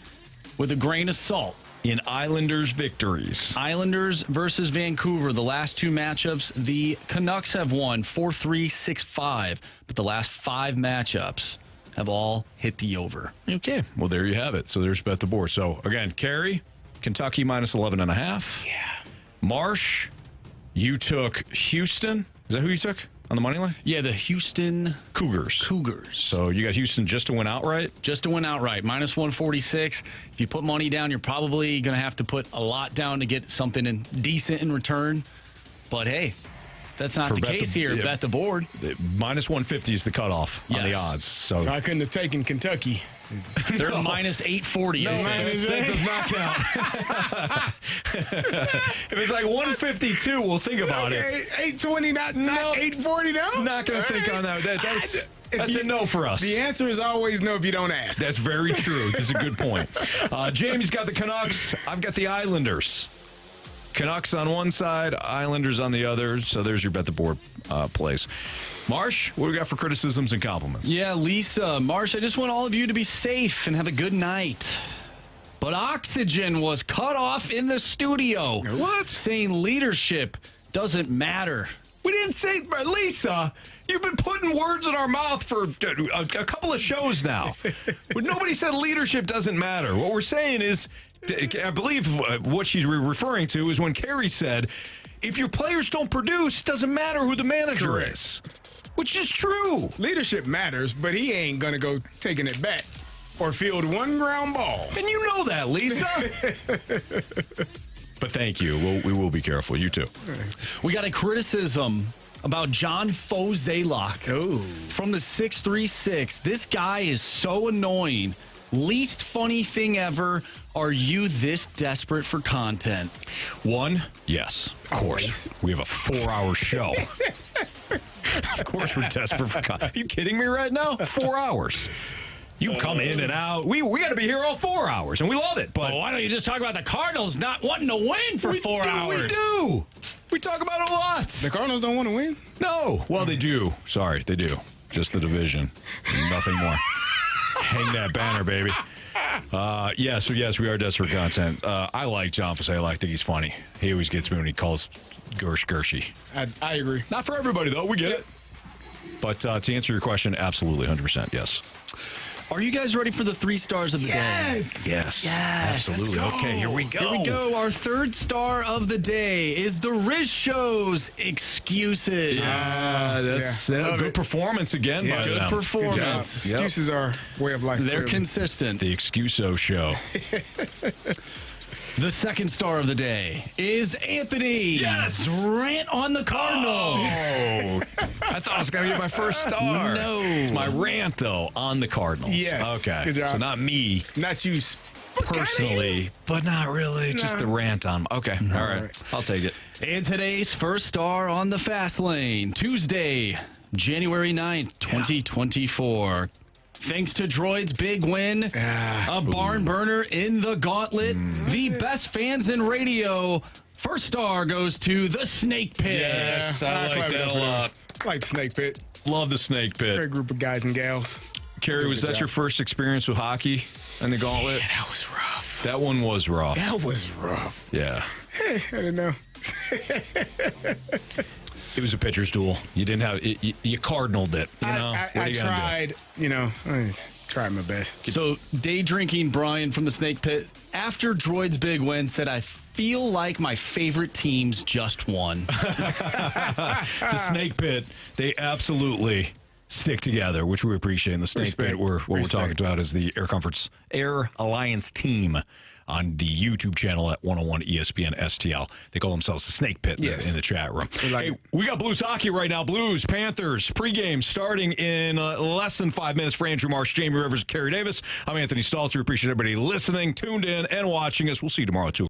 with a grain of salt. In Islanders victories. Islanders versus Vancouver, the last 2 matchups, the Canucks have won 4-3, 6-5. But the last 5 matchups have all hit the over. Okay, well, there you have it. So there's bet the board. So, again, Carey, Kentucky minus 11.5. Yeah. Marsh, you took Houston. Is that who you took on the money line? Yeah, the Houston Cougars. So you got Houston just to win outright? Just to win outright, minus 146. If you put money down, you're probably going to have to put a lot down to get something decent in return. But hey, that's not the case here. Yeah, bet the board. Minus 150 is the cutoff on the odds. So I couldn't have taken Kentucky. They're minus 840. No, that does not count. If it's like 152, we'll think about it. 820, not 840 now? Not going to think on that. That's a no for us. The answer is always no if you don't ask. That's very true. That's a good point. Jamie's got the Canucks. I've got the Islanders. Canucks on one side, Islanders on the other. So there's your bet the board plays. Marsh, what do we got for criticisms and compliments? Yeah, Lisa, Marsh, I just want all of you to be safe and have a good night. But oxygen was cut off in the studio. What? Saying leadership doesn't matter. We didn't say, Lisa, you've been putting words in our mouth for a couple of shows now. But nobody said leadership doesn't matter. What we're saying is, I believe what she's referring to is when Carey said, if your players don't produce, doesn't matter who the manager is. Which is true. Leadership matters, but he ain't going to go taking it back or field one ground ball. And you know that, Lisa. But thank you. We will be careful. You too. We got a criticism about John Fauxzeliak from the 636. This guy is so annoying. Least funny thing ever. Are you this desperate for content? One, yes, of course. We have a 4-hour show. Of course we're desperate for content. Are you kidding me right now? 4 hours. You come in and out. We got to be here all 4 hours, and we love it. But why don't you just talk about the Cardinals not wanting to win for 4 hours? We do. We talk about it a lot. The Cardinals don't want to win? No. Well, they do. Sorry, they do. Just the division. Nothing more. Hang that banner, baby. Yes, we are desperate for content. I like John Fauxzeliak. I think he's funny. He always gets me when he calls Gershie. I agree. Not for everybody, though. We get it. But to answer your question, absolutely, 100%, yes. Are you guys ready for the 3 stars of the day? Yes. Absolutely. Okay, here we go. Here we go. Our 3rd star of the day is the Riz Show's Excuses. That's good performance again by good them. performance. Good Excuses are way of life. They're consistent. The Excuso Show. The 2nd star of the day is Anthony's rant on the Cardinals. Oh, I thought I was going to get my first star. No. It's my rant, though, on the Cardinals. Yes. Okay. Good job. So not me. Not you personally, but not really. Just the rant on. Okay. All right. I'll take it. And today's first star on the fast lane, Tuesday, January 9th, 2024. Thanks to Droid's big win, a barn burner in the Gauntlet, the best fans in radio. First star goes to the Snake Pit. Yes, I like that a lot. I like Snake Pit. Love the Snake Pit. Great group of guys and gals. Carey, was that your first experience with hockey in the Gauntlet? Yeah, that was rough. That one was rough. That was rough. Yeah. Hey, I didn't know. It was a pitcher's duel. You didn't have it. You cardinaled it. You know. I tried. I tried my best. So day drinking Brian from the Snake Pit after Droid's big win said, "I feel like my favorite teams just won." The Snake Pit. They absolutely stick together, which we appreciate. In the Snake Pit, what we're talking about is the Air Alliance team. on the YouTube channel at 101 ESPN STL. They call themselves the Snake Pit in the chat room. Hey, we got Blues hockey right now. Blues, Panthers, pregame starting in less than 5 minutes for Andrew Marsh, Jamie Rivers, Carey Davis. I'm Anthony Stalter. Appreciate everybody listening, tuned in, and watching us. We'll see you tomorrow, too.